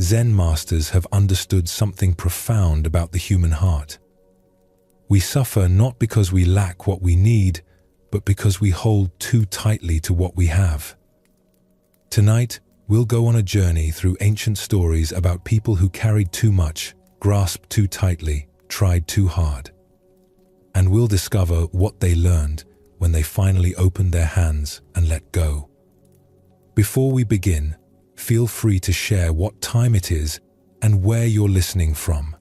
Zen masters have understood something profound about the human heart. We suffer not because we lack what we need, but because we hold too tightly to what we have. Tonight, we'll go on a journey through ancient stories about people who carried too much, grasped too tightly, tried too hard. And we'll discover what they learned when they finally opened their hands and let go. Before we begin, feel free to share what time it is and where you're listening from.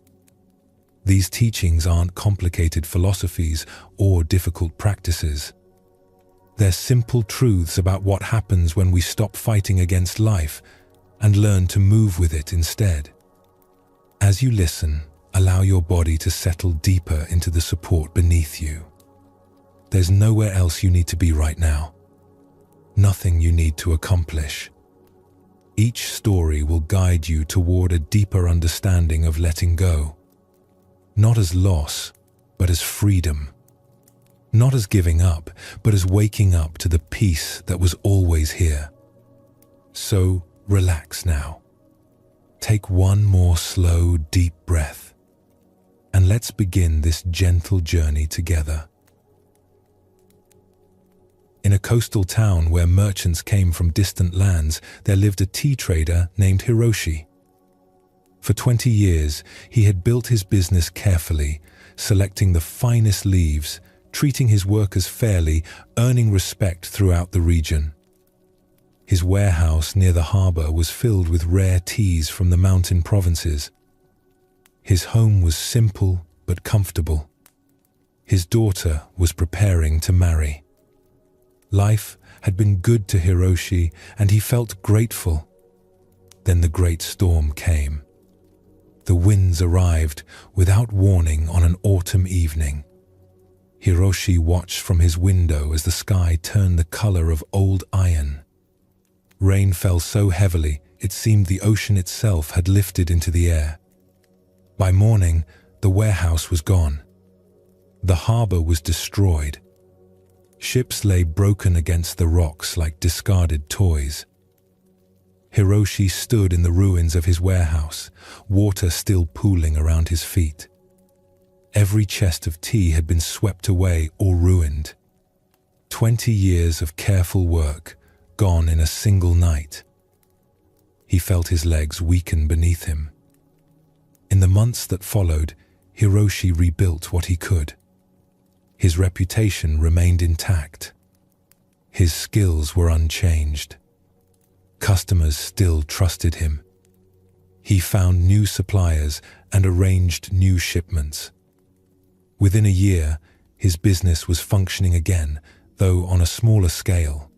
These teachings aren't complicated philosophies or difficult practices. They're simple truths about what happens when we stop fighting against life and learn to move with it instead. As you listen, allow your body to settle deeper into the support beneath you. There's nowhere else you need to be right now. Nothing you need to accomplish. Each story will guide you toward a deeper understanding of letting go. Not as loss, but as freedom. Not as giving up, but as waking up to the peace that was always here. So relax now. Take one more slow, deep breath, and let's begin this gentle journey together. In a coastal town where merchants came from distant lands, there lived a tea trader named Hiroshi. For 20 years, he had built his business carefully, selecting the finest leaves, treating his workers fairly, earning respect throughout the region. His warehouse near the harbor was filled with rare teas from the mountain provinces. His home was simple but comfortable. His daughter was preparing to marry. Life had been good to Hiroshi, and he felt grateful. Then the great storm came. The winds arrived without warning on an autumn evening. Hiroshi watched from his window as the sky turned the color of old iron. Rain fell so heavily it seemed the ocean itself had lifted into the air. By morning, the warehouse was gone. The harbor was destroyed. Ships lay broken against the rocks like discarded toys. Hiroshi stood in the ruins of his warehouse, water still pooling around his feet. Every chest of tea had been swept away or ruined. 20 years of careful work, gone in a single night. He felt his legs weaken beneath him. In the months that followed, Hiroshi rebuilt what he could. His reputation remained intact. His skills were unchanged. Customers still trusted him. He found new suppliers and arranged new shipments. Within a year, his business was functioning again, though on a smaller scale.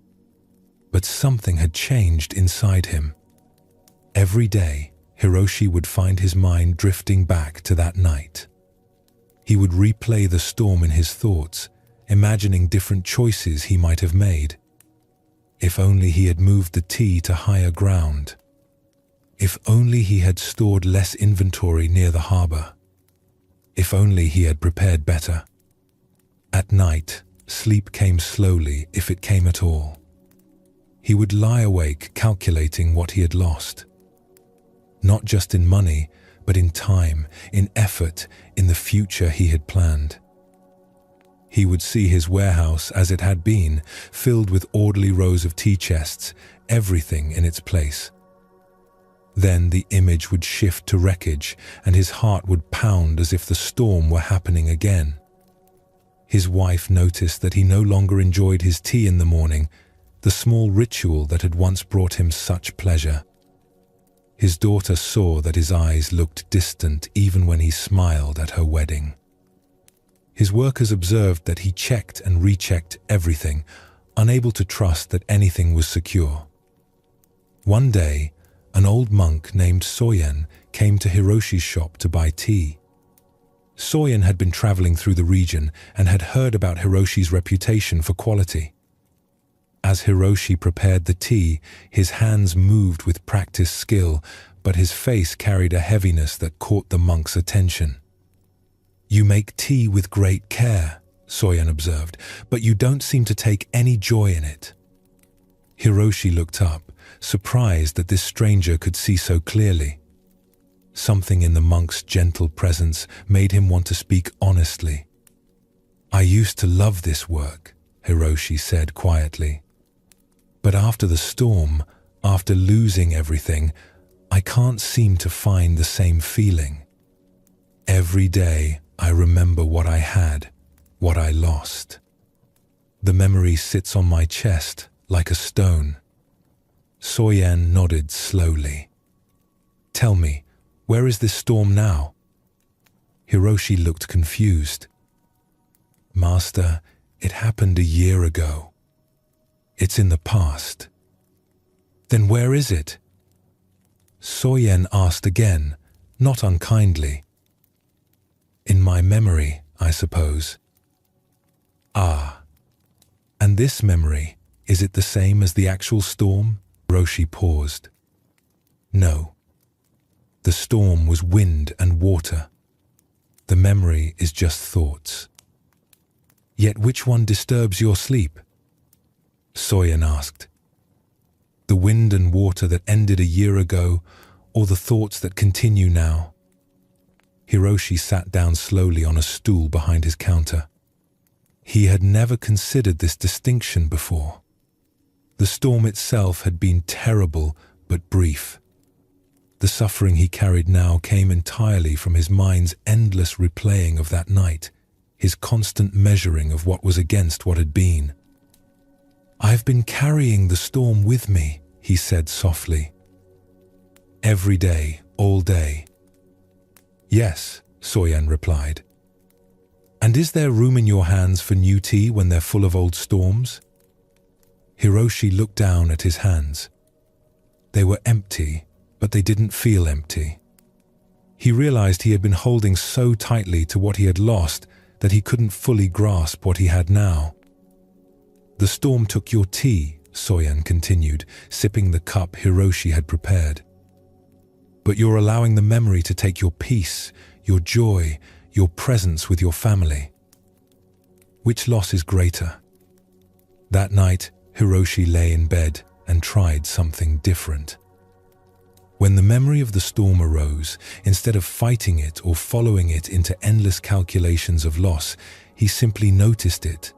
But something had changed inside him. Every day, Hiroshi would find his mind drifting back to that night. He would replay the storm in his thoughts, imagining different choices he might have made. If only he had moved the tea to higher ground. If only he had stored less inventory near the harbor. If only he had prepared better. At night, sleep came slowly, if it came at all. He would lie awake calculating what he had lost. Not just in money, but in time, in effort, in the future he had planned. He would see his warehouse as it had been, filled with orderly rows of tea chests, everything in its place. Then the image would shift to wreckage, and his heart would pound as if the storm were happening again. His wife noticed that he no longer enjoyed his tea in the morning, the small ritual that had once brought him such pleasure. His daughter saw that his eyes looked distant even when he smiled at her wedding. His workers observed that he checked and rechecked everything, unable to trust that anything was secure. One day, an old monk named Soyen came to Hiroshi's shop to buy tea. Soyen had been traveling through the region and had heard about Hiroshi's reputation for quality. As Hiroshi prepared the tea, his hands moved with practiced skill, but his face carried a heaviness that caught the monk's attention. "You make tea with great care," Soyen observed, "but you don't seem to take any joy in it." Hiroshi looked up, surprised that this stranger could see so clearly. Something in the monk's gentle presence made him want to speak honestly. "I used to love this work," Hiroshi said quietly. "But after the storm, after losing everything, I can't seem to find the same feeling. Every day I remember what I had, what I lost. The memory sits on my chest like a stone." Soyen nodded slowly. "Tell me, where is this storm now?" Hiroshi looked confused. "Master, it happened a year ago. It's in the past." "Then where is it?" Soyen asked again, not unkindly. "In my memory, I suppose." "Ah. And this memory, is it the same as the actual storm?" Hiroshi paused. "No. The storm was wind and water. The memory is just thoughts." "Yet which one disturbs your sleep?" Soyen asked. "The wind and water that ended a year ago, or the thoughts that continue now?" Hiroshi sat down slowly on a stool behind his counter. He had never considered this distinction before. The storm itself had been terrible but brief. The suffering he carried now came entirely from his mind's endless replaying of that night, his constant measuring of what was against what had been. "I've been carrying the storm with me," he said softly. "Every day, all day." "Yes," Soyen replied. "And is there room in your hands for new tea when they're full of old storms?" Hiroshi looked down at his hands. They were empty, but they didn't feel empty. He realized he had been holding so tightly to what he had lost that he couldn't fully grasp what he had now. "The storm took your tea," Soyen continued, sipping the cup Hiroshi had prepared. "But you're allowing the memory to take your peace, your joy, your presence with your family. Which loss is greater?" That night, Hiroshi lay in bed and tried something different. When the memory of the storm arose, instead of fighting it or following it into endless calculations of loss, he simply noticed it.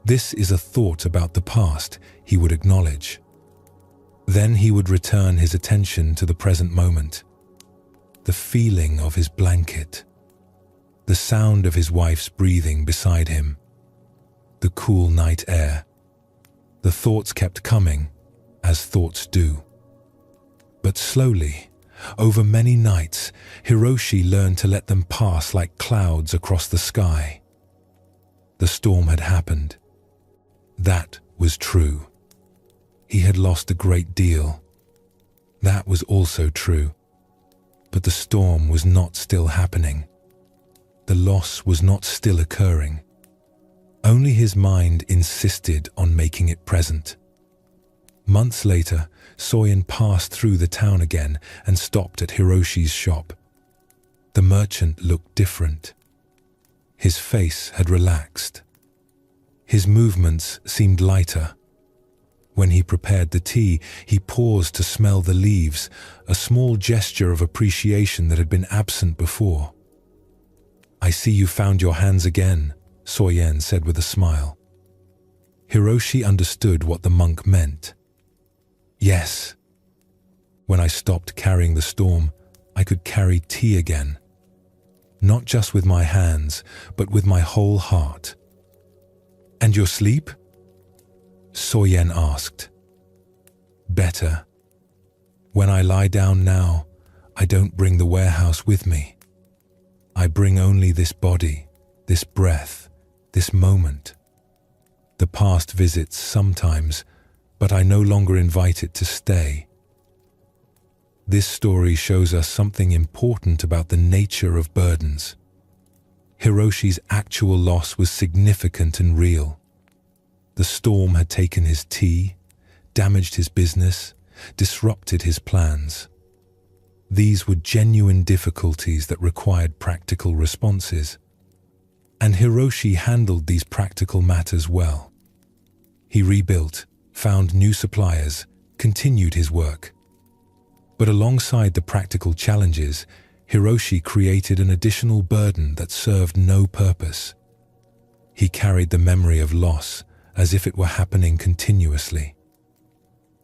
"This is a thought about the past," he would acknowledge. Then he would return his attention to the present moment. The feeling of his blanket, the sound of his wife's breathing beside him, the cool night air. The thoughts kept coming, as thoughts do. But slowly, over many nights, Hiroshi learned to let them pass like clouds across the sky. The storm had happened. That was true. He had lost a great deal. That was also true. But the storm was not still happening. The loss was not still occurring. Only his mind insisted on making it present. Months later, Soyen passed through the town again and stopped at Hiroshi's shop. The merchant looked different. His face had relaxed. His movements seemed lighter. When he prepared the tea, he paused to smell the leaves, a small gesture of appreciation that had been absent before. "I see you found your hands again," Soyen said with a smile. Hiroshi understood what the monk meant. "Yes. When I stopped carrying the storm, I could carry tea again. Not just with my hands, but with my whole heart." "And your sleep?" Soyen asked. "Better. When I lie down now, I don't bring the warehouse with me. I bring only this body, this breath, this moment. The past visits sometimes, but I no longer invite it to stay." This story shows us something important about the nature of burdens. Hiroshi's actual loss was significant and real. The storm had taken his tea, damaged his business, disrupted his plans. These were genuine difficulties that required practical responses. And Hiroshi handled these practical matters well. He rebuilt, found new suppliers, continued his work. But alongside the practical challenges, Hiroshi created an additional burden that served no purpose. He carried the memory of loss as if it were happening continuously.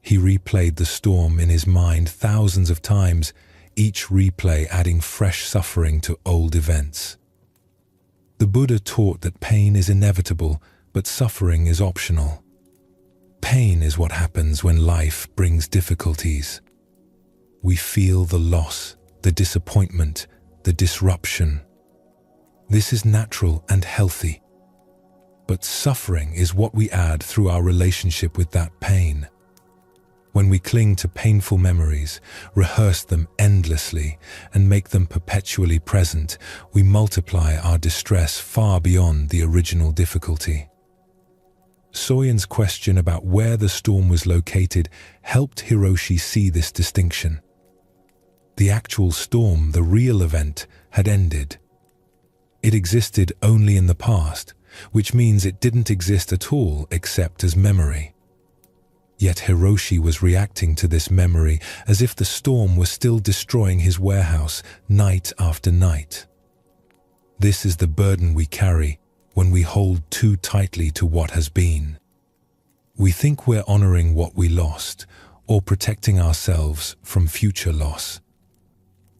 He replayed the storm in his mind thousands of times, each replay adding fresh suffering to old events. The Buddha taught that pain is inevitable, but suffering is optional. Pain is what happens when life brings difficulties. We feel the loss, the disappointment, the disruption. This is natural and healthy. But suffering is what we add through our relationship with that pain. When we cling to painful memories, rehearse them endlessly, and make them perpetually present, we multiply our distress far beyond the original difficulty. Soyen's question about where the storm was located helped Hiroshi see this distinction. The actual storm, the real event, had ended. It existed only in the past, which means it didn't exist at all except as memory. Yet Hiroshi was reacting to this memory as if the storm was still destroying his warehouse night after night. This is the burden we carry when we hold too tightly to what has been. We think we're honoring what we lost or protecting ourselves from future loss.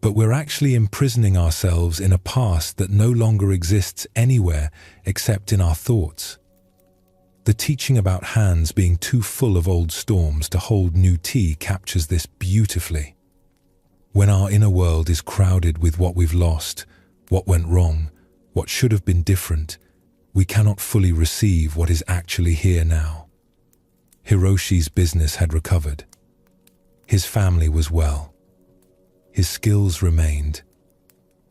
But we're actually imprisoning ourselves in a past that no longer exists anywhere except in our thoughts. The teaching about hands being too full of old storms to hold new tea captures this beautifully. When our inner world is crowded with what we've lost, what went wrong, what should have been different, we cannot fully receive what is actually here now. Hiroshi's business had recovered. His family was well. His skills remained.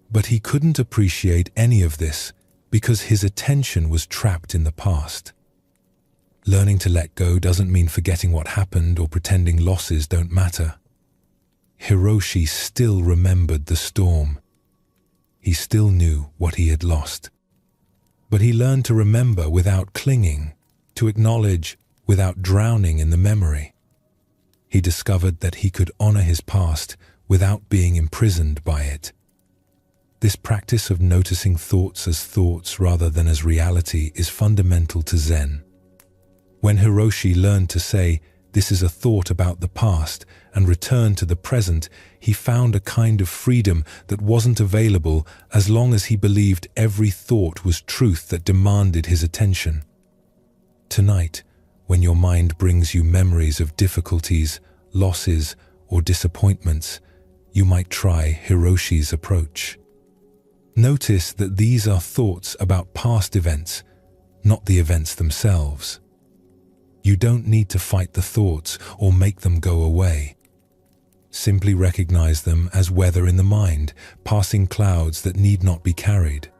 But he couldn't appreciate any of this because his attention was trapped in the past. Learning to let go doesn't mean forgetting what happened or pretending losses don't matter. Hiroshi still remembered the storm. He still knew what he had lost. But he learned to remember without clinging, to acknowledge without drowning in the memory. He discovered that he could honor his past without being imprisoned by it. This practice of noticing thoughts as thoughts rather than as reality is fundamental to Zen. When Hiroshi learned to say, "This is a thought about the past," and return to the present, he found a kind of freedom that wasn't available as long as he believed every thought was truth that demanded his attention. Tonight, when your mind brings you memories of difficulties, losses, or disappointments, you might try Hiroshi's approach. Notice that these are thoughts about past events, not the events themselves. You don't need to fight the thoughts or make them go away. Simply recognize them as weather in the mind, passing clouds that need not be carried.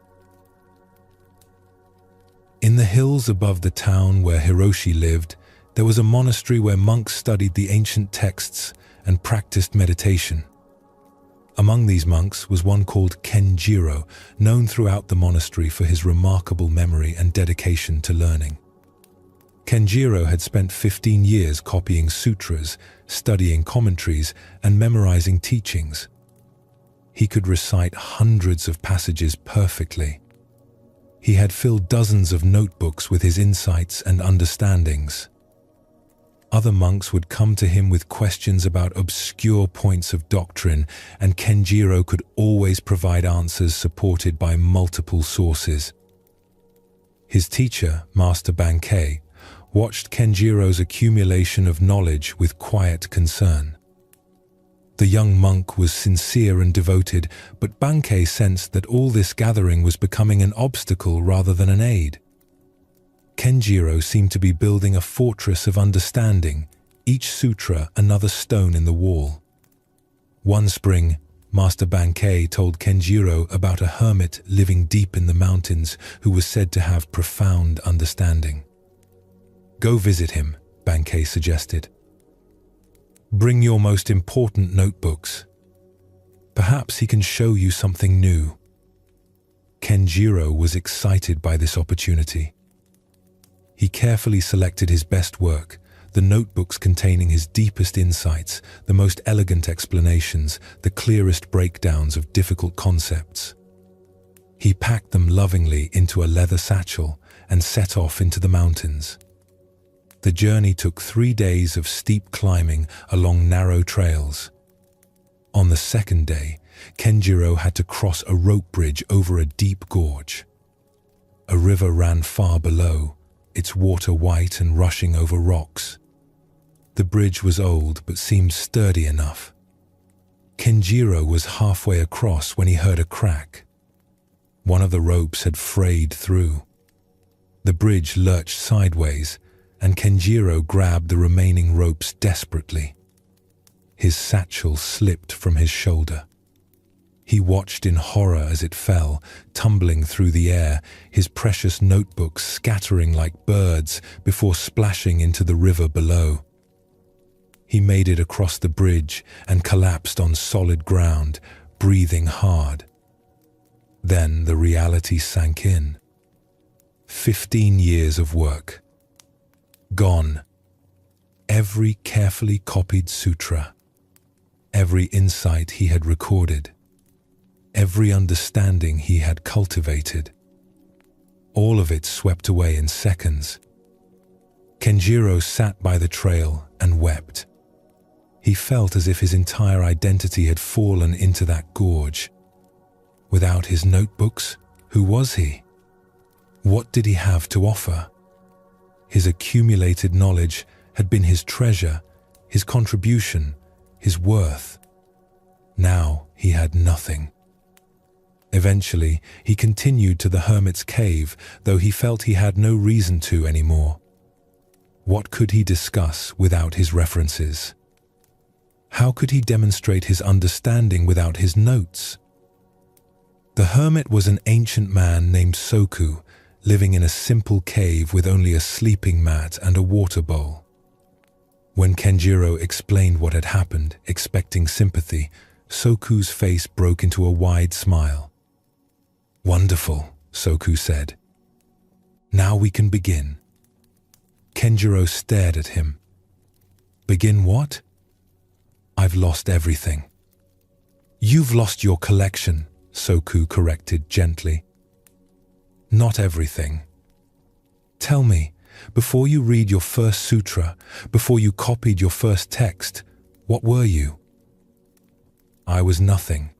In the hills above the town where Hiroshi lived, there was a monastery where monks studied the ancient texts and practiced meditation. Among these monks was one called Kenjiro, known throughout the monastery for his remarkable memory and dedication to learning. Kenjiro had spent 15 years copying sutras, studying commentaries, and memorizing teachings. He could recite hundreds of passages perfectly. He had filled dozens of notebooks with his insights and understandings. Other monks would come to him with questions about obscure points of doctrine, and Kenjiro could always provide answers supported by multiple sources. His teacher, Master Bankei, watched Kenjiro's accumulation of knowledge with quiet concern. The young monk was sincere and devoted, but Bankei sensed that all this gathering was becoming an obstacle rather than an aid. Kenjiro seemed to be building a fortress of understanding, each sutra another stone in the wall. One spring, Master Bankei told Kenjiro about a hermit living deep in the mountains who was said to have profound understanding. "Go visit him," Bankei suggested. "Bring your most important notebooks. Perhaps he can show you something new." Kenjiro was excited by this opportunity. He carefully selected his best work, the notebooks containing his deepest insights, the most elegant explanations, the clearest breakdowns of difficult concepts. He packed them lovingly into a leather satchel and set off into the mountains. The journey took 3 days of steep climbing along narrow trails. On the second day, Kenjiro had to cross a rope bridge over a deep gorge. A river ran far below, its water white and rushing over rocks. The bridge was old but seemed sturdy enough. Kenjiro was halfway across when he heard a crack. One of the ropes had frayed through. The bridge lurched sideways, and Kenjiro grabbed the remaining ropes desperately. His satchel slipped from his shoulder. He watched in horror as it fell, tumbling through the air, his precious notebooks scattering like birds before splashing into the river below. He made it across the bridge and collapsed on solid ground, breathing hard. Then the reality sank in. 15 years of work. Gone. Every carefully copied sutra. Every insight he had recorded. Every understanding he had cultivated. All of it swept away in seconds. Kenjiro sat by the trail and wept. He felt as if his entire identity had fallen into that gorge. Without his notebooks, who was he? What did he have to offer? His accumulated knowledge had been his treasure, his contribution, his worth. Now he had nothing. Eventually, he continued to the hermit's cave, though he felt he had no reason to anymore. What could he discuss without his references? How could he demonstrate his understanding without his notes? The hermit was an ancient man named Soku, living in a simple cave with only a sleeping mat and a water bowl. When Kenjiro explained what had happened, expecting sympathy, Soku's face broke into a wide smile. "Wonderful," Soku said. "Now we can begin." Kenjiro stared at him. "Begin what?" "I've lost everything." "You've lost your collection," Soku corrected gently. "Not everything. Tell me, before you read your first sutra, before you copied your first text, what were you?" "I was nothing.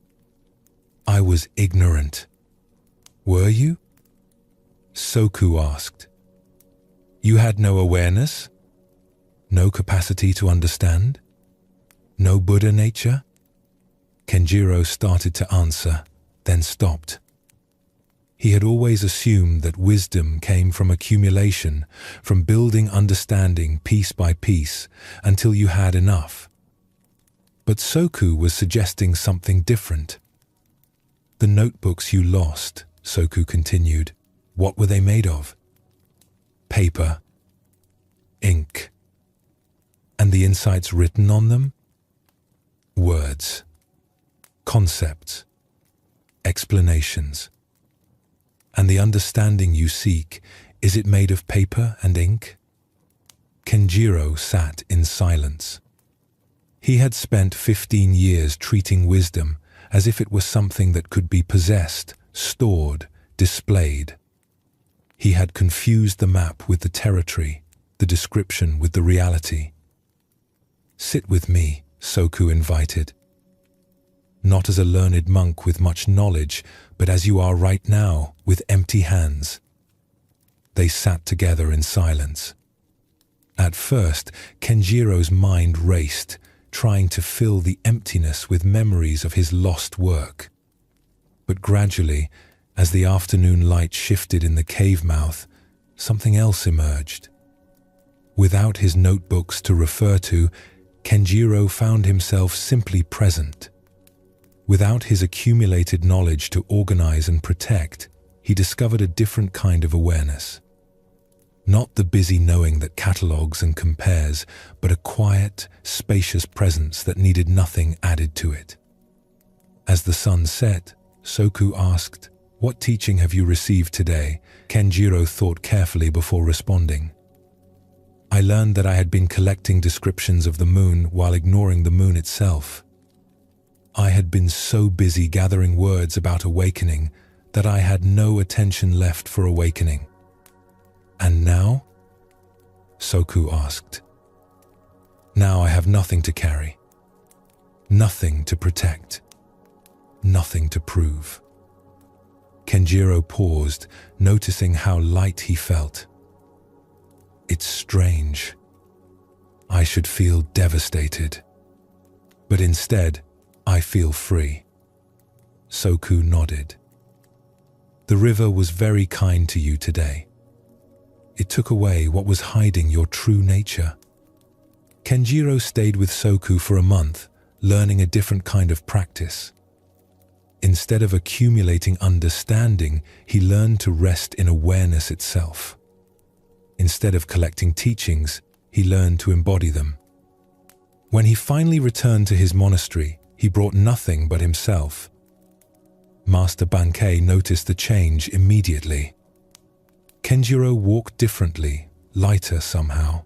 I was ignorant." "Were you?" Soku asked. "You had no awareness? No capacity to understand? No Buddha nature?" Kenjiro started to answer, then stopped. He had always assumed that wisdom came from accumulation, from building understanding piece by piece until you had enough. But Soku was suggesting something different. "The notebooks you lost," Soku continued, "what were they made of?" "Paper. Ink. And the insights written on them? Words. Concepts. Explanations. And the understanding you seek, is it made of paper and ink?" Kenjiro sat in silence. He had spent 15 years treating wisdom as if it was something that could be possessed, stored, displayed. He had confused the map with the territory, the description with the reality. "Sit with me," Soku invited. "Not as a learned monk with much knowledge, but as you are right now, with empty hands." They sat together in silence. At first, Kenjiro's mind raced, trying to fill the emptiness with memories of his lost work. But gradually, as the afternoon light shifted in the cave mouth, something else emerged. Without his notebooks to refer to, Kenjiro found himself simply present. Without his accumulated knowledge to organize and protect, he discovered a different kind of awareness. Not the busy knowing that catalogues and compares, but a quiet, spacious presence that needed nothing added to it. As the sun set, Soku asked, "What teaching have you received today?" Kenjiro thought carefully before responding. I learned that I had been collecting descriptions of the moon while ignoring the moon itself. I had been so busy gathering words about awakening that I had no attention left for awakening. And now? Soku asked. Now I have nothing to carry, nothing to protect, nothing to prove. Kenjiro paused, noticing how light he felt. It's strange. I should feel devastated. But instead, I feel free. Soku nodded. The river was very kind to you today. It took away what was hiding your true nature. Kenjiro stayed with Soku for a month, learning a different kind of practice. Instead of accumulating understanding, he learned to rest in awareness itself. Instead of collecting teachings, he learned to embody them. When he finally returned to his monastery, he brought nothing but himself. Master Bankei noticed the change immediately. Kenjiro walked differently, lighter somehow.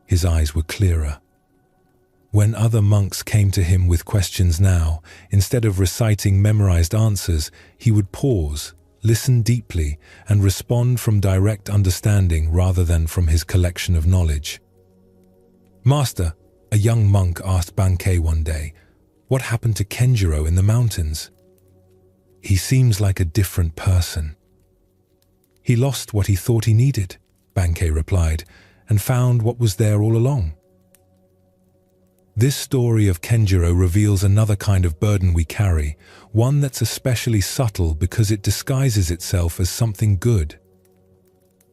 His eyes were clearer. When other monks came to him with questions now, instead of reciting memorized answers, he would pause, listen deeply, and respond from direct understanding rather than from his collection of knowledge. Master, a young monk asked Bankei one day, what happened to Kenjiro in the mountains? He seems like a different person. He lost what he thought he needed, Bankei replied, and found what was there all along. This story of Kenjiro reveals another kind of burden we carry, one that's especially subtle because it disguises itself as something good.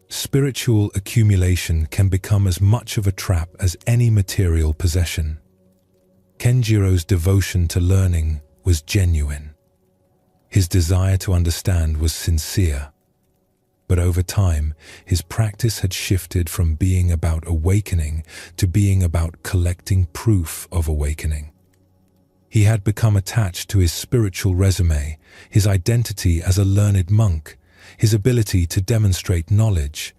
Spiritual accumulation can become as much of a trap as any material possession. Kenjiro's devotion to learning was genuine. His desire to understand was sincere. But over time, his practice had shifted from being about awakening to being about collecting proof of awakening. He had become attached to his spiritual resume, his identity as a learned monk, his ability to demonstrate knowledge.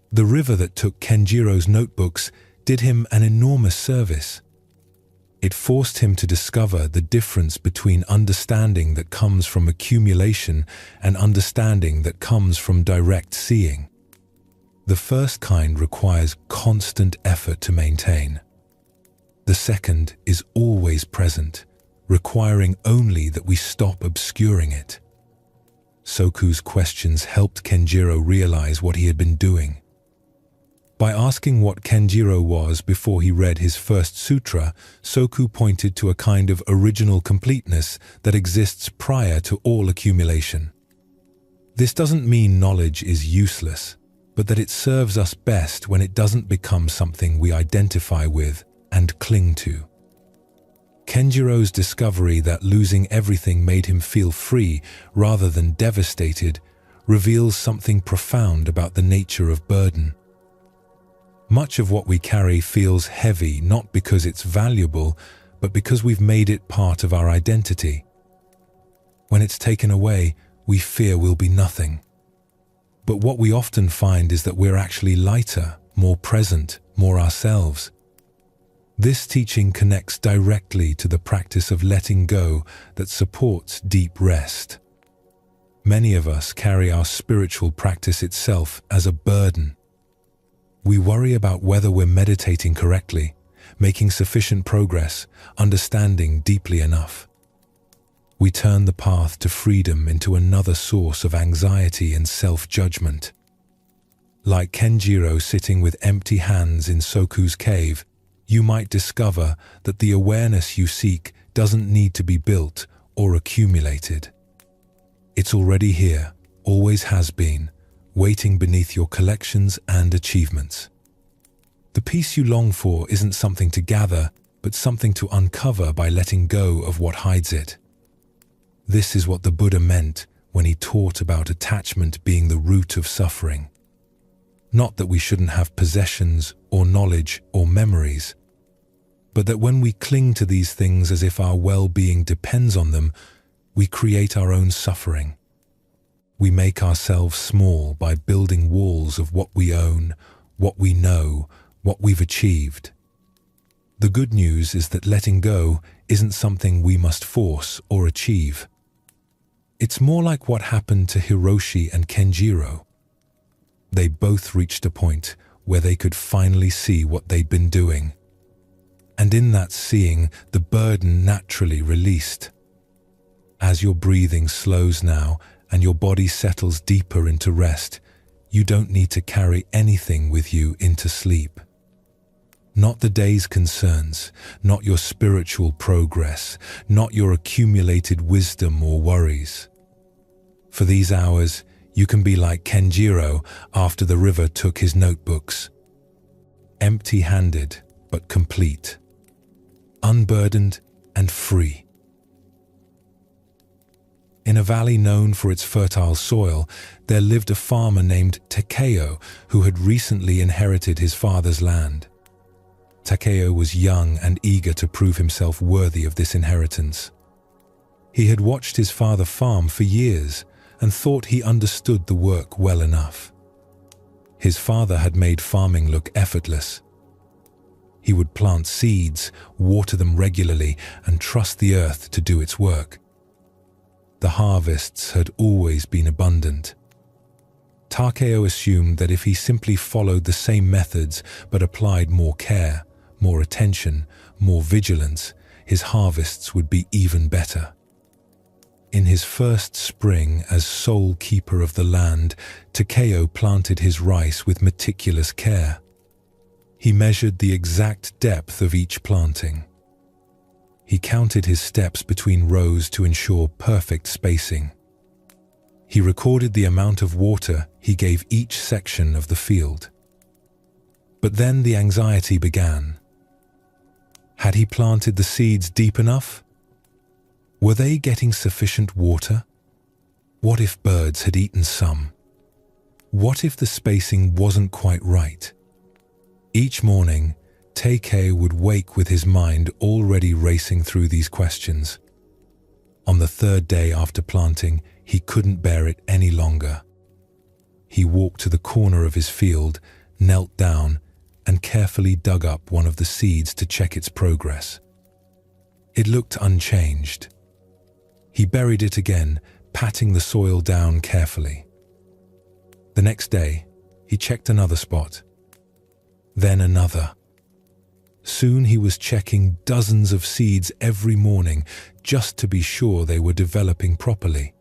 The river that took Kenjiro's notebooks did him an enormous service. It forced him to discover the difference between understanding that comes from accumulation and understanding that comes from direct seeing. The first kind requires constant effort to maintain. The second is always present, requiring only that we stop obscuring it. Soku's questions helped Kenjiro realize what he had been doing. By asking what Kenjiro was before he read his first sutra, Soku pointed to a kind of original completeness that exists prior to all accumulation. This doesn't mean knowledge is useless, but that it serves us best when it doesn't become something we identify with and cling to. Kenjiro's discovery that losing everything made him feel free rather than devastated reveals something profound about the nature of burden. Much of what we carry feels heavy not because it's valuable, but because we've made it part of our identity. When it's taken away, we fear we'll be nothing. But what we often find is that we're actually lighter, more present, more ourselves. This teaching connects directly to the practice of letting go that supports deep rest. Many of us carry our spiritual practice itself as a burden. We worry about whether we're meditating correctly, making sufficient progress, understanding deeply enough. We turn the path to freedom into another source of anxiety and self-judgment. Like Kenjiro sitting with empty hands in Soku's cave, you might discover that the awareness you seek doesn't need to be built or accumulated. It's already here, always has been, waiting beneath your collections and achievements. The peace you long for isn't something to gather, but something to uncover by letting go of what hides it. This is what the Buddha meant when he taught about attachment being the root of suffering. Not that we shouldn't have possessions or knowledge or memories, but that when we cling to these things as if our well-being depends on them, we create our own suffering. We make ourselves small by building walls of what we own, what we know, what we've achieved. The good news is that letting go isn't something we must force or achieve. It's more like what happened to Hiroshi and Kenjiro. They both reached a point where they could finally see what they'd been doing. And in that seeing, the burden naturally released. As your breathing slows now and your body settles deeper into rest, you don't need to carry anything with you into sleep. Not the day's concerns, not your spiritual progress, not your accumulated wisdom or worries. For these hours, you can be like Kenjiro after the river took his notebooks. Empty-handed, but complete. Unburdened and free. In a valley known for its fertile soil, there lived a farmer named Takeo who had recently inherited his father's land. Takeo was young and eager to prove himself worthy of this inheritance. He had watched his father farm for years and thought he understood the work well enough. His father had made farming look effortless. He would plant seeds, water them regularly, and trust the earth to do its work. The harvests had always been abundant. Takeo assumed that if he simply followed the same methods but applied more care, more attention, more vigilance, his harvests would be even better. In his first spring as sole keeper of the land, Takeo planted his rice with meticulous care. He measured the exact depth of each planting. He counted his steps between rows to ensure perfect spacing. He recorded the amount of water he gave each section of the field. But then the anxiety began. Had he planted the seeds deep enough? Were they getting sufficient water? What if birds had eaten some? What if the spacing wasn't quite right? Each morning, Takeo would wake with his mind already racing through these questions. On the third day after planting, he couldn't bear it any longer. He walked to the corner of his field, knelt down, and carefully dug up one of the seeds to check its progress. It looked unchanged. He buried it again, patting the soil down carefully. The next day, he checked another spot. Then another. Soon he was checking dozens of seeds every morning just to be sure they were developing properly.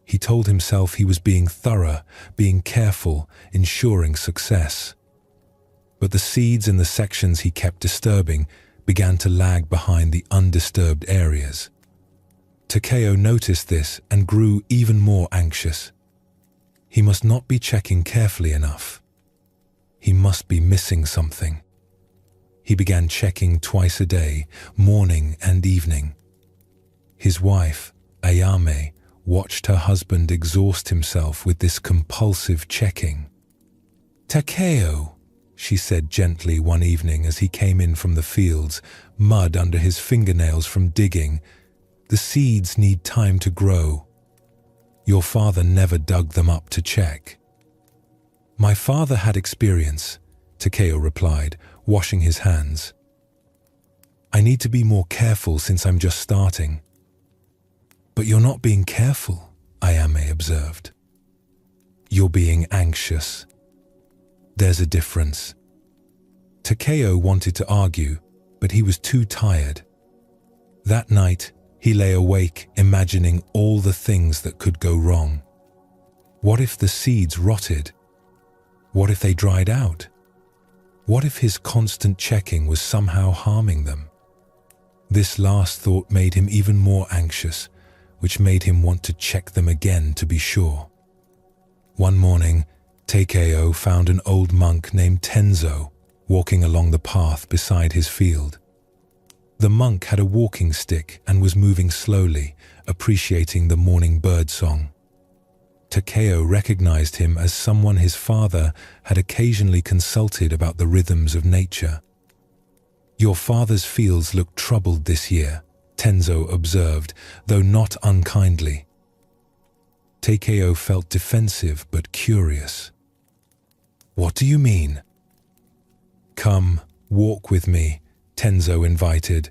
He told himself he was being thorough, being careful, ensuring success. But the seeds in the sections he kept disturbing began to lag behind the undisturbed areas. Takeo noticed this and grew even more anxious. He must not be checking carefully enough. He must be missing something. He began checking twice a day, morning and evening. His wife, Ayame, watched her husband exhaust himself with this compulsive checking. "Takeo," she said gently one evening as he came in from the fields, mud under his fingernails from digging, "the seeds need time to grow. Your father never dug them up to check." "My father had experience," Takeo replied, washing his hands. "I need to be more careful since I'm just starting." "But you're not being careful," Ayame observed. "You're being anxious. There's a difference." Takeo wanted to argue, but he was too tired. That night, he lay awake, imagining all the things that could go wrong. What if the seeds rotted? What if they dried out? What if his constant checking was somehow harming them? This last thought made him even more anxious, which made him want to check them again to be sure. One morning, Takeo found an old monk named Tenzo walking along the path beside his field. The monk had a walking stick and was moving slowly, appreciating the morning bird song. Takeo recognized him as someone his father had occasionally consulted about the rhythms of nature. "Your father's fields look troubled this year," Tenzo observed, though not unkindly. Takeo felt defensive but curious. What do you mean? Come, walk with me, Tenzo invited.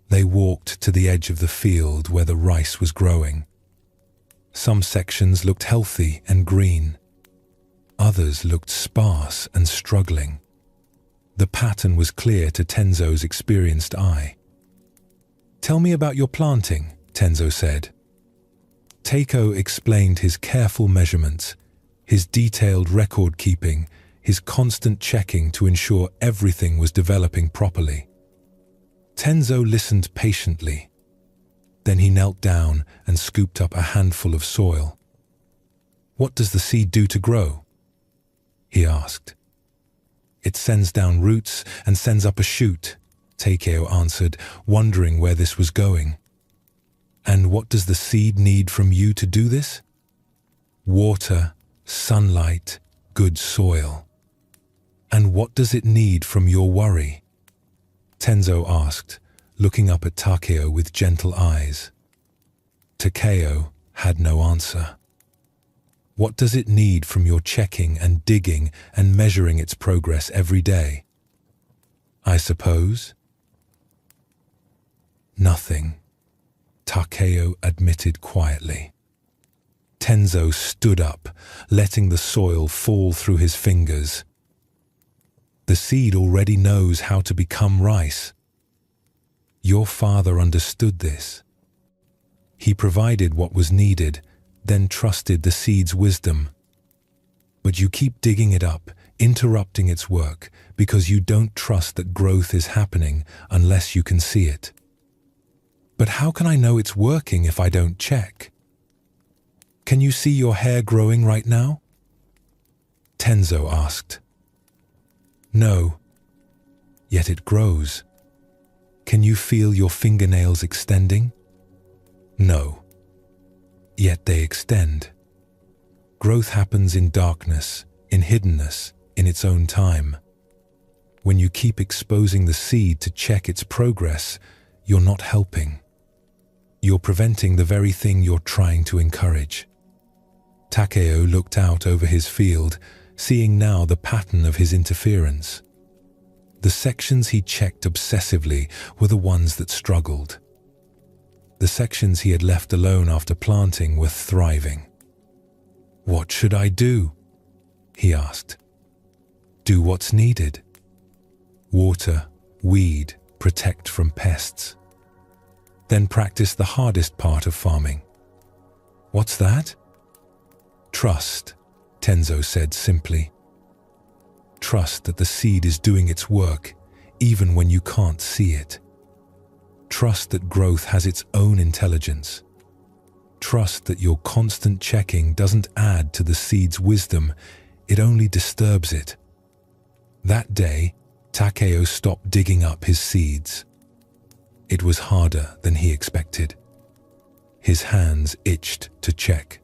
They walked to the edge of the field where the rice was growing. Some sections looked healthy and green. Others looked sparse and struggling. The pattern was clear to Tenzo's experienced eye. Tell me about your planting, Tenzo said. Takeo explained his careful measurements, his detailed record-keeping, his constant checking to ensure everything was developing properly. Tenzo listened patiently. Then he knelt down and scooped up a handful of soil. What does the seed do to grow? He asked. It sends down roots and sends up a shoot, Takeo answered, wondering where this was going. And what does the seed need from you to do this? Water, sunlight, good soil. And what does it need from your worry? Tenzo asked, looking up at Takeo with gentle eyes. Takeo had no answer. What does it need from your checking and digging and measuring its progress every day? I suppose? Nothing, Takeo admitted quietly. Tenzo stood up, letting the soil fall through his fingers. The seed already knows how to become rice. Your father understood this. He provided what was needed, then trusted the seed's wisdom. But you keep digging it up, interrupting its work, because you don't trust that growth is happening unless you can see it. But how can I know it's working if I don't check? Can you see your hair growing right now? Tenzo asked. No, yet it grows. Can you feel your fingernails extending? No, yet they extend. Growth happens in darkness, in hiddenness, in its own time. When you keep exposing the seed to check its progress, you're not helping. You're preventing the very thing you're trying to encourage. Takeo looked out over his field, seeing now the pattern of his interference. The sections he checked obsessively were the ones that struggled. The sections he had left alone after planting were thriving. What should I do? He asked. Do what's needed. Water, weed, protect from pests. Then practice the hardest part of farming. What's that? Trust, Tenzo said simply. Trust that the seed is doing its work, even when you can't see it. Trust that growth has its own intelligence. Trust that your constant checking doesn't add to the seed's wisdom, it only disturbs it. That day, Takeo stopped digging up his seeds. It was harder than he expected. His hands itched to check.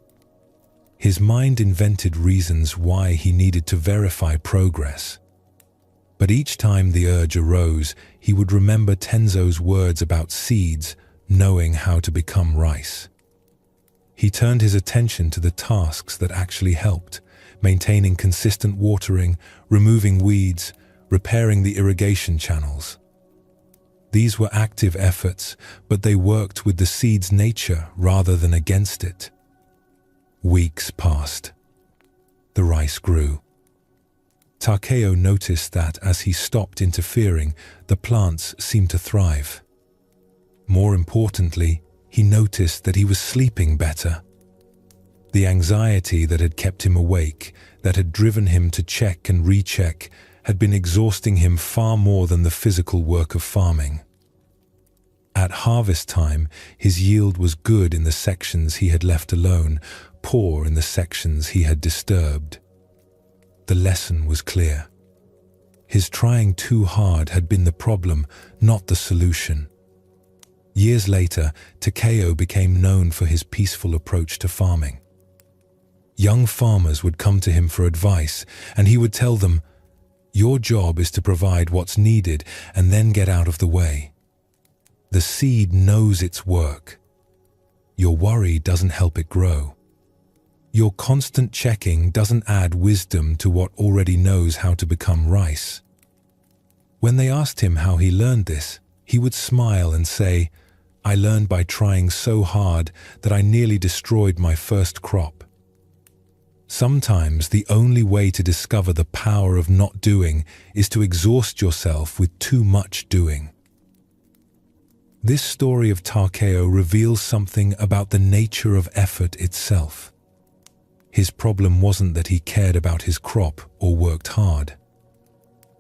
His mind invented reasons why he needed to verify progress. But each time the urge arose, he would remember Tenzo's words about seeds knowing how to become rice. He turned his attention to the tasks that actually helped, maintaining consistent watering, removing weeds, repairing the irrigation channels. These were active efforts, but they worked with the seed's nature rather than against it. Weeks passed. The rice grew. Takeo noticed that as he stopped interfering, the plants seemed to thrive. More importantly, he noticed that he was sleeping better. The anxiety that had kept him awake, that had driven him to check and recheck, had been exhausting him far more than the physical work of farming. At harvest time, his yield was good in the sections he had left alone, poor in the sections he had disturbed. The lesson was clear. His trying too hard had been the problem, not the solution. Years later, Takeo became known for his peaceful approach to farming. Young farmers would come to him for advice, and he would tell them, "Your job is to provide what's needed and then get out of the way. The seed knows its work. Your worry doesn't help it grow. Your constant checking doesn't add wisdom to what already knows how to become rice. When they asked him how he learned this, he would smile and say, "I learned by trying so hard that I nearly destroyed my first crop." Sometimes the only way to discover the power of not doing is to exhaust yourself with too much doing. This story of Takeo reveals something about the nature of effort itself. His problem wasn't that he cared about his crop or worked hard.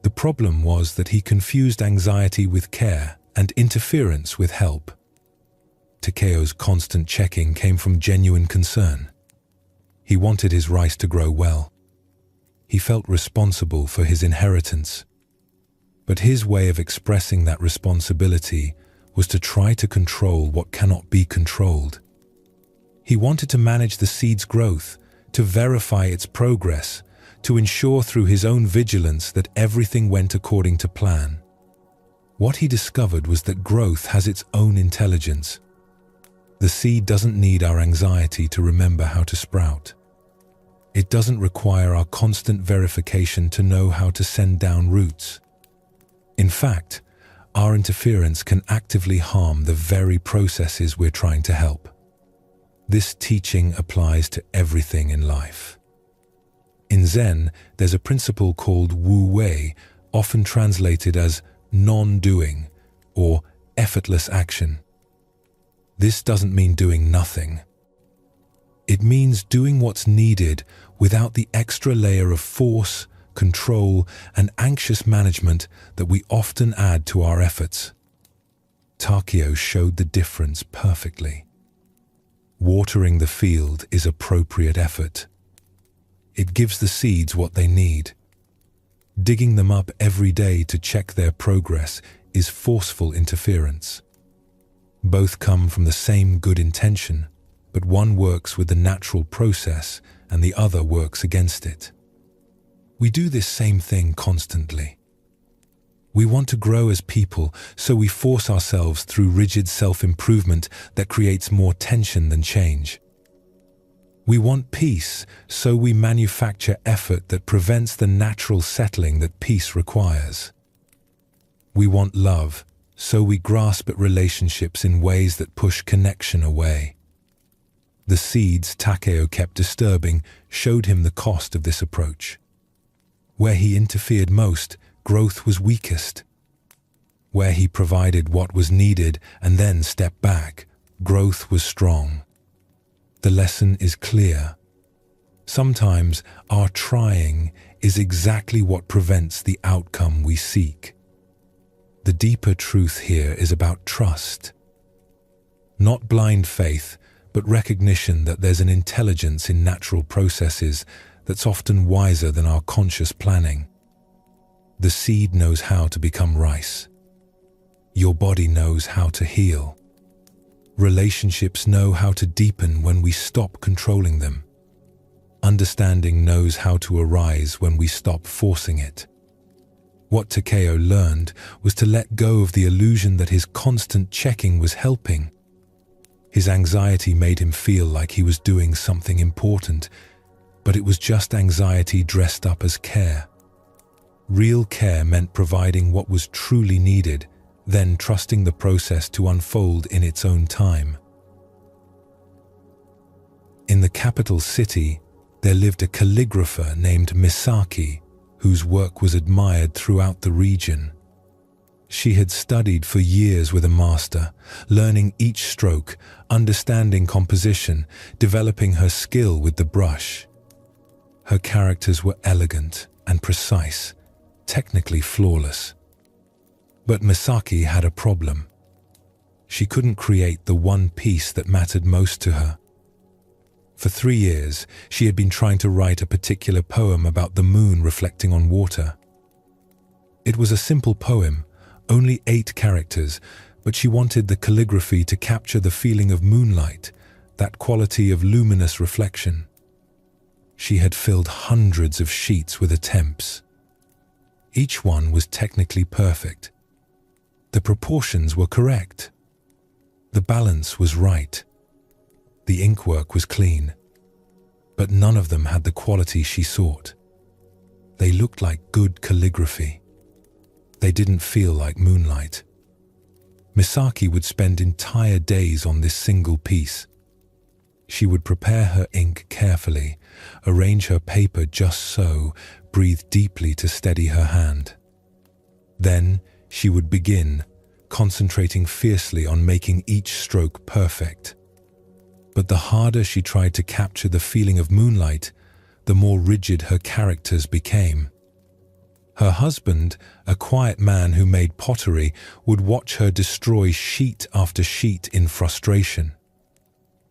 The problem was that he confused anxiety with care and interference with help. Takeo's constant checking came from genuine concern. He wanted his rice to grow well. He felt responsible for his inheritance. But his way of expressing that responsibility was to try to control what cannot be controlled. He wanted to manage the seed's growth, to verify its progress, to ensure through his own vigilance that everything went according to plan. What he discovered was that growth has its own intelligence. The seed doesn't need our anxiety to remember how to sprout. It doesn't require our constant verification to know how to send down roots. In fact, our interference can actively harm the very processes we're trying to help. This teaching applies to everything in life. In Zen, there's a principle called Wu Wei, often translated as non-doing or effortless action. This doesn't mean doing nothing. It means doing what's needed without the extra layer of force, control, and anxious management that we often add to our efforts. Takeo showed the difference perfectly. Watering the field is appropriate effort. It gives the seeds what they need. Digging them up every day to check their progress is forceful interference. Both come from the same good intention, but one works with the natural process and the other works against it. We do this same thing constantly. We want to grow as people, so we force ourselves through rigid self-improvement that creates more tension than change. We want peace, so we manufacture effort that prevents the natural settling that peace requires. We want love, so we grasp at relationships in ways that push connection away. The seeds Takeo kept disturbing showed him the cost of this approach. Where he interfered most, growth was weakest. Where he provided what was needed and then stepped back, growth was strong. The lesson is clear. Sometimes our trying is exactly what prevents the outcome we seek. The deeper truth here is about trust. Not blind faith, but recognition that there's an intelligence in natural processes that's often wiser than our conscious planning. The seed knows how to become rice. Your body knows how to heal. Relationships know how to deepen when we stop controlling them. Understanding knows how to arise when we stop forcing it. What Takeo learned was to let go of the illusion that his constant checking was helping. His anxiety made him feel like he was doing something important, but it was just anxiety dressed up as care. Real care meant providing what was truly needed, then trusting the process to unfold in its own time. In the capital city, there lived a calligrapher named Misaki, whose work was admired throughout the region. She had studied for years with a master, learning each stroke, understanding composition, developing her skill with the brush. Her characters were elegant and precise, technically flawless. But Misaki had a problem. She couldn't create the one piece that mattered most to her. For 3 years, she had been trying to write a particular poem about the moon reflecting on water. It was a simple poem, only 8 characters, but she wanted the calligraphy to capture the feeling of moonlight, that quality of luminous reflection. She had filled hundreds of sheets with attempts. Each one was technically perfect. The proportions were correct. The balance was right. The inkwork was clean. but none of them had the quality she sought. They looked like good calligraphy. They didn't feel like moonlight. Misaki would spend entire days on this single piece. She would prepare her ink carefully, arrange her paper just so, breathe deeply to steady her hand. Then she would begin, concentrating fiercely on making each stroke perfect. But the harder she tried to capture the feeling of moonlight, the more rigid her characters became. Her husband, a quiet man who made pottery, would watch her destroy sheet after sheet in frustration.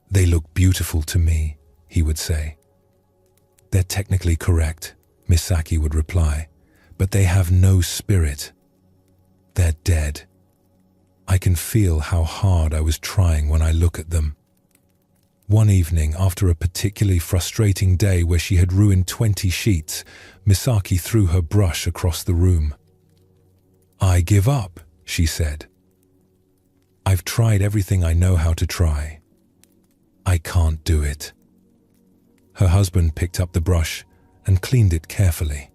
"They look beautiful to me," he would say. "They're technically correct," Misaki would reply, "but they have no spirit. They're dead. I can feel how hard I was trying when I look at them." One evening, after a particularly frustrating day where she had ruined 20 sheets, Misaki threw her brush across the room. "I give up," she said. "I've tried everything I know how to try. I can't do it." Her husband picked up the brush and cleaned it carefully.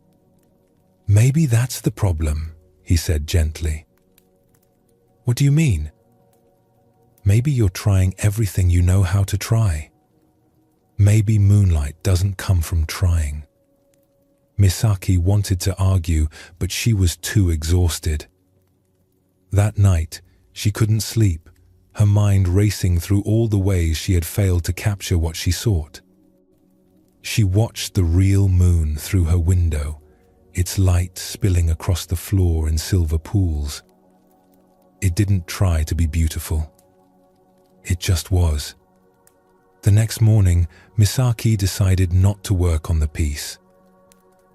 "Maybe that's the problem," he said gently. "What do you mean?" "Maybe you're trying everything you know how to try. Maybe moonlight doesn't come from trying." Misaki wanted to argue, but she was too exhausted. That night, she couldn't sleep, her mind racing through all the ways she had failed to capture what she sought. She watched the real moon through her window, its light spilling across the floor in silver pools. It didn't try to be beautiful. It just was. The next morning, Misaki decided not to work on the piece.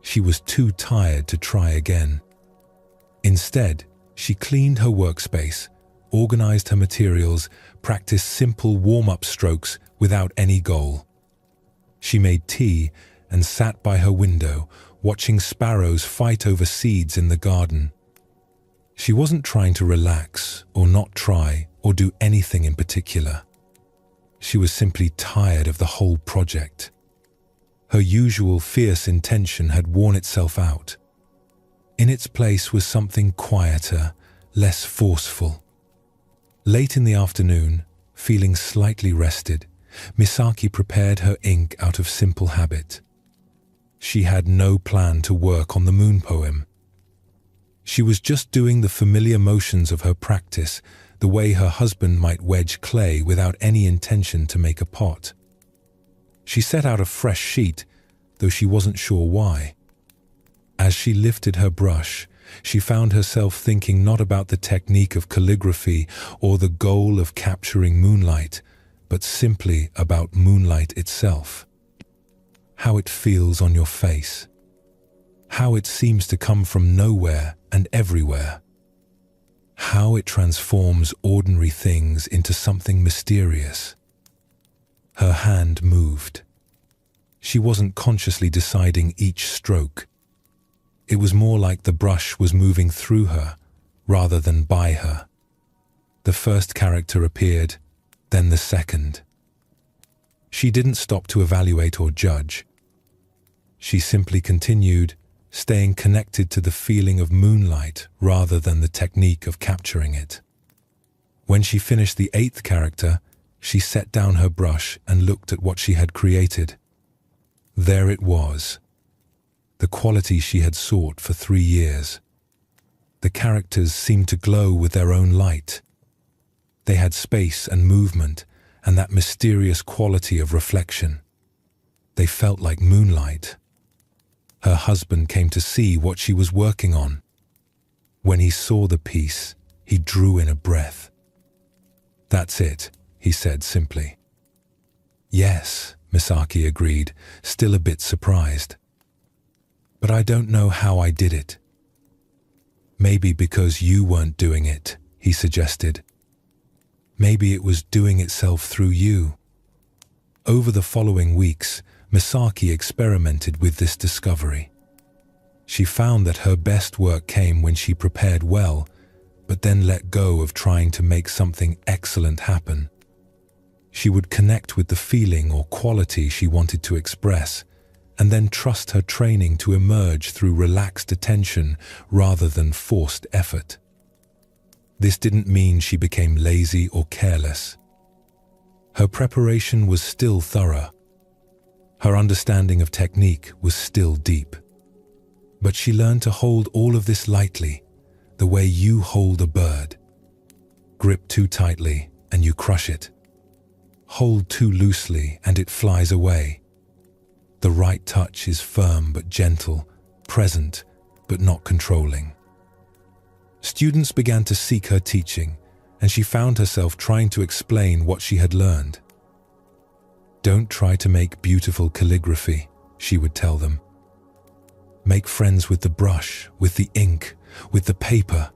She was too tired to try again. Instead, she cleaned her workspace, organized her materials, practiced simple warm-up strokes without any goal. She made tea and sat by her window, watching sparrows fight over seeds in the garden. She wasn't trying to relax or not try or do anything in particular. She was simply tired of the whole project. Her usual fierce intention had worn itself out. In its place was something quieter, less forceful. Late in the afternoon, feeling slightly rested, Misaki prepared her ink out of simple habit. She had no plan to work on the moon poem. She was just doing the familiar motions of her practice, the way her husband might wedge clay without any intention to make a pot. She set out a fresh sheet, though she wasn't sure why. As she lifted her brush, she found herself thinking not about the technique of calligraphy or the goal of capturing moonlight, but simply about moonlight itself. How it feels on your face. How it seems to come from nowhere and everywhere. How it transforms ordinary things into something mysterious. Her hand moved. She wasn't consciously deciding each stroke. It was more like the brush was moving through her, rather than by her. The first character appeared, then the second. She didn't stop to evaluate or judge. She simply continued, staying connected to the feeling of moonlight rather than the technique of capturing it. When she finished the 8th character, she set down her brush and looked at what she had created. There it was, the quality she had sought for 3 years. The characters seemed to glow with their own light. They had space and movement and that mysterious quality of reflection. They felt like moonlight. Her husband came to see what she was working on. When he saw the piece, he drew in a breath. "That's it," he said simply. "Yes," Misaki agreed, still a bit surprised. "But I don't know how I did it." "Maybe because you weren't doing it," he suggested. "Maybe it was doing itself through you." Over the following weeks, Misaki experimented with this discovery. She found that her best work came when she prepared well, but then let go of trying to make something excellent happen. She would connect with the feeling or quality she wanted to express, and then trust her training to emerge through relaxed attention rather than forced effort. This didn't mean she became lazy or careless. Her preparation was still thorough. Her understanding of technique was still deep. But she learned to hold all of this lightly, the way you hold a bird. Grip too tightly and you crush it. Hold too loosely and it flies away. The right touch is firm but gentle, present but not controlling. Students began to seek her teaching, and she found herself trying to explain what she had learned. "Don't try to make beautiful calligraphy," she would tell them. "Make friends with the brush, with the ink, with the paper.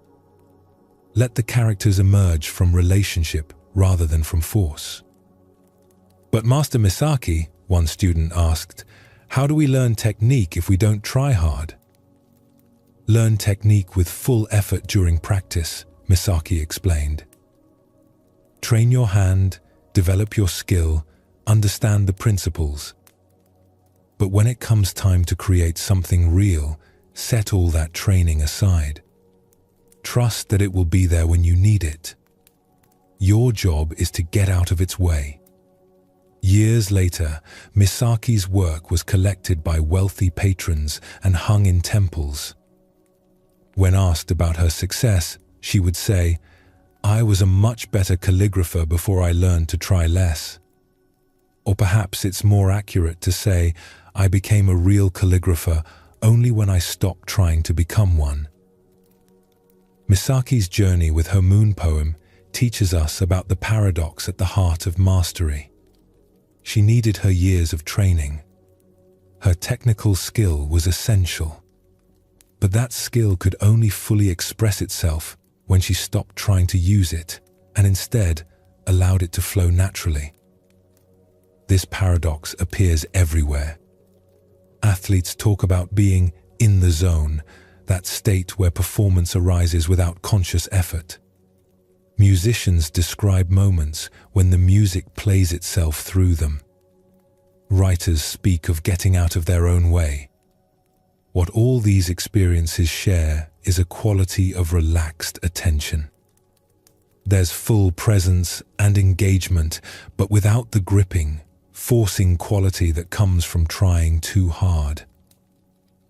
Let the characters emerge from relationship rather than from force." "But Master Misaki," one student asked, "how do we learn technique if we don't try hard?" "Learn technique with full effort during practice," Misaki explained. "Train your hand, develop your skill, understand the principles. But when it comes time to create something real, set all that training aside. Trust that it will be there when you need it. Your job is to get out of its way." Years later, Misaki's work was collected by wealthy patrons and hung in temples. When asked about her success, she would say, "I was a much better calligrapher before I learned to try less." Or perhaps it's more accurate to say, "I became a real calligrapher only when I stopped trying to become one." Misaki's journey with her moon poem teaches us about the paradox at the heart of mastery. She needed her years of training. Her technical skill was essential. But that skill could only fully express itself when she stopped trying to use it and instead allowed it to flow naturally. This paradox appears everywhere. Athletes talk about being in the zone, that state where performance arises without conscious effort. Musicians describe moments when the music plays itself through them. Writers speak of getting out of their own way. What all these experiences share is a quality of relaxed attention. There's full presence and engagement, but without the gripping, forcing quality that comes from trying too hard.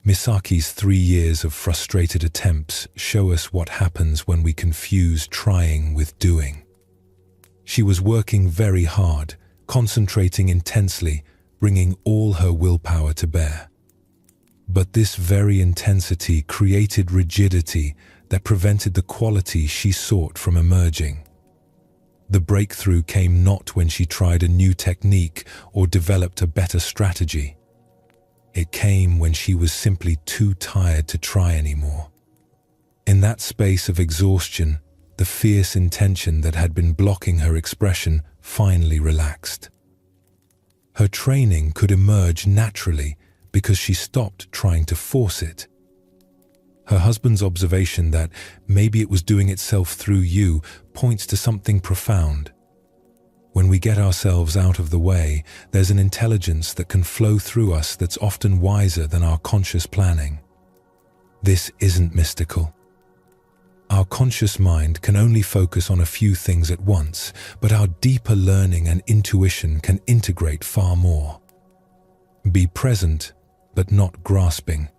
Misaki's 3 years of frustrated attempts show us what happens when we confuse trying with doing. She was working very hard, concentrating intensely, bringing all her willpower to bear. But this very intensity created rigidity that prevented the quality she sought from emerging. The breakthrough came not when she tried a new technique or developed a better strategy. It came when she was simply too tired to try anymore. In that space of exhaustion, the fierce intention that had been blocking her expression finally relaxed. Her training could emerge naturally because she stopped trying to force it. Her husband's observation that maybe it was doing itself through you points to something profound. When we get ourselves out of the way, there's an intelligence that can flow through us that's often wiser than our conscious planning. This isn't mystical. Our conscious mind can only focus on a few things at once, but our deeper learning and intuition can integrate far more. Be present, but not grasping.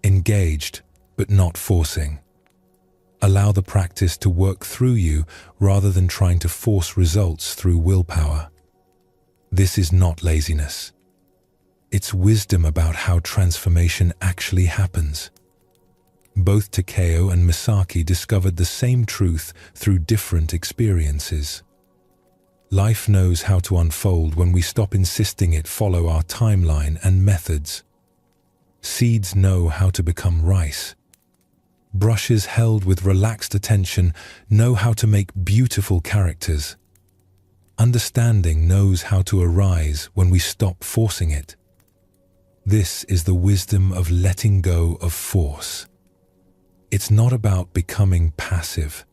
Engaged, but not forcing. Allow the practice to work through you rather than trying to force results through willpower. This is not laziness. It's wisdom about how transformation actually happens. Both Takeo and Misaki discovered the same truth through different experiences. Life knows how to unfold when we stop insisting it follow our timeline and methods. Seeds know how to become rice. Brushes held with relaxed attention know how to make beautiful characters. Understanding knows how to arise when we stop forcing it. This is the wisdom of letting go of force. It's not about becoming passive.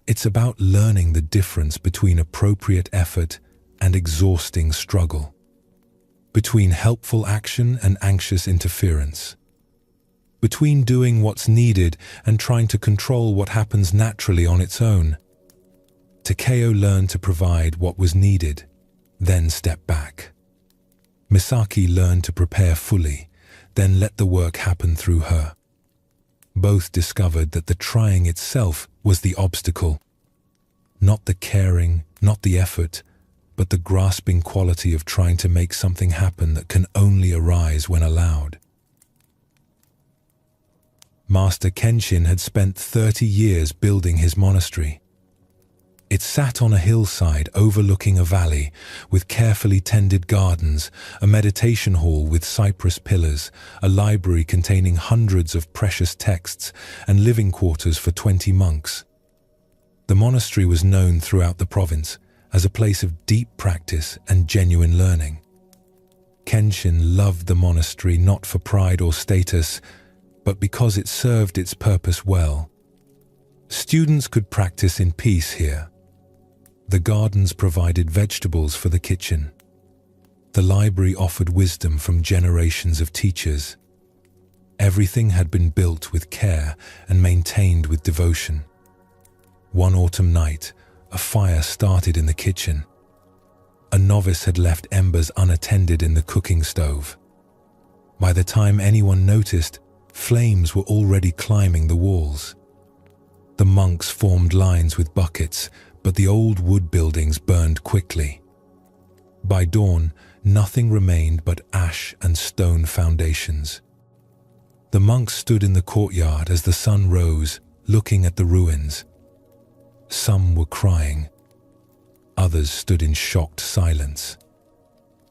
It's about learning the difference between appropriate effort and exhausting struggle, between helpful action and anxious interference, between doing what's needed and trying to control what happens naturally on its own. Takeo learned to provide what was needed, then step back. Misaki learned to prepare fully, then let the work happen through her. Both discovered that the trying itself was the obstacle. Not the caring, not the effort, but the grasping quality of trying to make something happen that can only arise when allowed. Master Kenshin had spent 30 years building his monastery. It sat on a hillside overlooking a valley, with carefully tended gardens, a meditation hall with cypress pillars, a library containing hundreds of precious texts, and living quarters for 20 monks. The monastery was known throughout the province as a place of deep practice and genuine learning. Kenshin loved the monastery not for pride or status, but because it served its purpose well. Students could practice in peace here. The gardens provided vegetables for the kitchen. The library offered wisdom from generations of teachers. Everything had been built with care and maintained with devotion. One autumn night, a fire started in the kitchen. A novice had left embers unattended in the cooking stove. By the time anyone noticed, flames were already climbing the walls. The monks formed lines with buckets, but the old wood buildings burned quickly. By dawn, nothing remained but ash and stone foundations. The monks stood in the courtyard as the sun rose, looking at the ruins. Some were crying. Others stood in shocked silence.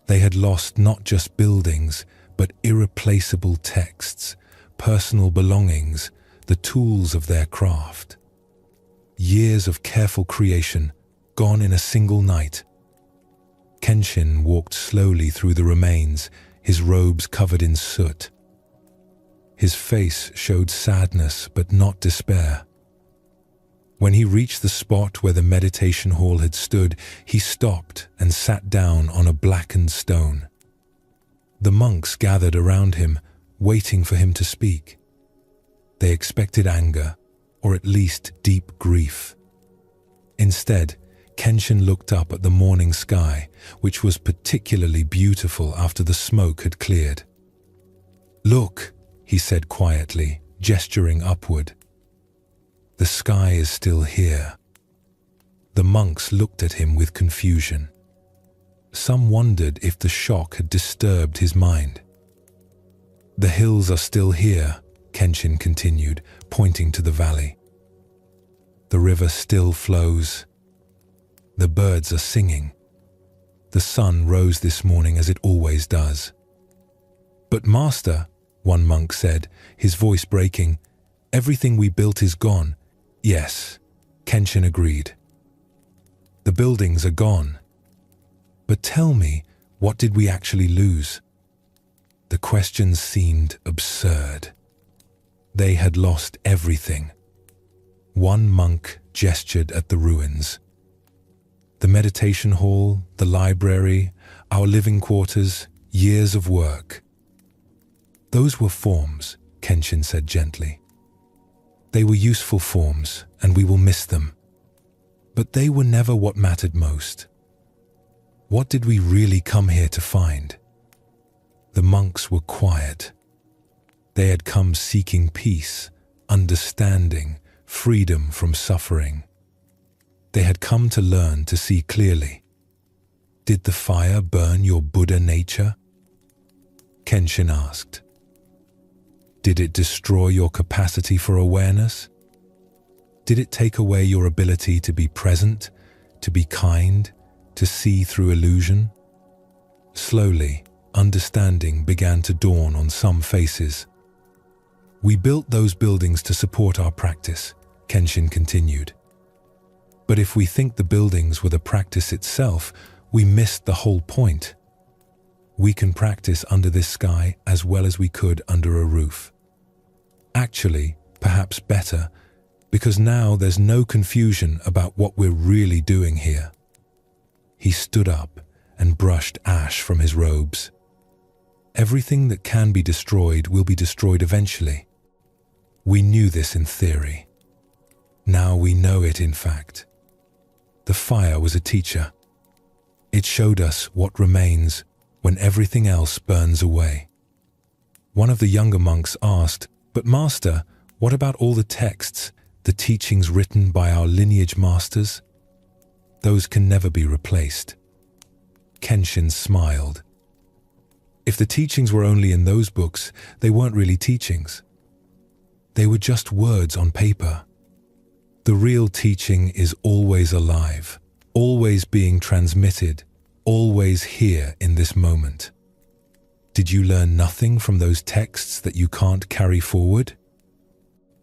They had lost not just buildings, but irreplaceable texts, personal belongings, the tools of their craft. Years of careful creation, gone in a single night. Kenshin walked slowly through the remains, his robes covered in soot. His face showed sadness but not despair. When he reached the spot where the meditation hall had stood, he stopped and sat down on a blackened stone. The monks gathered around him, waiting for him to speak. They expected anger, or at least deep grief. Instead, Kenshin looked up at the morning sky, which was particularly beautiful after the smoke had cleared. "Look," he said quietly, gesturing upward. "The sky is still here." The monks looked at him with confusion. Some wondered if the shock had disturbed his mind. "The hills are still here," Kenshin continued, pointing to the valley. "The river still flows. The birds are singing. The sun rose this morning as it always does." "But Master," one monk said, his voice breaking, "everything we built is gone." "Yes," Kenshin agreed. "The buildings are gone. But tell me, what did we actually lose?" The questions seemed absurd. They had lost everything. One monk gestured at the ruins. "The meditation hall, the library, our living quarters, years of work." "Those were forms," Kenshin said gently. "They were useful forms, and we will miss them. But they were never what mattered most. What did we really come here to find?" The monks were quiet. They had come seeking peace, understanding, freedom from suffering. They had come to learn to see clearly. "Did the fire burn your Buddha nature?" Kenshin asked. "Did it destroy your capacity for awareness? Did it take away your ability to be present, to be kind, to see through illusion?" Slowly, understanding began to dawn on some faces. "We built those buildings to support our practice," Kenshin continued. "But if we think the buildings were the practice itself, we missed the whole point. We can practice under this sky as well as we could under a roof. Actually, perhaps better, because now there's no confusion about what we're really doing here." He stood up and brushed ash from his robes. "Everything that can be destroyed will be destroyed eventually. We knew this in theory. Now we know it in fact. The fire was a teacher. It showed us what remains when everything else burns away." One of the younger monks asked, "But Master, what about all the texts, the teachings written by our lineage masters? Those can never be replaced." Kenshin smiled. "If the teachings were only in those books, they weren't really teachings. They were just words on paper. The real teaching is always alive, always being transmitted, always here in this moment. Did you learn nothing from those texts that you can't carry forward?"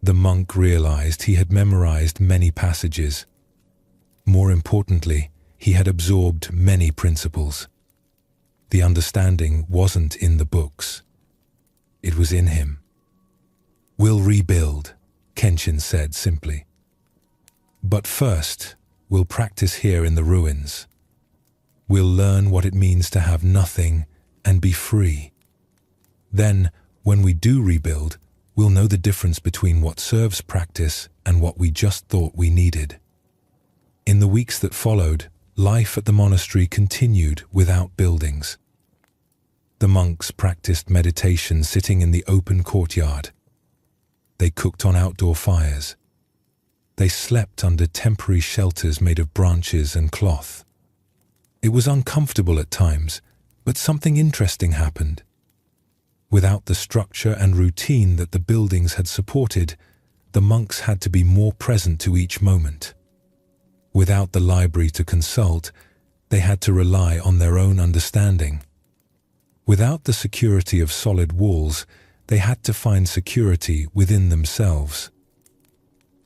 The monk realized he had memorized many passages. More importantly, he had absorbed many principles. The understanding wasn't in the books. It was in him. "We'll rebuild," Kenshin said simply. "But first, we'll practice here in the ruins. We'll learn what it means to have nothing and be free. Then, when we do rebuild, we'll know the difference between what serves practice and what we just thought we needed." In the weeks that followed, life at the monastery continued without buildings. The monks practiced meditation sitting in the open courtyard. They cooked on outdoor fires. They slept under temporary shelters made of branches and cloth. It was uncomfortable at times, but something interesting happened. Without the structure and routine that the buildings had supported, the monks had to be more present to each moment. Without the library to consult, they had to rely on their own understanding. Without the security of solid walls, they had to find security within themselves.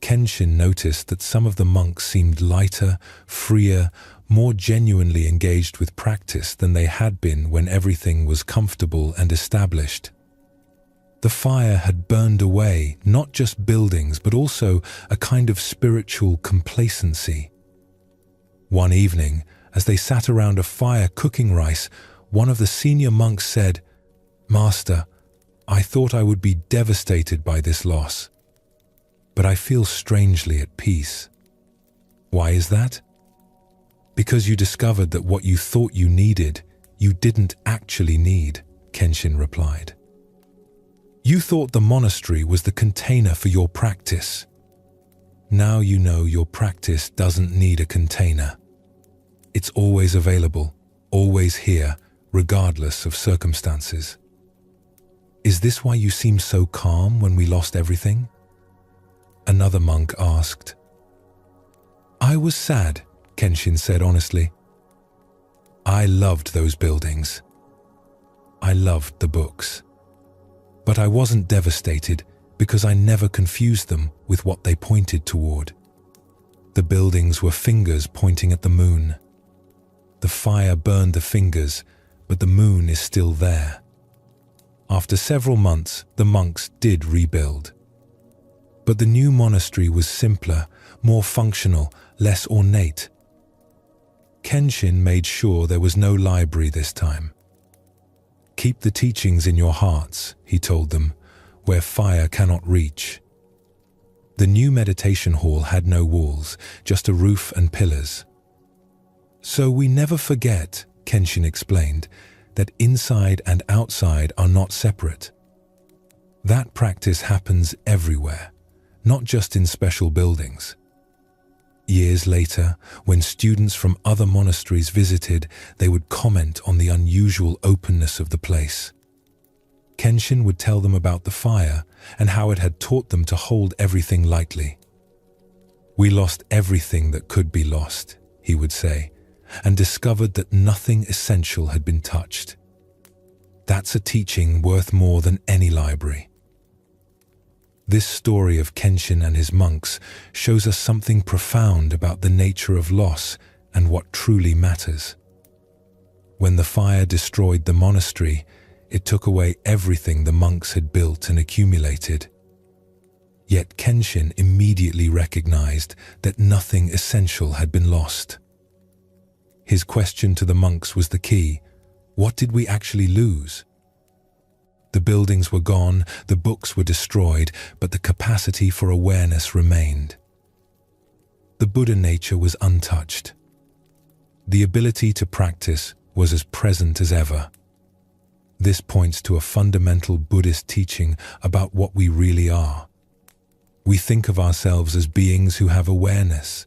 Kenshin noticed that some of the monks seemed lighter, freer, more genuinely engaged with practice than they had been when everything was comfortable and established. The fire had burned away not just buildings but also a kind of spiritual complacency. One evening, as they sat around a fire cooking rice, one of the senior monks said, "Master, I thought I would be devastated by this loss, but I feel strangely at peace." "Why is that?" "Because you discovered that what you thought you needed, you didn't actually need," Kenshin replied. "You thought the monastery was the container for your practice. Now you know your practice doesn't need a container. It's always available, always here, regardless of circumstances." "Is this why you seemed so calm when we lost everything?" Another monk asked. "I was sad," Kenshin said honestly. "I loved those buildings. I loved the books. But I wasn't devastated because I never confused them with what they pointed toward. The buildings were fingers pointing at the moon. The fire burned the fingers, but the moon is still there." After several months, the monks did rebuild. But the new monastery was simpler, more functional, less ornate. Kenshin made sure there was no library this time. "Keep the teachings in your hearts," he told them, "where fire cannot reach." The new meditation hall had no walls, just a roof and pillars. "So we never forget," Kenshin explained, "that inside and outside are not separate. That practice happens everywhere, not just in special buildings." Years later, when students from other monasteries visited, they would comment on the unusual openness of the place. Kenshin would tell them about the fire and how it had taught them to hold everything lightly. "We lost everything that could be lost," he would say, and discovered that nothing essential had been touched. That's a teaching worth more than any library. This story of Kenshin and his monks shows us something profound about the nature of loss and what truly matters. When the fire destroyed the monastery, it took away everything the monks had built and accumulated. Yet Kenshin immediately recognized that nothing essential had been lost. His question to the monks was the key. What did we actually lose? The buildings were gone, the books were destroyed, but the capacity for awareness remained. The Buddha nature was untouched. The ability to practice was as present as ever. This points to a fundamental Buddhist teaching about what we really are. We think of ourselves as beings who have awareness,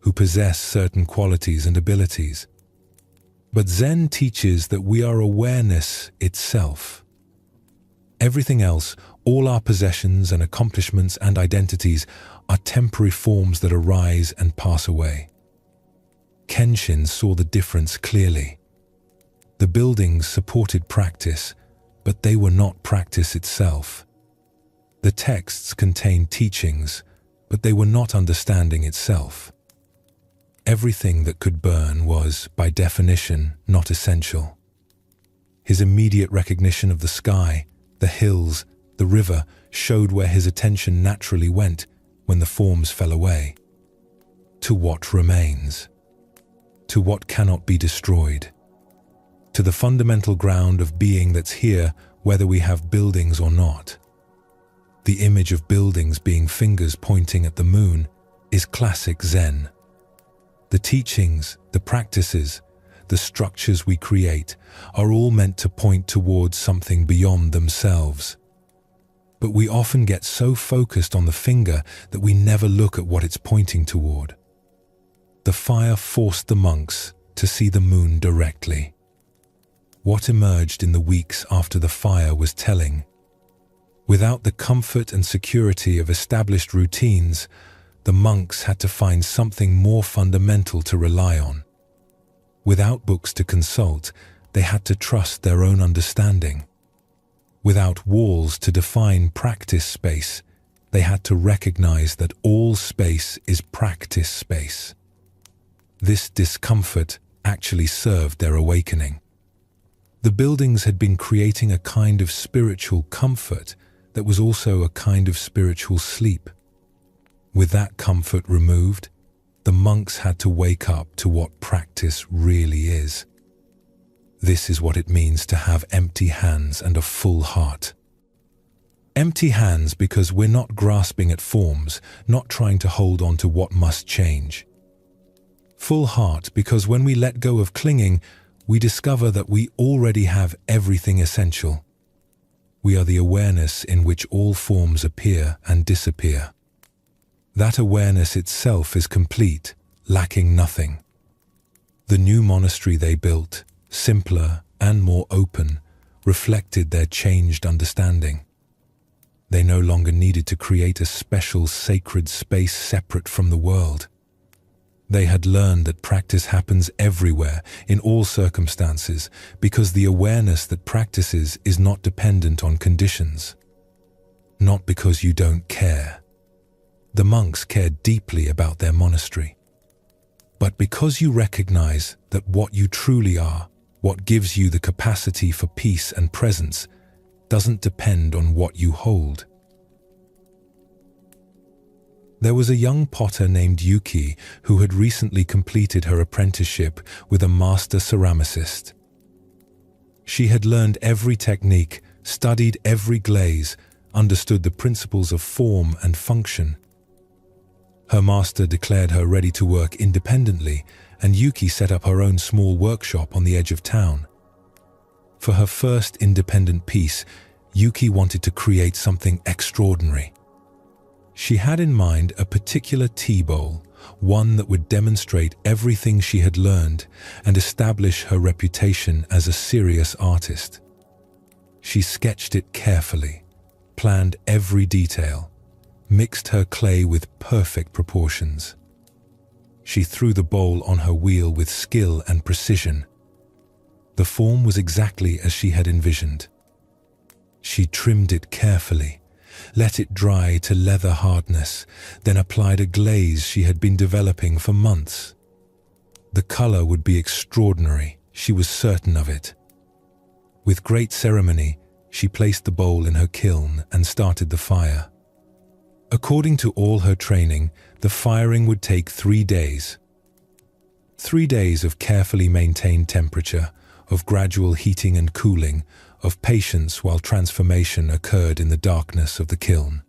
who possess certain qualities and abilities. But Zen teaches that we are awareness itself. Everything else, all our possessions and accomplishments and identities, are temporary forms that arise and pass away. Kenshin saw the difference clearly. The buildings supported practice, but they were not practice itself. The texts contained teachings, but they were not understanding itself. Everything that could burn was, by definition, not essential. His immediate recognition of the sky, the hills, the river, showed where his attention naturally went when the forms fell away. To what remains? To what cannot be destroyed? To the fundamental ground of being that's here, whether we have buildings or not. The image of buildings being fingers pointing at the moon is classic Zen. The teachings, the practices, the structures we create are all meant to point towards something beyond themselves. But we often get so focused on the finger that we never look at what it's pointing toward. The fire forced the monks to see the moon directly. What emerged in the weeks after the fire was telling. Without the comfort and security of established routines, the monks had to find something more fundamental to rely on. Without books to consult, they had to trust their own understanding. Without walls to define practice space, they had to recognize that all space is practice space. This discomfort actually served their awakening. The buildings had been creating a kind of spiritual comfort that was also a kind of spiritual sleep. With that comfort removed, the monks had to wake up to what practice really is. This is what it means to have empty hands and a full heart. Empty hands because we're not grasping at forms, not trying to hold on to what must change. Full heart because when we let go of clinging, we discover that we already have everything essential. We are the awareness in which all forms appear and disappear. That awareness itself is complete, lacking nothing. The new monastery they built, simpler and more open, reflected their changed understanding. They no longer needed to create a special sacred space separate from the world. They had learned that practice happens everywhere, in all circumstances, because the awareness that practices is not dependent on conditions. Not because you don't care. The monks cared deeply about their monastery. But because you recognize that what you truly are, what gives you the capacity for peace and presence, doesn't depend on what you hold. There was a young potter named Yuki who had recently completed her apprenticeship with a master ceramicist. She had learned every technique, studied every glaze, understood the principles of form and function. Her master declared her ready to work independently, and Yuki set up her own small workshop on the edge of town. For her first independent piece, Yuki wanted to create something extraordinary. She had in mind a particular tea bowl, one that would demonstrate everything she had learned and establish her reputation as a serious artist. She sketched it carefully, planned every detail, mixed her clay with perfect proportions. She threw the bowl on her wheel with skill and precision. The form was exactly as she had envisioned. She trimmed it carefully, let it dry to leather hardness, then applied a glaze she had been developing for months. The color would be extraordinary, she was certain of it. With great ceremony, she placed the bowl in her kiln and started the fire. According to all her training, the firing would take 3 days. 3 days of carefully maintained temperature, of gradual heating and cooling, of patience while transformation occurred in the darkness of the kiln.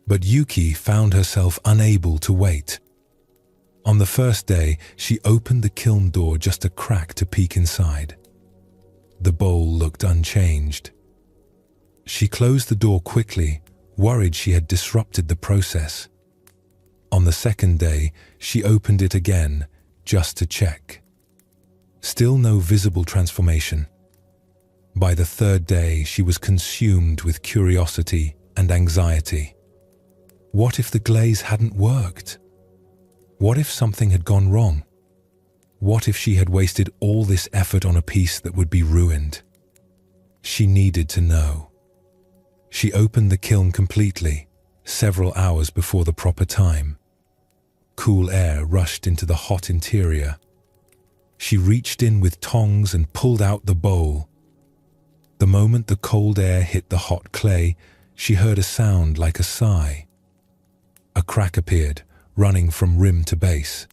But Yuki found herself unable to wait. On the first day, she opened the kiln door just a crack to peek inside. The bowl looked unchanged. She closed the door quickly, worried she had disrupted the process. On the second day, she opened it again, just to check. Still no visible transformation. By the third day, she was consumed with curiosity and anxiety. What if the glaze hadn't worked? What if something had gone wrong? What if she had wasted all this effort on a piece that would be ruined? She needed to know. She opened the kiln completely, several hours before the proper time. Cool air rushed into the hot interior. She reached in with tongs and pulled out the bowl. The moment the cold air hit the hot clay, she heard a sound like a sigh. A crack appeared, running from rim to base.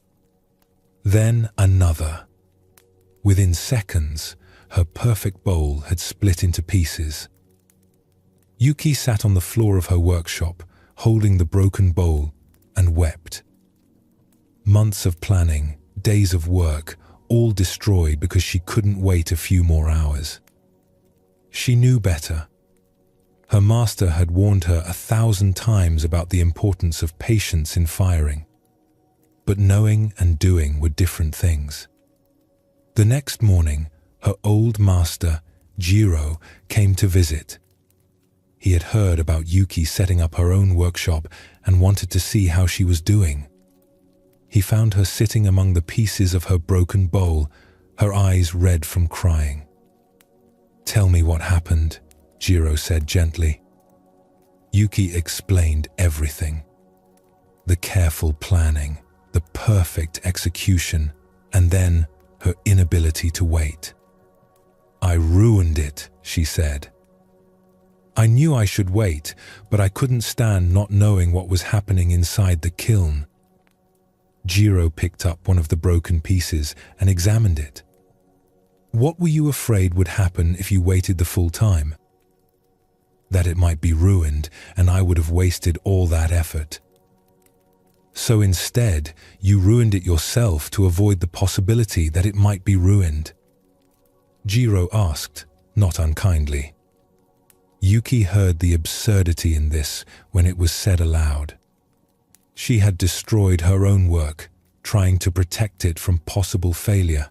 Then another. Within seconds, her perfect bowl had split into pieces. Yuki sat on the floor of her workshop, holding the broken bowl, and wept. Months of planning, days of work, all destroyed because she couldn't wait a few more hours. She knew better. Her master had warned her 1,000 times about the importance of patience in firing. But knowing and doing were different things. The next morning, her old master, Jiro, came to visit. He had heard about Yuki setting up her own workshop and wanted to see how she was doing. He found her sitting among the pieces of her broken bowl, her eyes red from crying. "Tell me what happened," Jiro said gently. Yuki explained everything. The careful planning, the perfect execution, and then her inability to wait. "I ruined it," she said. "I knew I should wait, but I couldn't stand not knowing what was happening inside the kiln." Jiro picked up one of the broken pieces and examined it. "What were you afraid would happen if you waited the full time?" "That it might be ruined and I would have wasted all that effort." "So instead, you ruined it yourself to avoid the possibility that it might be ruined?" Jiro asked, not unkindly. Yuki heard the absurdity in this when it was said aloud. She had destroyed her own work, trying to protect it from possible failure.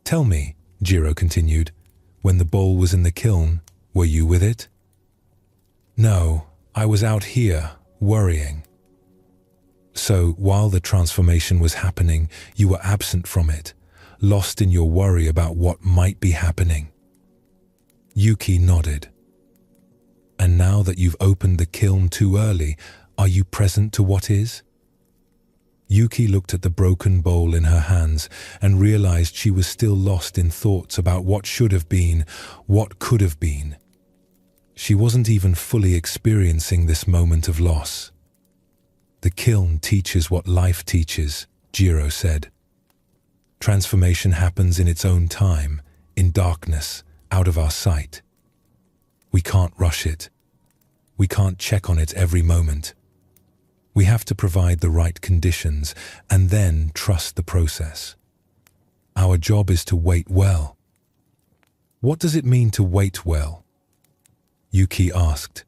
"Tell me," Jiro continued, "when the bowl was in the kiln, were you with it?" "No, I was out here, worrying." "So, while the transformation was happening, you were absent from it, lost in your worry about what might be happening?" Yuki nodded. "And now that you've opened the kiln too early, are you present to what is?" Yuki looked at the broken bowl in her hands and realized she was still lost in thoughts about what should have been, what could have been. She wasn't even fully experiencing this moment of loss. "The kiln teaches what life teaches," Jiro said. "Transformation happens in its own time, in darkness, out of our sight. We can't rush it. We can't check on it every moment. We have to provide the right conditions and then trust the process. Our job is to wait well." "What does it mean to wait well?" Yuki asked.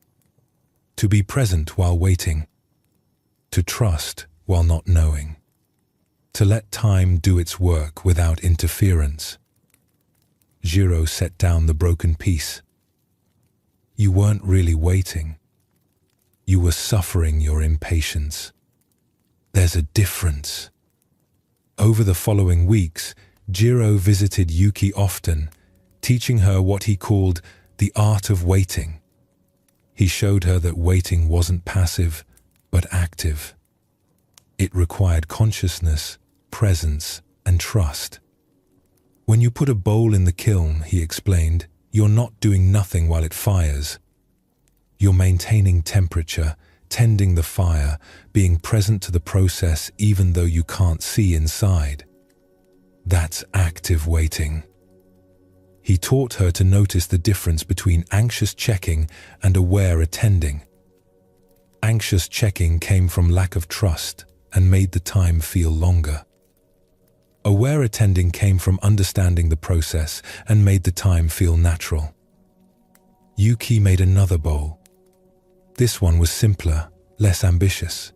"To be present while waiting. To trust while not knowing. To let time do its work without interference." Jiro set down the broken piece. "You weren't really waiting. You were suffering your impatience. There's a difference." Over the following weeks, Jiro visited Yuki often, teaching her what he called the art of waiting. He showed her that waiting wasn't passive, but active. It required consciousness, presence, and trust. "When you put a bowl in the kiln," he explained, "you're not doing nothing while it fires. You're maintaining temperature, tending the fire, being present to the process even though you can't see inside. That's active waiting. He taught her to notice the difference between anxious checking and aware attending. Anxious checking came from lack of trust and made the time feel longer. Aware attending came from understanding the process and made the time feel natural. Yuki made another bowl. This one was simpler, less ambitious.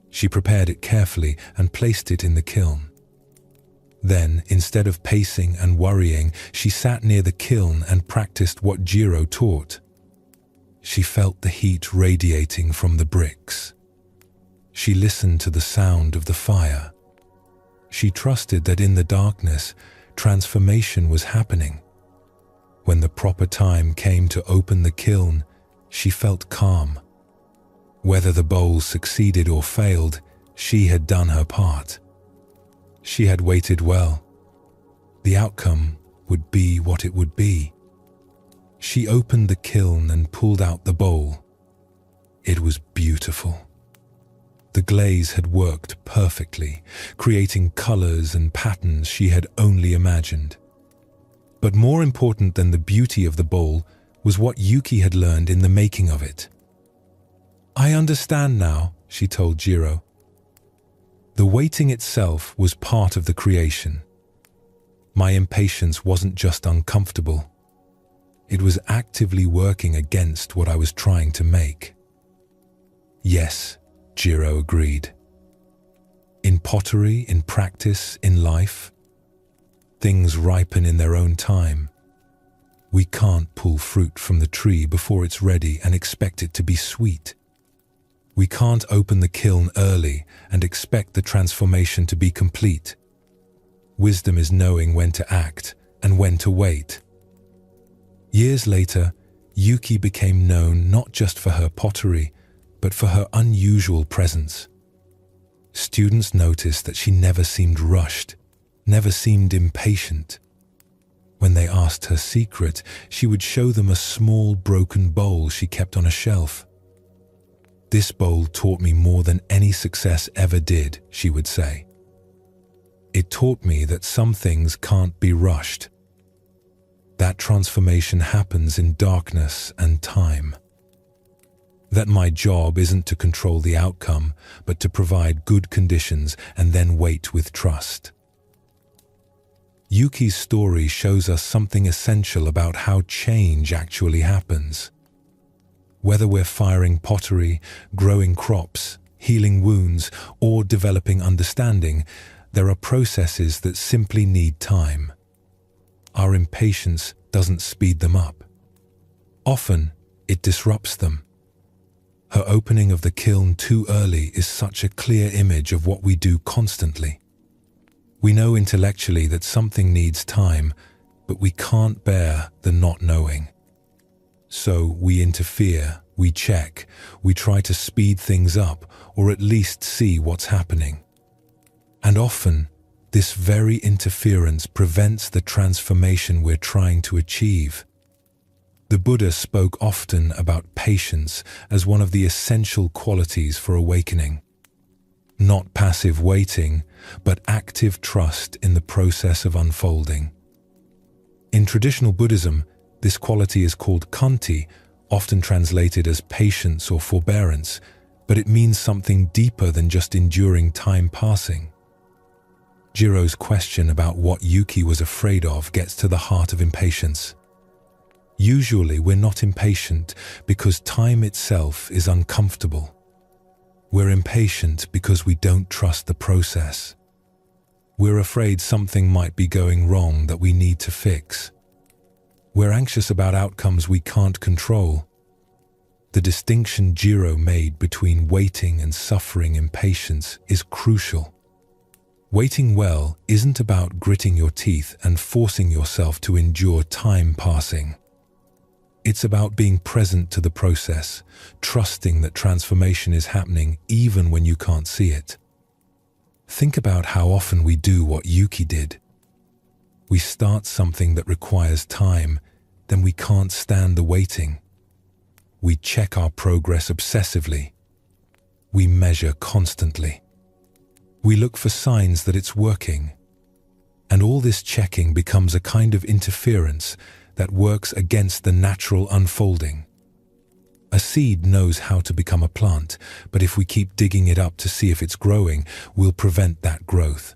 She prepared it carefully and placed it in the kiln. Then, instead of pacing and worrying, she sat near the kiln and practiced what Jiro taught. She felt the heat radiating from the bricks. She listened to the sound of the fire. She trusted that in the darkness, transformation was happening. When the proper time came to open the kiln, she felt calm. Whether the bowl succeeded or failed, she had done her part. She had waited well. The outcome would be what it would be. She opened the kiln and pulled out the bowl. It was beautiful. The glaze had worked perfectly, creating colors and patterns she had only imagined. But more important than the beauty of the bowl was what Yuki had learned in the making of it. "I understand now," she told Jiro. The waiting itself was part of the creation. My impatience wasn't just uncomfortable. It was actively working against what I was trying to make. Yes, Jiro agreed. In pottery, in practice, in life, things ripen in their own time. We can't pull fruit from the tree before it's ready and expect it to be sweet. We can't open the kiln early and expect the transformation to be complete. Wisdom is knowing when to act and when to wait. Years later, Yuki became known not just for her pottery, but for her unusual presence. Students noticed that she never seemed rushed, never seemed impatient. When they asked her secret, she would show them a small broken bowl she kept on a shelf. "This bowl taught me more than any success ever did," she would say. "It taught me that some things can't be rushed. That transformation happens in darkness and time. That my job isn't to control the outcome, but to provide good conditions and then wait with trust." Yuki's story shows us something essential about how change actually happens. Whether we're firing pottery, growing crops, healing wounds, or developing understanding, there are processes that simply need time. Our impatience doesn't speed them up. Often, it disrupts them. Her opening of the kiln too early is such a clear image of what we do constantly. We know intellectually that something needs time, but we can't bear the not knowing. So we interfere, we check, we try to speed things up or at least see what's happening. And often, this very interference prevents the transformation we're trying to achieve. The Buddha spoke often about patience as one of the essential qualities for awakening. Not passive waiting, but active trust in the process of unfolding. In traditional Buddhism, this quality is called khanti, often translated as patience or forbearance, but it means something deeper than just enduring time passing. Jiro's question about what Yuki was afraid of gets to the heart of impatience. Usually we're not impatient because time itself is uncomfortable. We're impatient because we don't trust the process. We're afraid something might be going wrong that we need to fix. We're anxious about outcomes we can't control. The distinction Jiro made between waiting and suffering impatience is crucial. Waiting well isn't about gritting your teeth and forcing yourself to endure time passing. It's about being present to the process, trusting that transformation is happening even when you can't see it. Think about how often we do what Yuki did. We start something that requires time, then we can't stand the waiting. We check our progress obsessively. We measure constantly. We look for signs that it's working. And all this checking becomes a kind of interference that works against the natural unfolding. A seed knows how to become a plant, but if we keep digging it up to see if it's growing, we'll prevent that growth.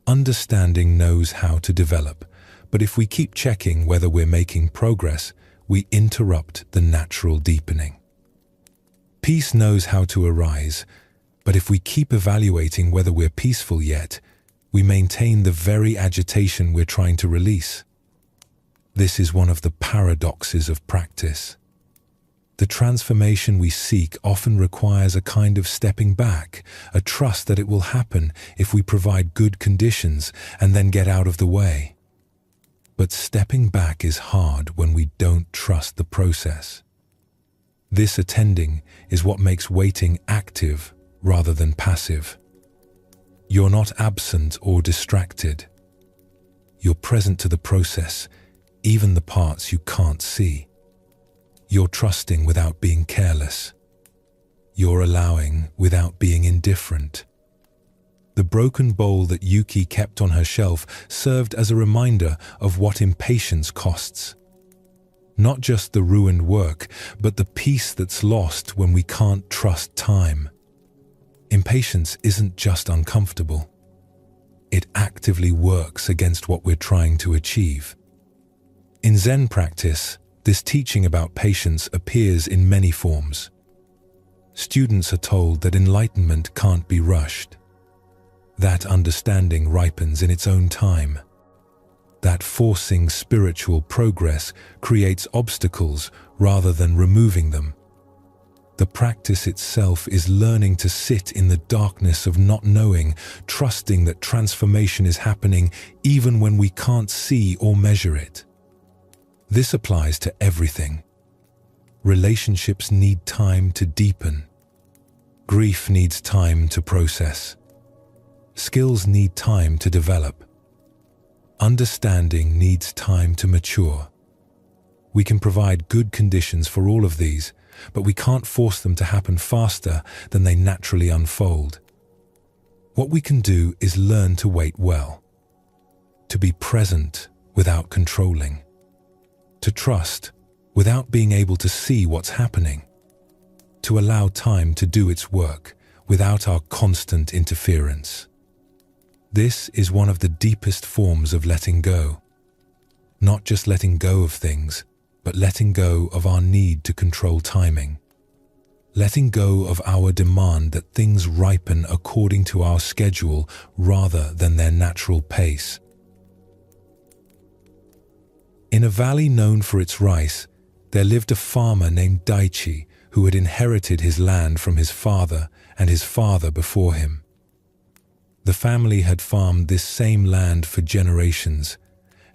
Understanding knows how to develop, but if we keep checking whether we're making progress, we interrupt the natural deepening. Peace knows how to arise, but if we keep evaluating whether we're peaceful yet, we maintain the very agitation we're trying to release. This is one of the paradoxes of practice. The transformation we seek often requires a kind of stepping back, a trust that it will happen if we provide good conditions and then get out of the way. But stepping back is hard when we don't trust the process. This attending is what makes waiting active rather than passive. You're not absent or distracted. You're present to the process, even the parts you can't see. You're trusting without being careless. You're allowing without being indifferent. The broken bowl that Yuki kept on her shelf served as a reminder of what impatience costs. Not just the ruined work, but the peace that's lost when we can't trust time. Impatience isn't just uncomfortable. It actively works against what we're trying to achieve. In Zen practice, this teaching about patience appears in many forms. Students are told that enlightenment can't be rushed. That understanding ripens in its own time. That forcing spiritual progress creates obstacles rather than removing them. The practice itself is learning to sit in the darkness of not knowing, trusting that transformation is happening even when we can't see or measure it. This applies to everything. Relationships need time to deepen. Grief needs time to process. Skills need time to develop. Understanding needs time to mature. We can provide good conditions for all of these, but we can't force them to happen faster than they naturally unfold. What we can do is learn to wait well, to be present without controlling, to trust without being able to see what's happening, to allow time to do its work without our constant interference. This is one of the deepest forms of letting go. Not just letting go of things, but letting go of our need to control timing. Letting go of our demand that things ripen according to our schedule rather than their natural pace. In a valley known for its rice, there lived a farmer named Daichi who had inherited his land from his father and his father before him. The family had farmed this same land for generations,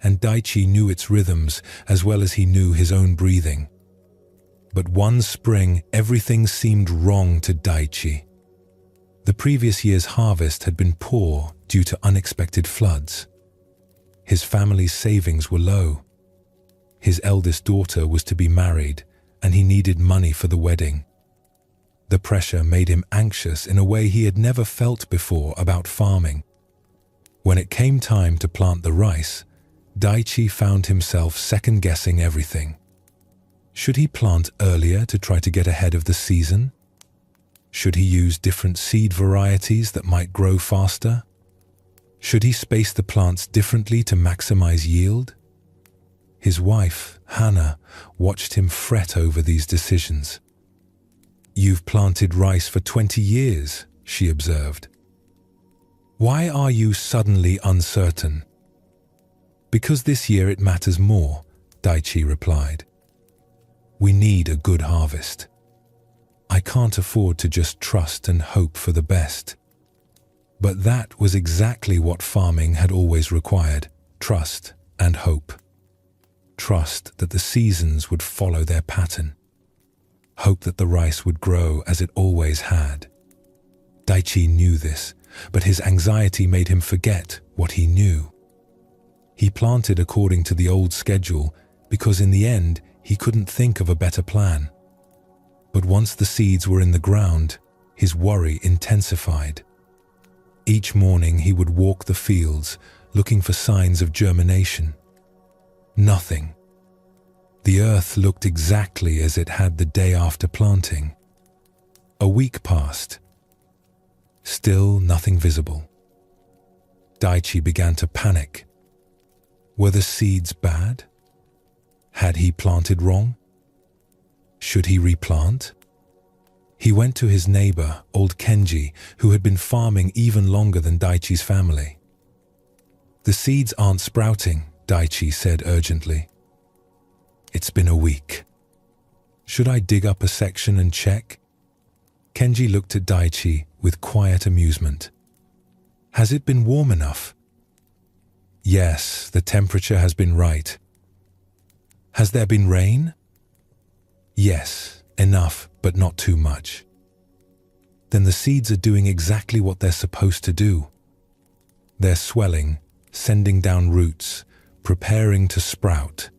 and Daichi knew its rhythms as well as he knew his own breathing. But one spring, everything seemed wrong to Daichi. The previous year's harvest had been poor due to unexpected floods. His family's savings were low. His eldest daughter was to be married, and he needed money for the wedding. The pressure made him anxious in a way he had never felt before about farming. When it came time to plant the rice, Daichi found himself second-guessing everything. Should he plant earlier to try to get ahead of the season? Should he use different seed varieties that might grow faster? Should he space the plants differently to maximize yield? His wife, Hannah, watched him fret over these decisions. "You've planted rice for 20 years, she observed. "Why are you suddenly uncertain?" "Because this year it matters more," Daichi replied. "We need a good harvest. I can't afford to just trust and hope for the best." But that was exactly what farming had always required: trust and hope. Trust that the seasons would follow their pattern. Hope that the rice would grow as it always had. Daichi knew this, but his anxiety made him forget what he knew. He planted according to the old schedule because in the end he couldn't think of a better plan. But once the seeds were in the ground, his worry intensified. Each morning he would walk the fields, looking for signs of germination. Nothing. The earth looked exactly as it had the day after planting. A week passed. Still nothing visible. Daichi began to panic. Were the seeds bad? Had he planted wrong? Should he replant? He went to his neighbor, old Kenji, who had been farming even longer than Daichi's family. "The seeds aren't sprouting," Daichi said urgently. "It's been a week. Should I dig up a section and check?" Kenji looked at Daichi with quiet amusement. "Has it been warm enough?" "Yes, the temperature has been right." "Has there been rain?" "Yes, enough, but not too much." "Then the seeds are doing exactly what they're supposed to do. They're swelling, sending down roots, preparing to sprout.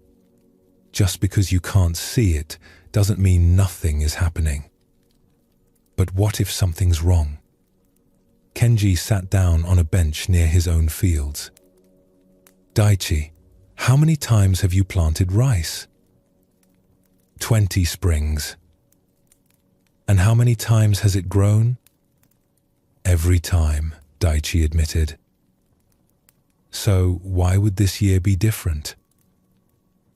Just because you can't see it doesn't mean nothing is happening." "But what if something's wrong?" Kenji sat down on a bench near his own fields. "Daichi, how many times have you planted rice?" 20 springs. "And how many times has it grown?" "Every time," Daichi admitted. "So why would this year be different?"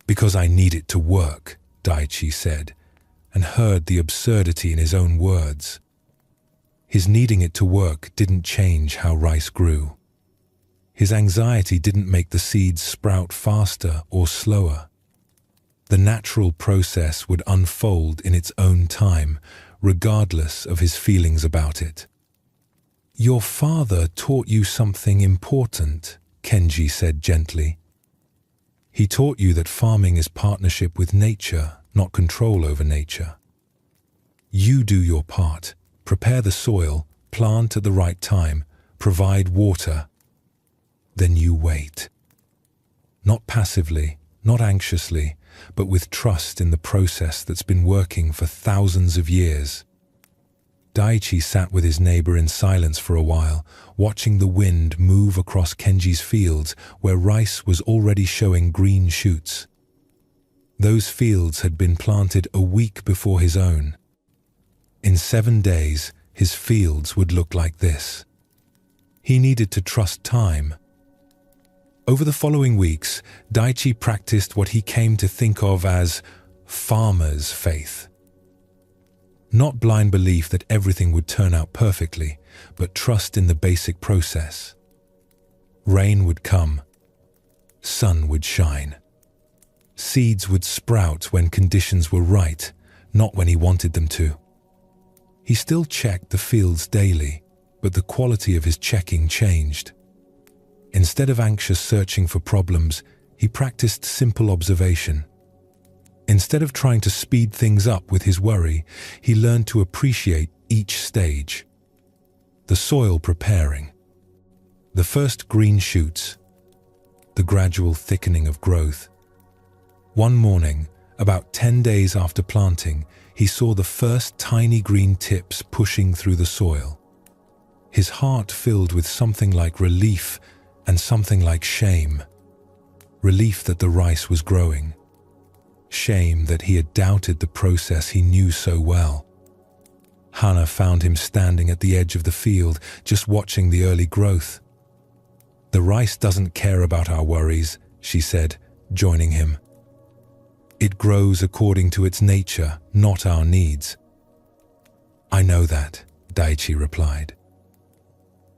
"Because I need it to work," Daichi said, and heard the absurdity in his own words. His needing it to work didn't change how rice grew. His anxiety didn't make the seeds sprout faster or slower. The natural process would unfold in its own time, regardless of his feelings about it. "Your father taught you something important," Kenji said gently. "He taught you that farming is partnership with nature, not control over nature. You do your part, prepare the soil, plant at the right time, provide water. Then you wait. Not passively, not anxiously, but with trust in the process that's been working for thousands of years." Daichi sat with his neighbor in silence for a while, watching the wind move across Kenji's fields where rice was already showing green shoots. Those fields had been planted a week before his own. In 7 days, his fields would look like this. He needed to trust time. Over the following weeks, Daichi practiced what he came to think of as farmer's faith. Not blind belief that everything would turn out perfectly, but trust in the basic process. Rain would come. Sun would shine. Seeds would sprout when conditions were right, not when he wanted them to. He still checked the fields daily, but the quality of his checking changed. Instead of anxious searching for problems, he practiced simple observation. Instead of trying to speed things up with his worry, he learned to appreciate each stage. The soil preparing, the first green shoots, the gradual thickening of growth. One morning, about 10 days after planting, he saw the first tiny green tips pushing through the soil. His heart filled with something like relief and something like shame. Relief that the rice was growing. Shame that he had doubted the process he knew so well. Hana found him standing at the edge of the field, just watching the early growth. "The rice doesn't care about our worries," she said, joining him. "It grows according to its nature, not our needs." "I know that," Daichi replied.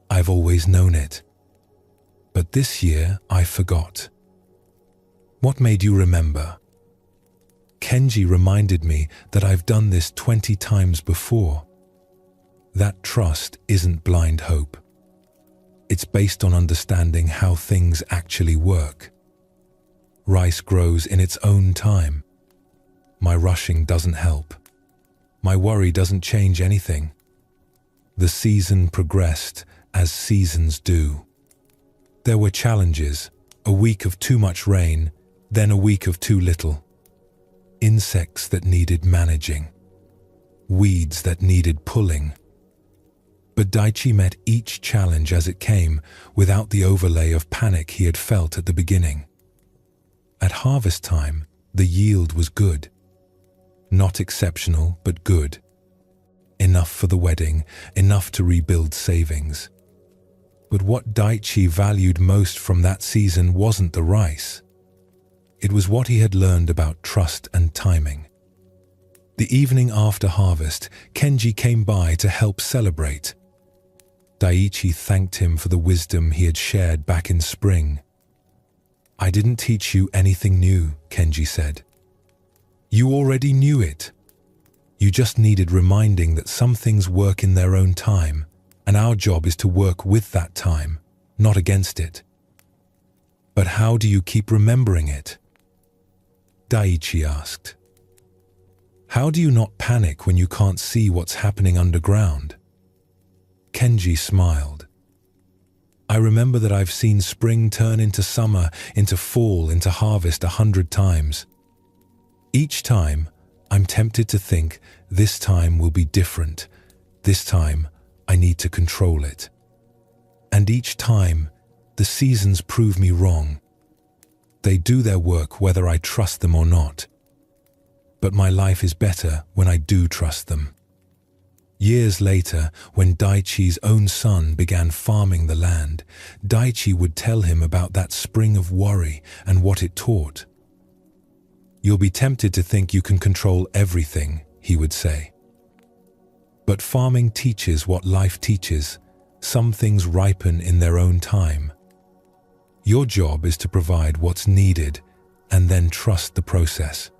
"I've always known it. But this year I forgot." "What made you remember?" "Kenji reminded me that I've done this 20 times before." That trust isn't blind hope. It's based on understanding how things actually work. Rice grows in its own time. My rushing doesn't help. My worry doesn't change anything. The season progressed as seasons do. There were challenges, a week of too much rain, then a week of too little. Insects that needed managing. weeds that needed pulling. But Daichi met each challenge as it came, without the overlay of panic he had felt at the beginning. At harvest time, the yield was good. Not exceptional, but good. Enough for the wedding, enough to rebuild savings. But what Daichi valued most from that season wasn't the rice. It was what he had learned about trust and timing. The evening after harvest, Kenji came by to help celebrate. Daichi thanked him for the wisdom he had shared back in spring. "I didn't teach you anything new," Kenji said. "You already knew it. You just needed reminding that some things work in their own time, and our job is to work with that time, not against it." "But how do you keep remembering it?" Daichi asked. "How do you not panic when you can't see what's happening underground?" Kenji smiled. "I remember that I've seen spring turn into summer, into fall, into harvest 100 times. Each time, I'm tempted to think, this time will be different. This time, I need to control it. And each time, the seasons prove me wrong. They do their work whether I trust them or not. But my life is better when I do trust them." Years later, when Daichi's own son began farming the land, Daichi would tell him about that spring of worry and what it taught. "You'll be tempted to think you can control everything," he would say. "But farming teaches what life teaches. Some things ripen in their own time. Your job is to provide what's needed and then trust the process.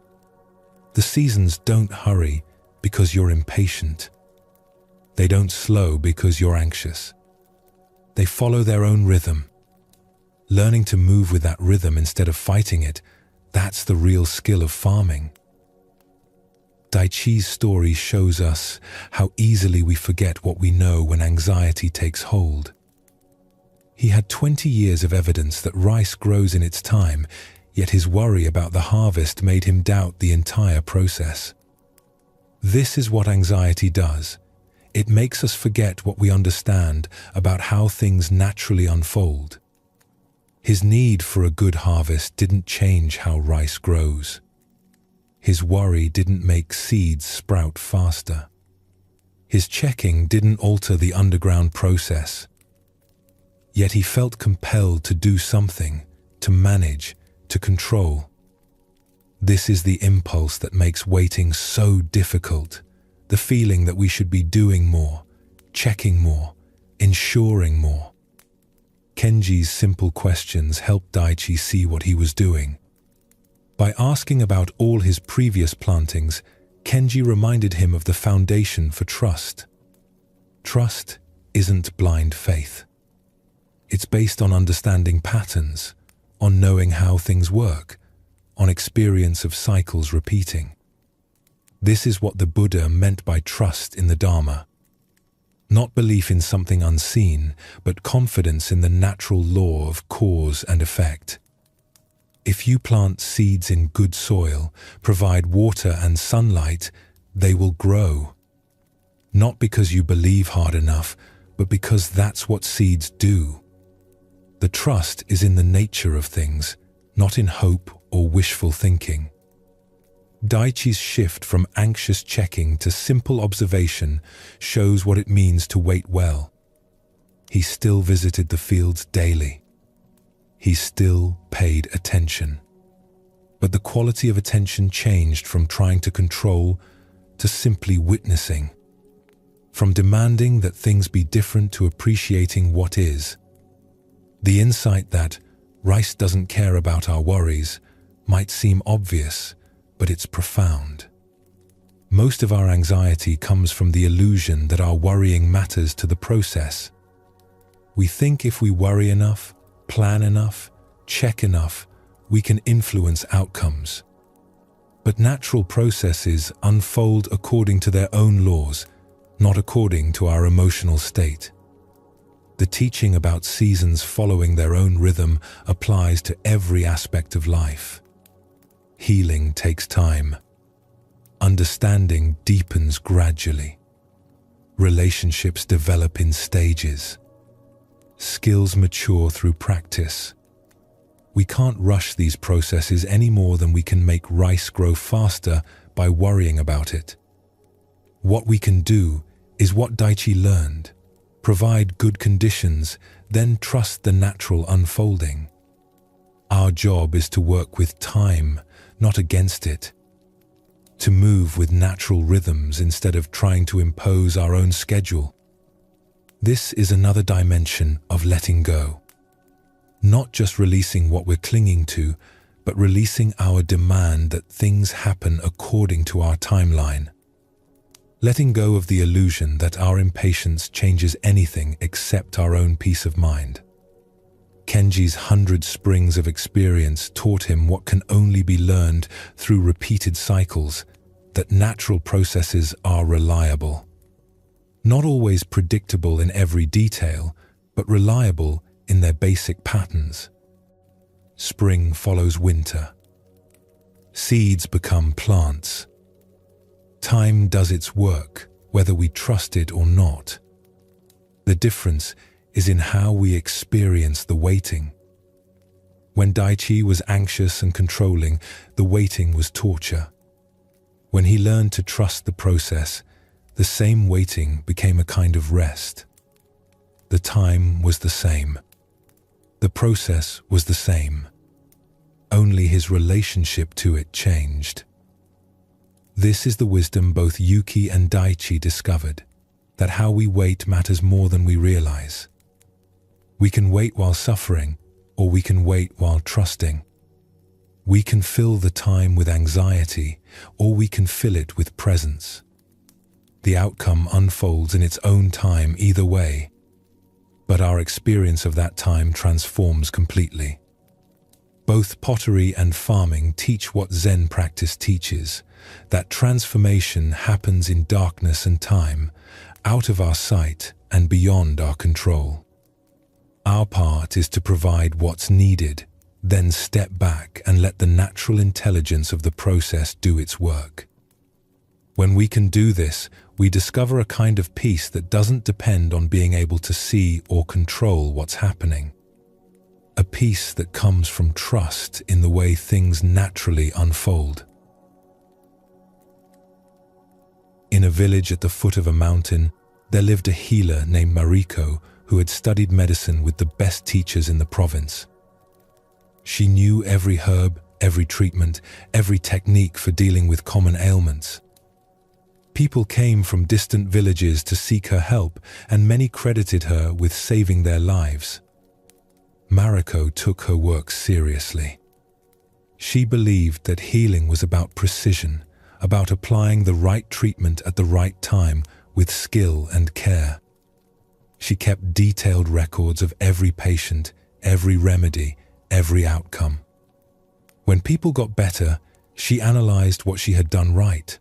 The seasons don't hurry because you're impatient. They don't slow because you're anxious. They follow their own rhythm. Learning to move with that rhythm instead of fighting it, that's the real skill of farming." Daichi's story shows us how easily we forget what we know when anxiety takes hold. He had 20 years of evidence that rice grows in its time, yet his worry about the harvest made him doubt the entire process. This is what anxiety does. It makes us forget what we understand about how things naturally unfold. His need for a good harvest didn't change how rice grows. His worry didn't make seeds sprout faster. His checking didn't alter the underground process. Yet he felt compelled to do something, to manage, to control. This is the impulse that makes waiting so difficult. The feeling that we should be doing more, checking more, ensuring more. Kenji's simple questions helped Daichi see what he was doing. By asking about all his previous plantings, Kenji reminded him of the foundation for trust. Trust isn't blind faith. It's based on understanding patterns, on knowing how things work, on experience of cycles repeating. This is what the Buddha meant by trust in the Dharma. Not belief in something unseen, but confidence in the natural law of cause and effect. If you plant seeds in good soil, provide water and sunlight, they will grow. Not because you believe hard enough, but because that's what seeds do. The trust is in the nature of things, not in hope or wishful thinking. Daichi's shift from anxious checking to simple observation shows what it means to wait well. He still visited the fields daily. He still paid attention. But the quality of attention changed from trying to control to simply witnessing. From demanding that things be different to appreciating what is. The insight that rice doesn't care about our worries might seem obvious, but it's profound. Most of our anxiety comes from the illusion that our worrying matters to the process. We think if we worry enough, plan enough, check enough, we can influence outcomes. But natural processes unfold according to their own laws, not according to our emotional state. The teaching about seasons following their own rhythm applies to every aspect of life. Healing takes time. Understanding deepens gradually. Relationships develop in stages. Skills mature through practice. We can't rush these processes any more than we can make rice grow faster by worrying about it. What we can do is what Daichi learned. Provide good conditions, then trust the natural unfolding. Our job is to work with time, not against it. To move with natural rhythms instead of trying to impose our own schedule. This is another dimension of letting go. Not just releasing what we're clinging to, but releasing our demand that things happen according to our timeline. Letting go of the illusion that our impatience changes anything except our own peace of mind. Kenji's 100 springs of experience taught him what can only be learned through repeated cycles, that natural processes are reliable. Not always predictable in every detail, but reliable in their basic patterns. Spring follows winter. Seeds become plants. Time does its work, whether we trust it or not. The difference is in how we experience the waiting. When Daichi was anxious and controlling, the waiting was torture. When he learned to trust the process, the same waiting became a kind of rest. The time was the same. The process was the same. Only his relationship to it changed. This is the wisdom both Yuki and Daichi discovered, that how we wait matters more than we realize. We can wait while suffering, or we can wait while trusting. We can fill the time with anxiety, or we can fill it with presence. The outcome unfolds in its own time either way, but our experience of that time transforms completely. Both pottery and farming teach what Zen practice teaches, that transformation happens in darkness and time, out of our sight and beyond our control. Our part is to provide what's needed, then step back and let the natural intelligence of the process do its work. When we can do this, we discover a kind of peace that doesn't depend on being able to see or control what's happening. A peace that comes from trust in the way things naturally unfold. In a village at the foot of a mountain, there lived a healer named Mariko who had studied medicine with the best teachers in the province. She knew every herb, every treatment, every technique for dealing with common ailments. People came from distant villages to seek her help, and many credited her with saving their lives. Mariko took her work seriously. She believed that healing was about precision, about applying the right treatment at the right time with skill and care. She kept detailed records of every patient, every remedy, every outcome. When people got better, she analyzed what she had done right.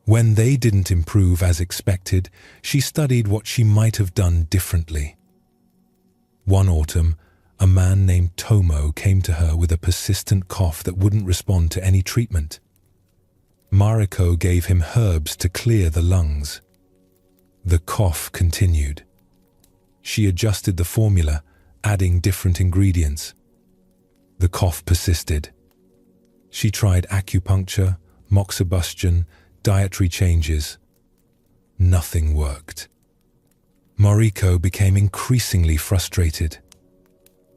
When they didn't improve as expected, she studied what she might have done differently. One autumn, a man named Tomo came to her with a persistent cough that wouldn't respond to any treatment. Mariko gave him herbs to clear the lungs. The cough continued. She adjusted the formula, adding different ingredients. The cough persisted. She tried acupuncture, moxibustion, dietary changes. Nothing worked. Mariko became increasingly frustrated.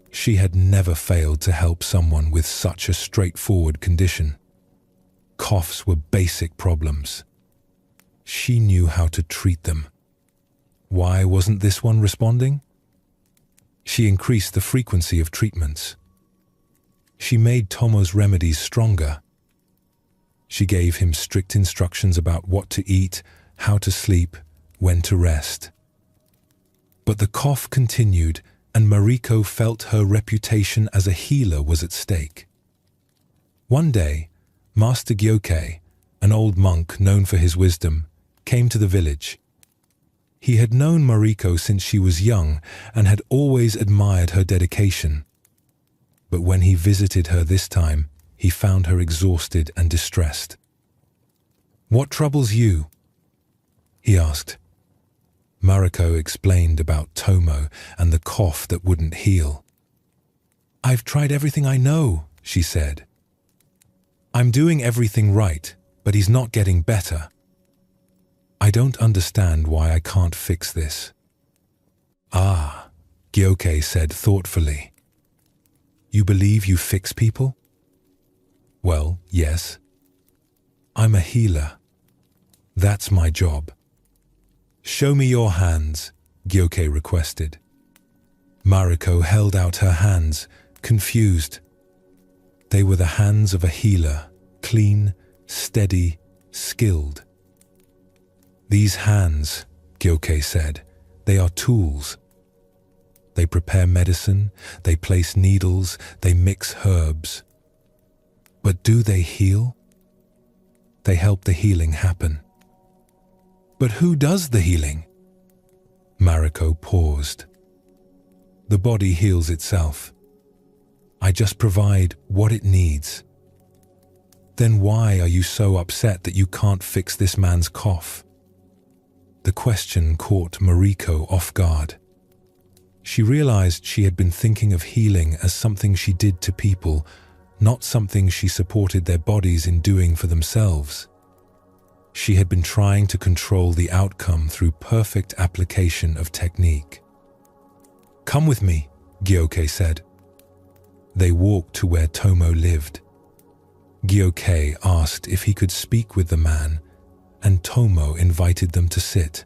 She had never failed to help someone with such a straightforward condition. Coughs were basic problems. She knew how to treat them. Why wasn't this one responding? She increased the frequency of treatments. She made Tomo's remedies stronger. She gave him strict instructions about what to eat, how to sleep, when to rest. But the cough continued, and Mariko felt her reputation as a healer was at stake. One day, Master Gyokei, an old monk known for his wisdom, came to the village. He had known Mariko since she was young and had always admired her dedication. But when he visited her this time, he found her exhausted and distressed. "What troubles you?" he asked. Mariko explained about Tomo and the cough that wouldn't heal. "I've tried everything I know," she said. "I'm doing everything right, but he's not getting better. I don't understand why I can't fix this." "Ah," Gyoke said thoughtfully. "You believe you fix people?" "Well, yes. I'm a healer. That's my job." "Show me your hands," Gyoke requested. Mariko held out her hands, confused. They were the hands of a healer, clean, steady, skilled. "These hands," Gyoke said, "they are tools. They prepare medicine, they place needles, they mix herbs. But do they heal? They help the healing happen." "But who does the healing?" Mariko paused. "The body heals itself. I just provide what it needs." "Then why are you so upset that you can't fix this man's cough?" The question caught Mariko off guard. She realized she had been thinking of healing as something she did to people, not something she supported their bodies in doing for themselves. She had been trying to control the outcome through perfect application of technique. "Come with me," Gyoke said. They walked to where Tomo lived. Gyoke asked if he could speak with the man, and Tomo invited them to sit.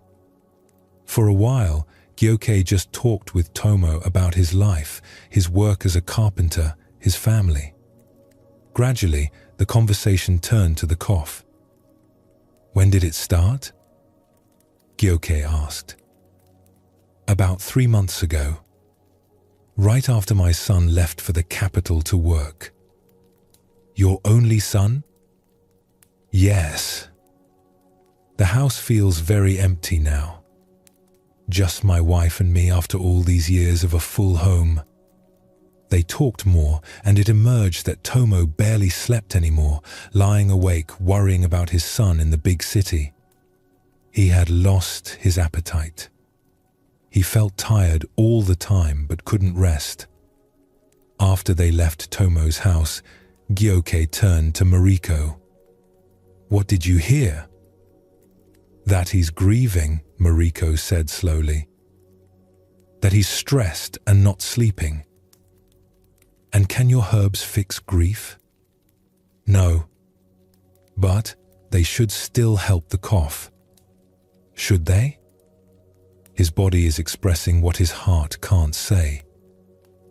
For a while, Gyoke just talked with Tomo about his life, his work as a carpenter, his family. Gradually, the conversation turned to the cough. "When did it start?" Gyoke asked. "About 3 months ago. Right after my son left for the capital to work." "Your only son?" "Yes. The house feels very empty now. Just my wife and me after all these years of a full home." They talked more, and it emerged that Tomo barely slept anymore, lying awake worrying about his son in the big city. He had lost his appetite. He felt tired all the time but couldn't rest. After they left Tomo's house, Gyoke turned to Mariko. "What did you hear?" "That he's grieving," Mariko said slowly. "That he's stressed and not sleeping." "And can your herbs fix grief?" "No. But they should still help the cough." "Should they?" "His body is expressing what his heart can't say.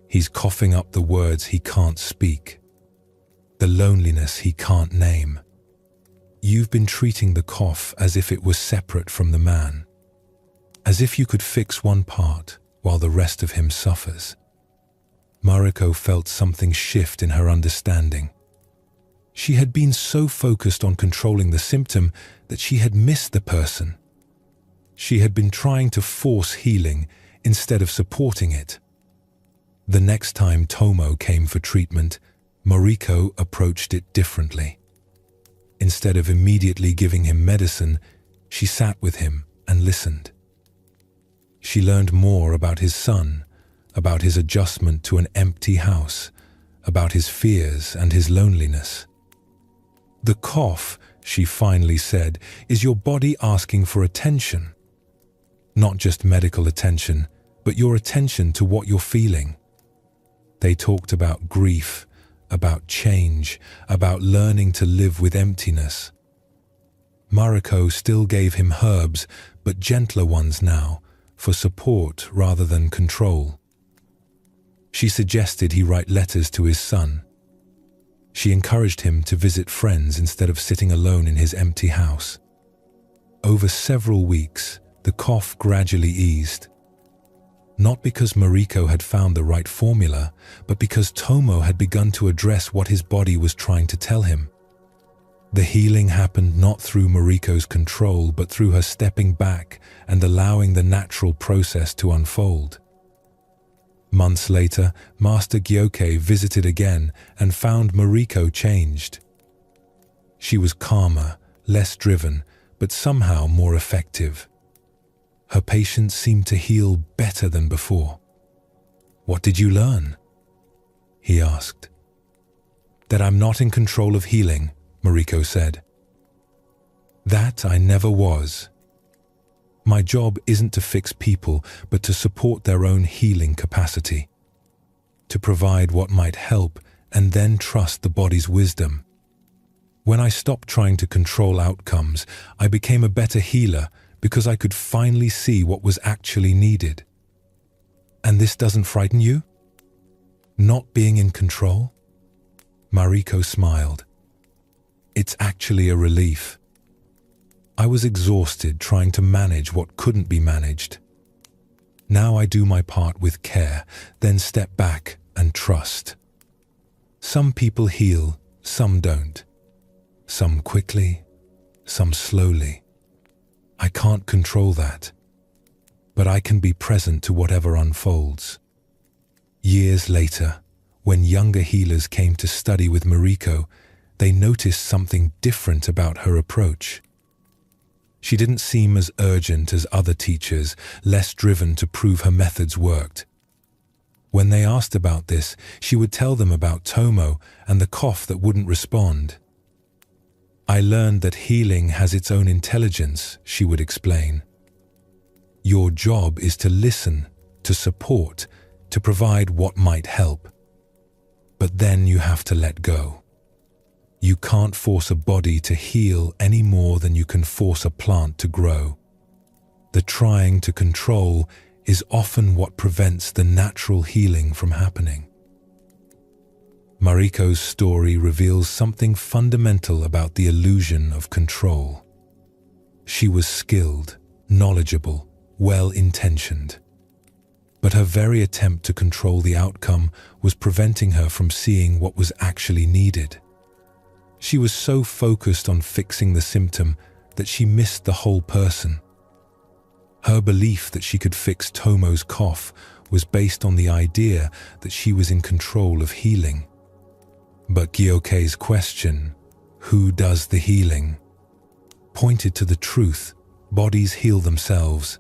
He's coughing up the words he can't speak, the loneliness he can't name. You've been treating the cough as if it was separate from the man, as if you could fix one part while the rest of him suffers." Mariko felt something shift in her understanding. She had been so focused on controlling the symptom that she had missed the person. She had been trying to force healing instead of supporting it. The next time Tomo came for treatment, Mariko approached it differently. Instead of immediately giving him medicine, she sat with him and listened. She learned more about his son, about his adjustment to an empty house, about his fears and his loneliness. "The cough," she finally said, "is your body asking for attention. Not just medical attention, but your attention to what you're feeling." They talked about grief, about change, about learning to live with emptiness. Mariko still gave him herbs, but gentler ones now, for support rather than control. She suggested he write letters to his son. She encouraged him to visit friends instead of sitting alone in his empty house. Over several weeks, the cough gradually eased. Not because Mariko had found the right formula, but because Tomo had begun to address what his body was trying to tell him. The healing happened not through Mariko's control, but through her stepping back and allowing the natural process to unfold. Months later, Master Gyoke visited again and found Mariko changed. She was calmer, less driven, but somehow more effective. Her patients seemed to heal better than before. "What did you learn?" he asked. "That I'm not in control of healing," Mariko said. "That I never was. My job isn't to fix people, but to support their own healing capacity. To provide what might help and then trust the body's wisdom. When I stopped trying to control outcomes, I became a better healer because I could finally see what was actually needed." "And this doesn't frighten you? Not being in control?" Mariko smiled. "It's actually a relief. I was exhausted trying to manage what couldn't be managed. Now I do my part with care, then step back and trust. Some people heal, some don't. Some quickly, some slowly. I can't control that, but I can be present to whatever unfolds." Years later, when younger healers came to study with Mariko, they noticed something different about her approach. She didn't seem as urgent as other teachers, less driven to prove her methods worked. When they asked about this, she would tell them about Tomo and the cough that wouldn't respond. "I learned that healing has its own intelligence," she would explain. "Your job is to listen, to support, to provide what might help. But then you have to let go. You can't force a body to heal any more than you can force a plant to grow. The trying to control is often what prevents the natural healing from happening." Mariko's story reveals something fundamental about the illusion of control. She was skilled, knowledgeable, well-intentioned. But her very attempt to control the outcome was preventing her from seeing what was actually needed. She was so focused on fixing the symptom that she missed the whole person. Her belief that she could fix Tomo's cough was based on the idea that she was in control of healing. But Gyokei's question, "Who does the healing?" pointed to the truth: bodies heal themselves.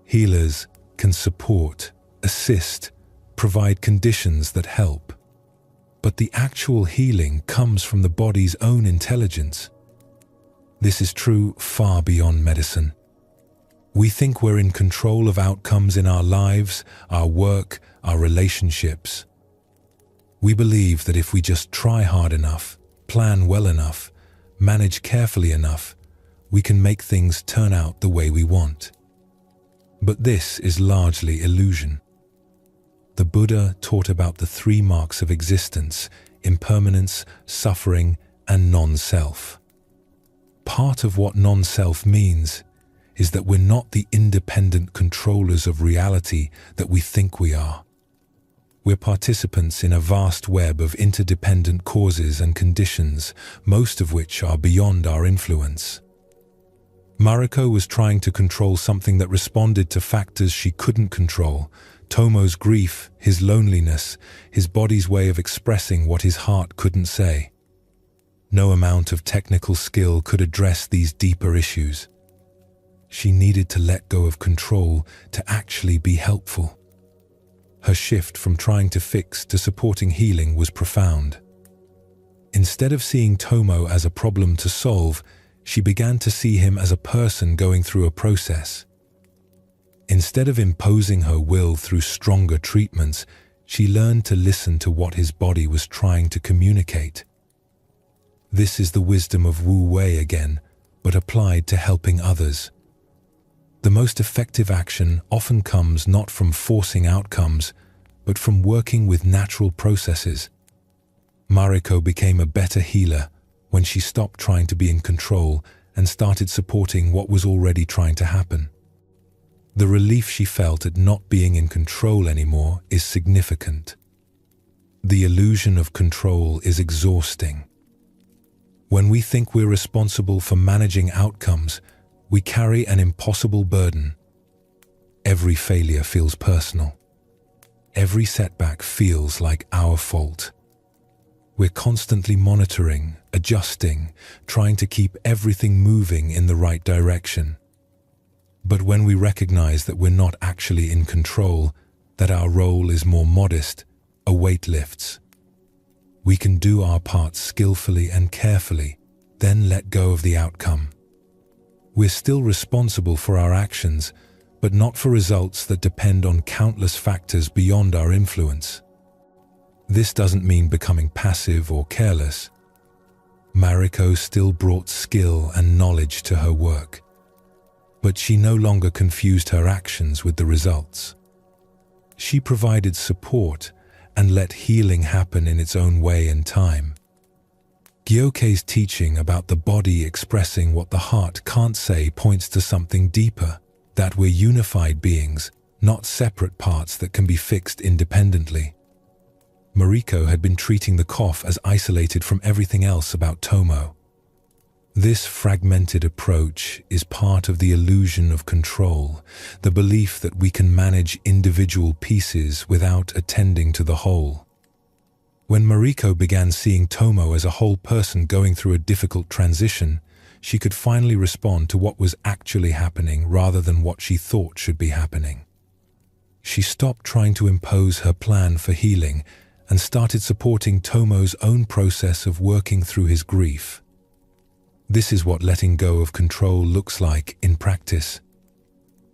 Healers can support, assist, provide conditions that help. But the actual healing comes from the body's own intelligence. This is true far beyond medicine. We think we're in control of outcomes in our lives, our work, our relationships. We believe that if we just try hard enough, plan well enough, manage carefully enough, we can make things turn out the way we want. But this is largely illusion. The Buddha taught about the 3 marks of existence: impermanence, suffering, and non-self. Part of what non-self means is that we're not the independent controllers of reality that we think we are. We're participants in a vast web of interdependent causes and conditions, most of which are beyond our influence. Mariko was trying to control something that responded to factors she couldn't control: Tomo's grief, his loneliness, his body's way of expressing what his heart couldn't say. No amount of technical skill could address these deeper issues. She needed to let go of control to actually be helpful. Her shift from trying to fix to supporting healing was profound. Instead of seeing Tomo as a problem to solve, she began to see him as a person going through a process. Instead of imposing her will through stronger treatments, she learned to listen to what his body was trying to communicate. This is the wisdom of Wu Wei again, but applied to helping others. The most effective action often comes not from forcing outcomes, but from working with natural processes. Mariko became a better healer when she stopped trying to be in control and started supporting what was already trying to happen. The relief she felt at not being in control anymore is significant. The illusion of control is exhausting. When we think we're responsible for managing outcomes, we carry an impossible burden. Every failure feels personal. Every setback feels like our fault. We're constantly monitoring, adjusting, trying to keep everything moving in the right direction. But when we recognize that we're not actually in control, that our role is more modest, a weight lifts. We can do our part skillfully and carefully, then let go of the outcome. We're still responsible for our actions, but not for results that depend on countless factors beyond our influence. This doesn't mean becoming passive or careless. Mariko still brought skill and knowledge to her work, but she no longer confused her actions with the results. She provided support and let healing happen in its own way and time. Gyoke's teaching about the body expressing what the heart can't say points to something deeper, that we're unified beings, not separate parts that can be fixed independently. Mariko had been treating the cough as isolated from everything else about Tomo. This fragmented approach is part of the illusion of control, the belief that we can manage individual pieces without attending to the whole. When Mariko began seeing Tomo as a whole person going through a difficult transition, she could finally respond to what was actually happening rather than what she thought should be happening. She stopped trying to impose her plan for healing and started supporting Tomo's own process of working through his grief. This is what letting go of control looks like in practice.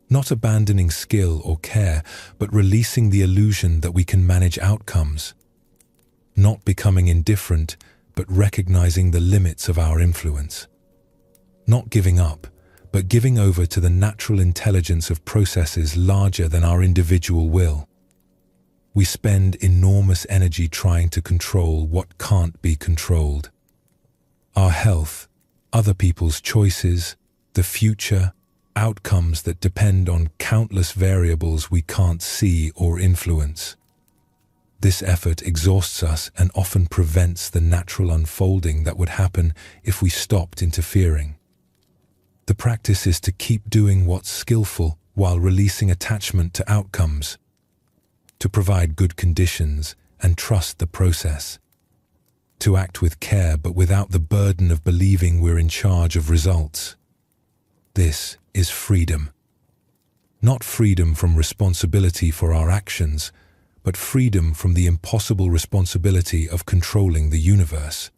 Not abandoning skill or care, but releasing the illusion that we can manage outcomes. Not becoming indifferent, but recognizing the limits of our influence. Not giving up, but giving over to the natural intelligence of processes larger than our individual will. We spend enormous energy trying to control what can't be controlled. Our health, other people's choices, the future, outcomes that depend on countless variables we can't see or influence. This effort exhausts us and often prevents the natural unfolding that would happen if we stopped interfering. The practice is to keep doing what's skillful while releasing attachment to outcomes, to provide good conditions and trust the process, to act with care but without the burden of believing we're in charge of results. This is freedom. Not freedom from responsibility for our actions, but freedom from the impossible responsibility of controlling the universe.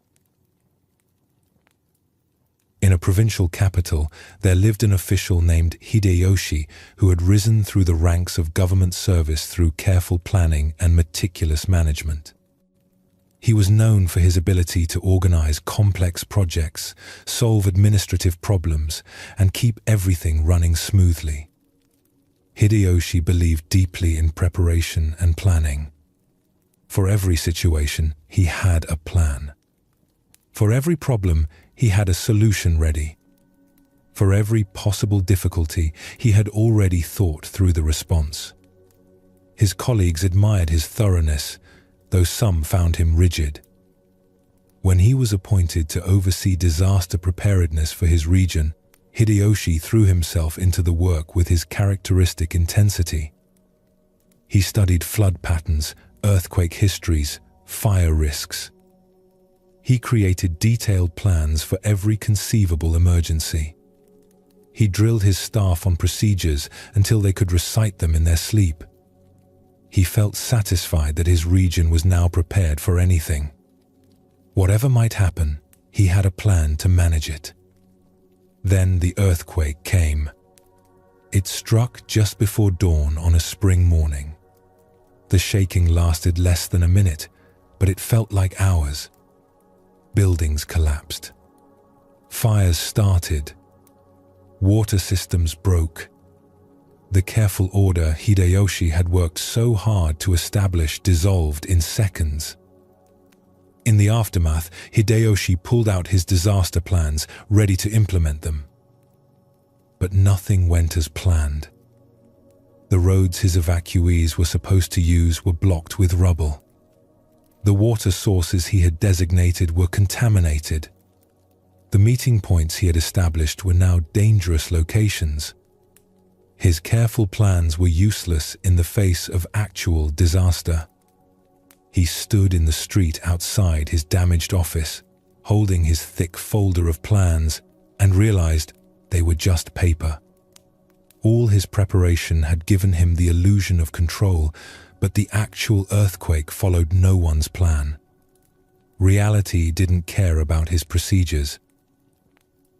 In a provincial capital, there lived an official named Hideyoshi who had risen through the ranks of government service through careful planning and meticulous management. He was known for his ability to organize complex projects, solve administrative problems, and keep everything running smoothly. Hideyoshi believed deeply in preparation and planning. For every situation, he had a plan. For every problem, he had a solution ready. For every possible difficulty, he had already thought through the response. His colleagues admired his thoroughness, though some found him rigid. When he was appointed to oversee disaster preparedness for his region, Hideyoshi threw himself into the work with his characteristic intensity. He studied flood patterns, earthquake histories, fire risks. He created detailed plans for every conceivable emergency. He drilled his staff on procedures until they could recite them in their sleep. He felt satisfied that his region was now prepared for anything. Whatever might happen, he had a plan to manage it. Then the earthquake came. It struck just before dawn on a spring morning. The shaking lasted less than a minute, but it felt like hours. Buildings collapsed. Fires started. Water systems broke. The careful order Hideyoshi had worked so hard to establish dissolved in seconds. In the aftermath, Hideyoshi pulled out his disaster plans, ready to implement them. But nothing went as planned. The roads his evacuees were supposed to use were blocked with rubble. The water sources he had designated were contaminated. The meeting points he had established were now dangerous locations. His careful plans were useless in the face of actual disaster. He stood in the street outside his damaged office, holding his thick folder of plans, and realized they were just paper. All his preparation had given him the illusion of control, but the actual earthquake followed no one's plan. Reality didn't care about his procedures.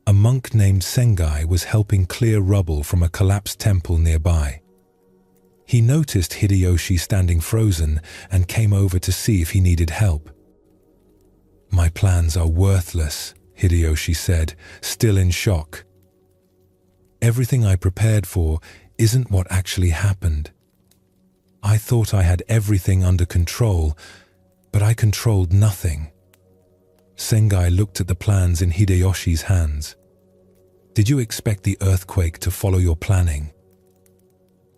A monk named Sengai was helping clear rubble from a collapsed temple nearby. He noticed Hideyoshi standing frozen and came over to see if he needed help. "My plans are worthless," Hideyoshi said, still in shock. "Everything I prepared for isn't what actually happened. I thought I had everything under control, but I controlled nothing." Sengai looked at the plans in Hideyoshi's hands. "Did you expect the earthquake to follow your planning?"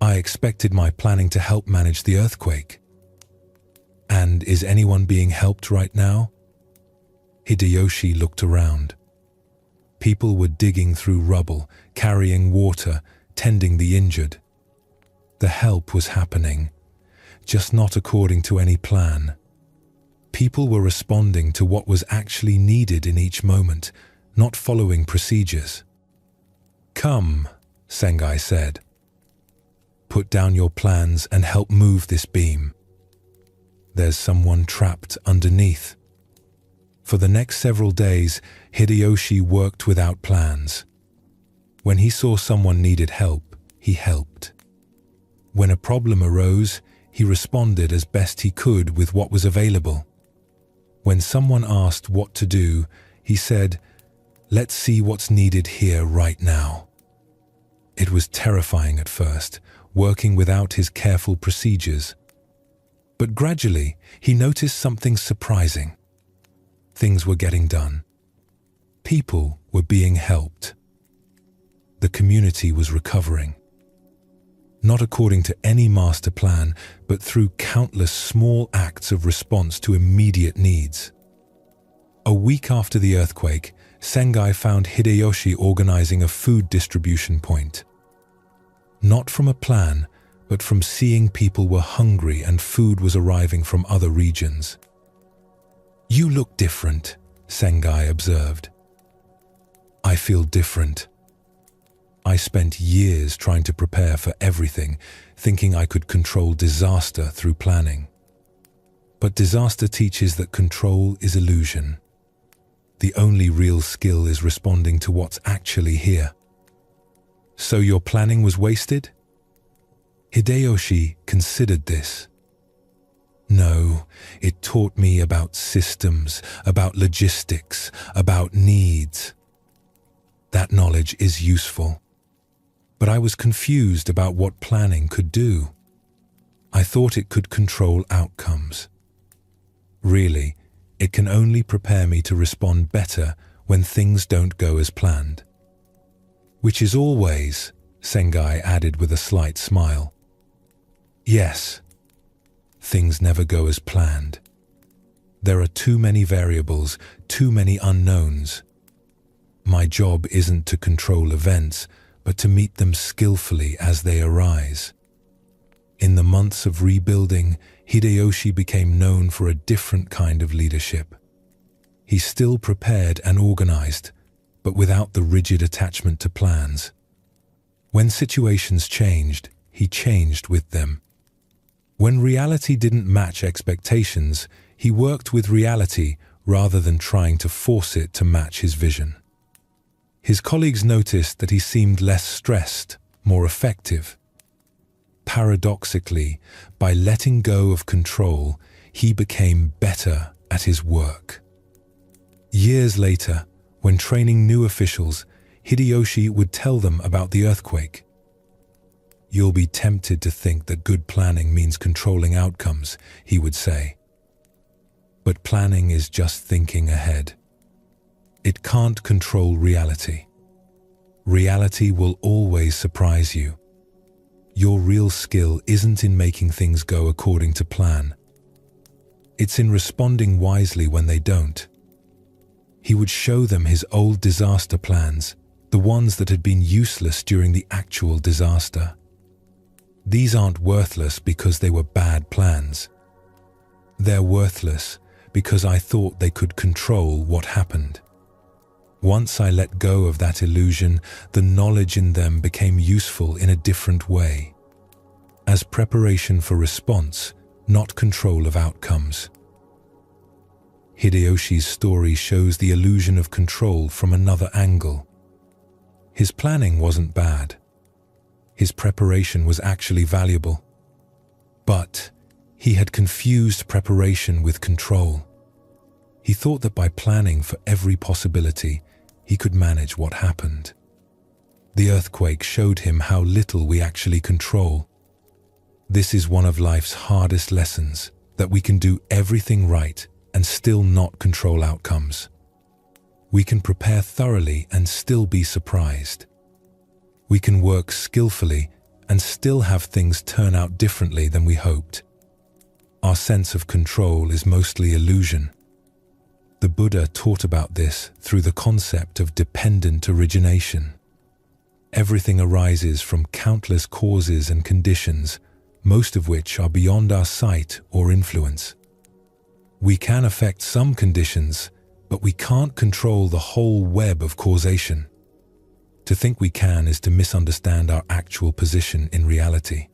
"I expected my planning to help manage the earthquake." "And is anyone being helped right now?" Hideyoshi looked around. People were digging through rubble, carrying water, tending the injured. The help was happening, just not according to any plan. People were responding to what was actually needed in each moment, not following procedures. "Come," Sengai said. "Put down your plans and help move this beam. There's someone trapped underneath." For the next several days, Hideyoshi worked without plans. When he saw someone needed help, he helped. When a problem arose, he responded as best he could with what was available. When someone asked what to do, he said, "Let's see what's needed here right now." It was terrifying at first, working without his careful procedures. But gradually, he noticed something surprising. Things were getting done. People were being helped. The community was recovering. Not according to any master plan, but through countless small acts of response to immediate needs. A week after the earthquake, Sengai found Hideyoshi organizing a food distribution point. Not from a plan, but from seeing people were hungry and food was arriving from other regions. "You look different," Sengai observed. "I feel different. I spent years trying to prepare for everything, thinking I could control disaster through planning. But disaster teaches that control is illusion. The only real skill is responding to what's actually here." "So your planning was wasted?" Hideyoshi considered this. "No, it taught me about systems, about logistics, about needs. That knowledge is useful. But I was confused about what planning could do. I thought it could control outcomes. Really, it can only prepare me to respond better when things don't go as planned." "Which is always," Sengai added with a slight smile. "Yes, things never go as planned. There are too many variables, too many unknowns. My job isn't to control events, but to meet them skillfully as they arise." In the months of rebuilding, Hideyoshi became known for a different kind of leadership. He still prepared and organized, but without the rigid attachment to plans. When situations changed, he changed with them. When reality didn't match expectations, he worked with reality rather than trying to force it to match his vision. His colleagues noticed that he seemed less stressed, more effective. Paradoxically, by letting go of control, he became better at his work. Years later, when training new officials, Hideyoshi would tell them about the earthquake. "You'll be tempted to think that good planning means controlling outcomes," he would say. "But planning is just thinking ahead. It can't control reality. Reality will always surprise you. Your real skill isn't in making things go according to plan. It's in responding wisely when they don't." He would show them his old disaster plans, the ones that had been useless during the actual disaster. These aren't worthless because they were bad plans. They're worthless because I thought they could control what happened. Once I let go of that illusion, the knowledge in them became useful in a different way, as preparation for response, not control of outcomes. Hideyoshi's story shows the illusion of control from another angle. His planning wasn't bad. His preparation was actually valuable. But he had confused preparation with control. He thought that by planning for every possibility, he could manage what happened. The earthquake showed him how little we actually control. This is one of life's hardest lessons, that we can do everything right and still not control outcomes. We can prepare thoroughly and still be surprised. We can work skillfully and still have things turn out differently than we hoped. Our sense of control is mostly illusion. The Buddha taught about this through the concept of dependent origination. Everything arises from countless causes and conditions, most of which are beyond our sight or influence. We can affect some conditions, but we can't control the whole web of causation. To think we can is to misunderstand our actual position in reality.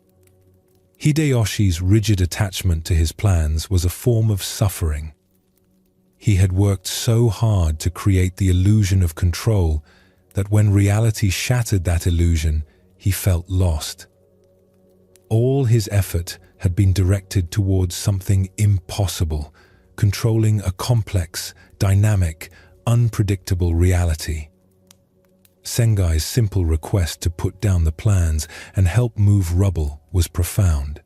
Hideyoshi's rigid attachment to his plans was a form of suffering. He had worked so hard to create the illusion of control that when reality shattered that illusion, he felt lost. All his effort had been directed towards something impossible, controlling a complex, dynamic, unpredictable reality. Sengai's simple request to put down the plans and help move rubble was profound.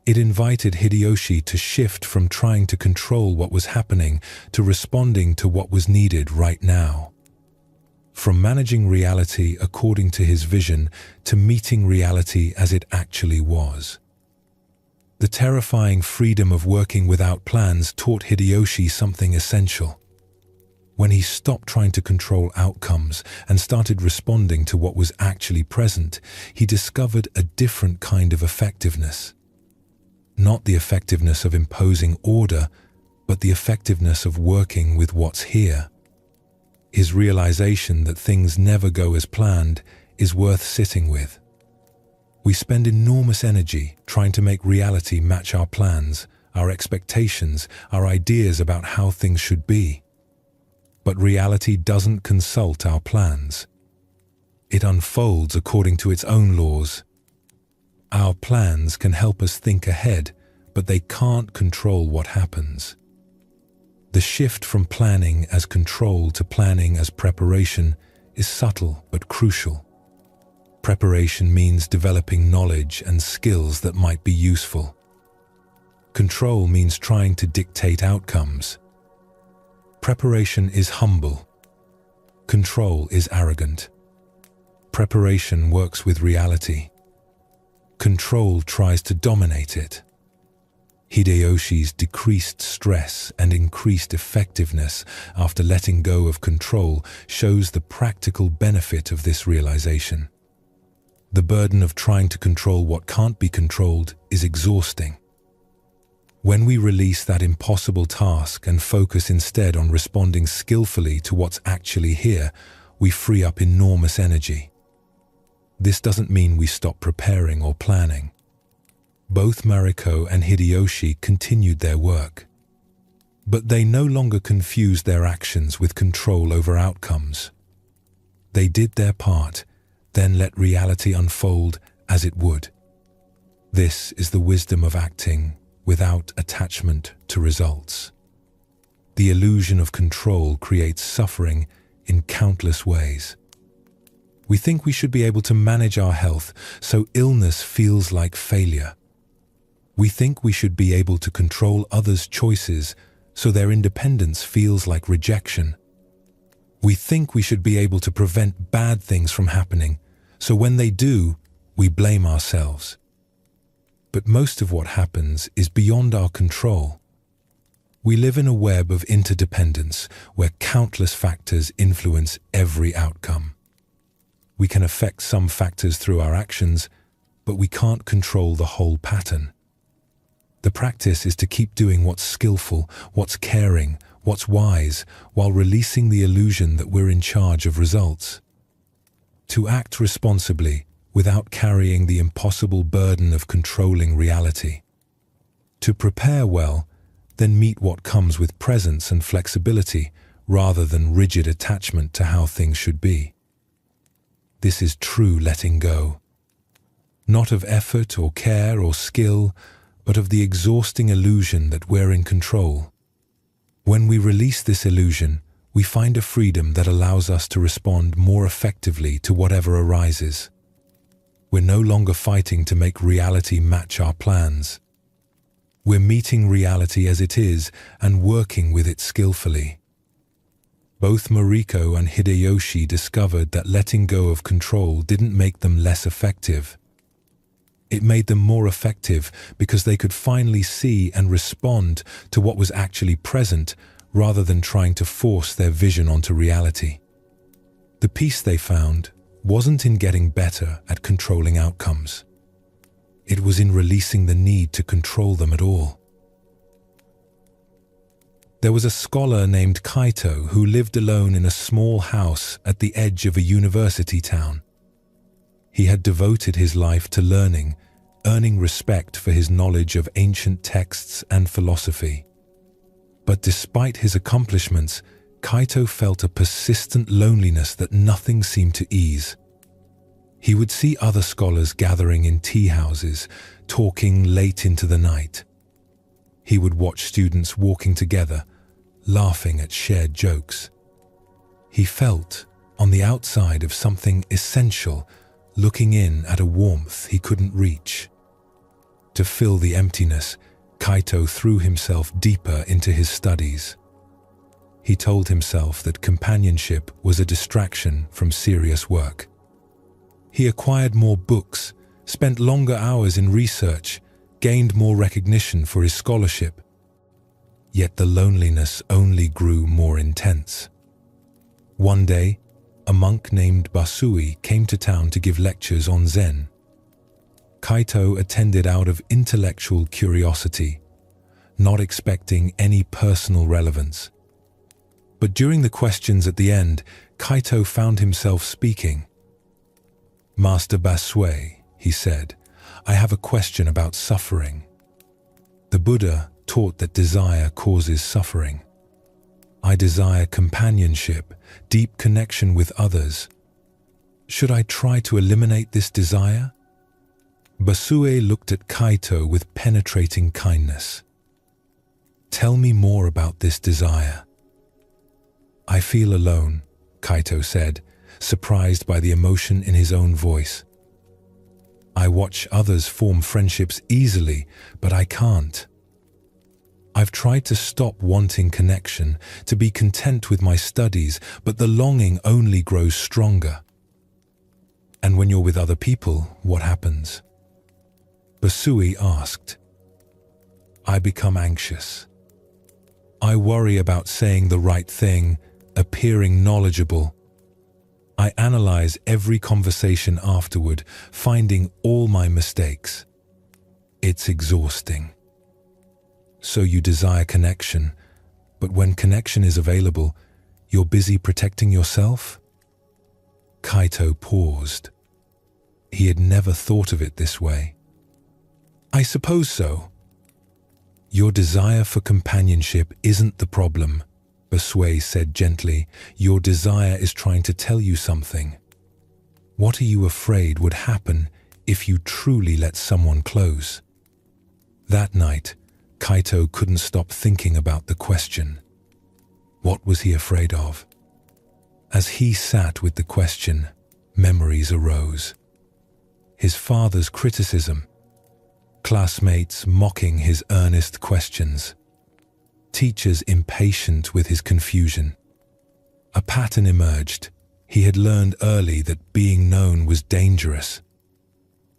It invited Hideyoshi to shift from trying to control what was happening to responding to what was needed right now. From managing reality according to his vision to meeting reality as it actually was. The terrifying freedom of working without plans taught Hideyoshi something essential. When he stopped trying to control outcomes and started responding to what was actually present, he discovered a different kind of effectiveness. Not the effectiveness of imposing order, but the effectiveness of working with what's here. His realization that things never go as planned is worth sitting with. We spend enormous energy trying to make reality match our plans, our expectations, our ideas about how things should be. But reality doesn't consult our plans. It unfolds according to its own laws. Our plans can help us think ahead, but they can't control what happens. The shift from planning as control to planning as preparation is subtle but crucial. Preparation means developing knowledge and skills that might be useful. Control means trying to dictate outcomes. Preparation is humble. Control is arrogant. Preparation works with reality. Control tries to dominate it. Hideyoshi's decreased stress and increased effectiveness after letting go of control shows the practical benefit of this realization. The burden of trying to control what can't be controlled is exhausting. When we release that impossible task and focus instead on responding skillfully to what's actually here, we free up enormous energy. This doesn't mean we stop preparing or planning. Both Mariko and Hideyoshi continued their work. But they no longer confused their actions with control over outcomes. They did their part, then let reality unfold as it would. This is the wisdom of acting without attachment to results. The illusion of control creates suffering in countless ways. We think we should be able to manage our health, so illness feels like failure. We think we should be able to control others' choices, so their independence feels like rejection. We think we should be able to prevent bad things from happening, so when they do, we blame ourselves. But most of what happens is beyond our control. We live in a web of interdependence where countless factors influence every outcome. We can affect some factors through our actions, but we can't control the whole pattern. The practice is to keep doing what's skillful, what's caring, what's wise, while releasing the illusion that we're in charge of results. To act responsibly without carrying the impossible burden of controlling reality. To prepare well, then meet what comes with presence and flexibility rather than rigid attachment to how things should be. This is true letting go. Not of effort or care or skill, but of the exhausting illusion that we're in control. When we release this illusion, we find a freedom that allows us to respond more effectively to whatever arises. We're no longer fighting to make reality match our plans. We're meeting reality as it is and working with it skillfully. Both Mariko and Hideyoshi discovered that letting go of control didn't make them less effective. It made them more effective because they could finally see and respond to what was actually present rather than trying to force their vision onto reality. The peace they found wasn't in getting better at controlling outcomes. It was in releasing the need to control them at all. There was a scholar named Kaito who lived alone in a small house at the edge of a university town. He had devoted his life to learning, earning respect for his knowledge of ancient texts and philosophy. But despite his accomplishments, Kaito felt a persistent loneliness that nothing seemed to ease. He would see other scholars gathering in tea houses, talking late into the night. He would watch students walking together, laughing at shared jokes. He felt, on the outside of something essential, looking in at a warmth he couldn't reach. To fill the emptiness, Kaito threw himself deeper into his studies. He told himself that companionship was a distraction from serious work. He acquired more books, spent longer hours in research, gained more recognition for his scholarship. Yet the loneliness only grew more intense. One day, a monk named Basui came to town to give lectures on Zen. Kaito attended out of intellectual curiosity, not expecting any personal relevance. But during the questions at the end, Kaito found himself speaking. "Master Basui," he said, "I have a question about suffering. The Buddha taught that desire causes suffering. I desire companionship, deep connection with others. Should I try to eliminate this desire?" Basui looked at Kaito with penetrating kindness. "Tell me more about this desire." "I feel alone," Kaito said, surprised by the emotion in his own voice. "I watch others form friendships easily, but I can't. I've tried to stop wanting connection, to be content with my studies, but the longing only grows stronger." "And when you're with other people, what happens?" Basui asked. "I become anxious. I worry about saying the right thing, appearing knowledgeable. I analyze every conversation afterward, finding all my mistakes. It's exhausting." "So you desire connection, but when connection is available, you're busy protecting yourself?" Kaito paused. He had never thought of it this way. "I suppose so." "Your desire for companionship isn't the problem," Basui said gently. "Your desire is trying to tell you something. What are you afraid would happen if you truly let someone close?" That night, Kaito couldn't stop thinking about the question. What was he afraid of? As he sat with the question, memories arose. His father's criticism, classmates mocking his earnest questions, teachers impatient with his confusion. A pattern emerged. He had learned early that being known was dangerous.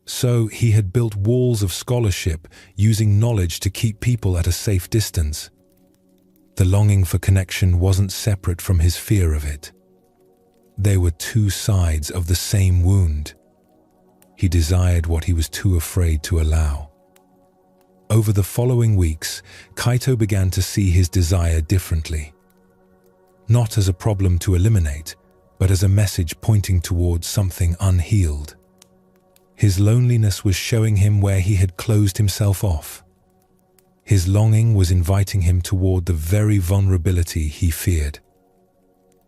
So he had built walls of scholarship, using knowledge to keep people at a safe distance. The longing for connection wasn't separate from his fear of it. They were two sides of the same wound. He desired what he was too afraid to allow. Over the following weeks, Kaito began to see his desire differently. Not as a problem to eliminate, but as a message pointing towards something unhealed. His loneliness was showing him where he had closed himself off. His longing was inviting him toward the very vulnerability he feared.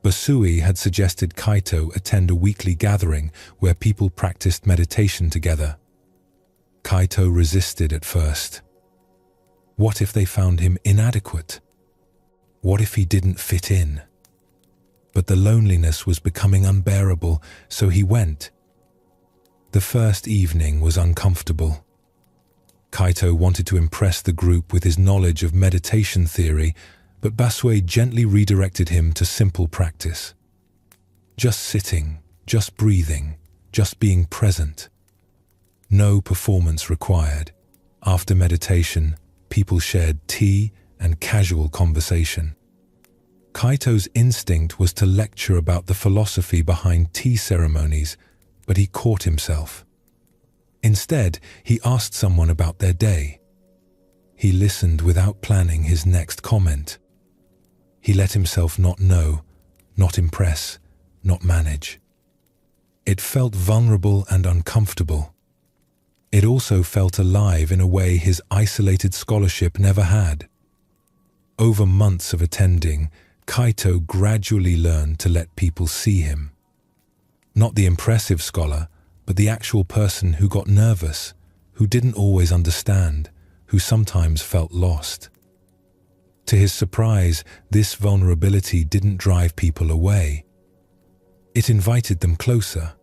Busui had suggested Kaito attend a weekly gathering where people practiced meditation together. Kaito resisted at first. What if they found him inadequate? What if he didn't fit in? But the loneliness was becoming unbearable, so he went. The first evening was uncomfortable. Kaito wanted to impress the group with his knowledge of meditation theory, but Busui gently redirected him to simple practice. Just sitting, just breathing, just being present. No performance required. After meditation, people shared tea and casual conversation. Kaito's instinct was to lecture about the philosophy behind tea ceremonies, but he caught himself. Instead, he asked someone about their day. He listened without planning his next comment. He let himself not know, not impress, not manage. It felt vulnerable and uncomfortable. It also felt alive in a way his isolated scholarship never had. Over months of attending, Kaito gradually learned to let people see him. Not the impressive scholar, but the actual person who got nervous, who didn't always understand, who sometimes felt lost. To his surprise, this vulnerability didn't drive people away. It invited them closer.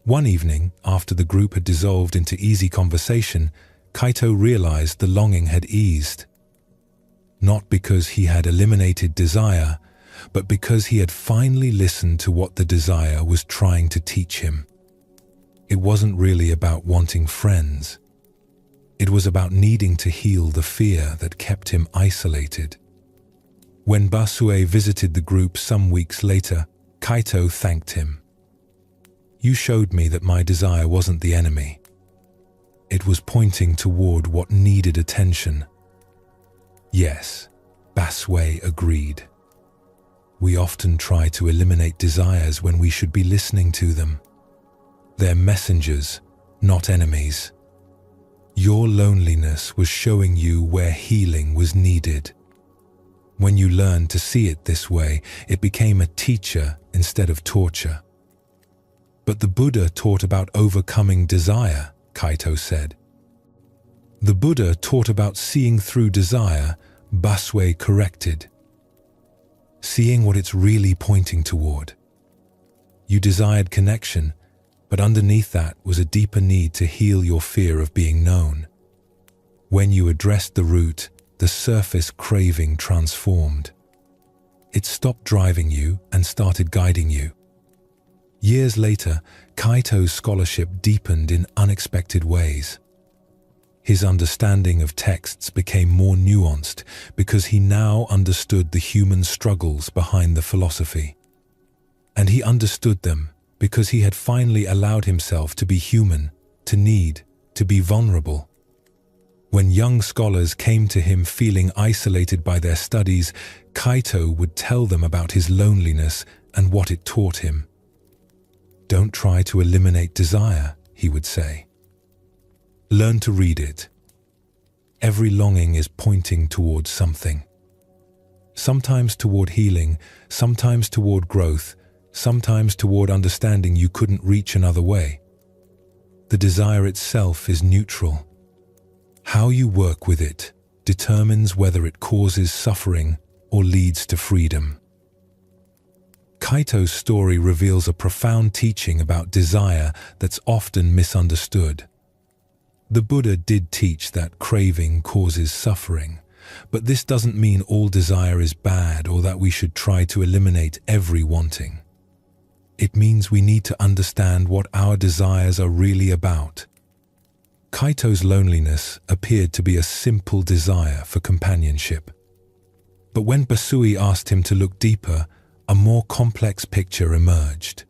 One evening, after the group had dissolved into easy conversation, Kaito realized the longing had eased. Not because he had eliminated desire, but because he had finally listened to what the desire was trying to teach him. It wasn't really about wanting friends. It was about needing to heal the fear that kept him isolated. When Busui visited the group some weeks later, Kaito thanked him. "You showed me that my desire wasn't the enemy. It was pointing toward what needed attention." Yes, Busui agreed. We often try to eliminate desires when we should be listening to them. They're messengers, not enemies. Your loneliness was showing you where healing was needed. When you learned to see it this way, it became a teacher instead of torture. But the Buddha taught about overcoming desire, Kaito said. The Buddha taught about seeing through desire, Busui corrected. Seeing what it's really pointing toward. You desired connection, but underneath that was a deeper need to heal your fear of being known. When you addressed the root, the surface craving transformed. It stopped driving you and started guiding you. Years later, Kaito's scholarship deepened in unexpected ways. His understanding of texts became more nuanced because he now understood the human struggles behind the philosophy. And he understood them because he had finally allowed himself to be human, to need, to be vulnerable. When young scholars came to him feeling isolated by their studies, Kaito would tell them about his loneliness and what it taught him. "Don't try to eliminate desire," he would say. "Learn to read it. Every longing is pointing towards something. Sometimes toward healing, sometimes toward growth, sometimes toward understanding you couldn't reach another way. The desire itself is neutral. How you work with it determines whether it causes suffering or leads to freedom." Kaito's story reveals a profound teaching about desire that's often misunderstood. The Buddha did teach that craving causes suffering, but this doesn't mean all desire is bad or that we should try to eliminate every wanting. It means we need to understand what our desires are really about. Kaito's loneliness appeared to be a simple desire for companionship. But when Busui asked him to look deeper, a more complex picture emerged.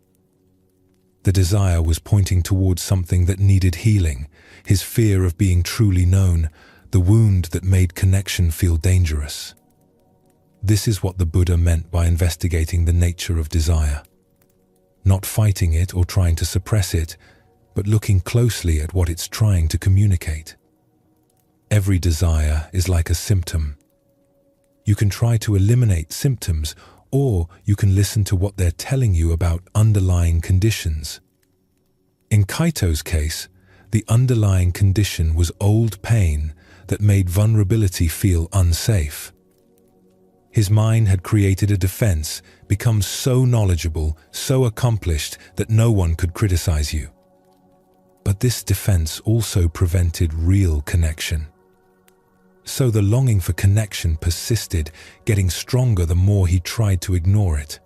The desire was pointing towards something that needed healing, his fear of being truly known, the wound that made connection feel dangerous. This is what the Buddha meant by investigating the nature of desire. Not fighting it or trying to suppress it, but looking closely at what it's trying to communicate. Every desire is like a symptom. You can try to eliminate symptoms, or you can listen to what they're telling you about underlying conditions. In Kaito's case, the underlying condition was old pain that made vulnerability feel unsafe. His mind had created a defense, become so knowledgeable, so accomplished that no one could criticize you. But this defense also prevented real connection. So the longing for connection persisted, getting stronger the more he tried to ignore it.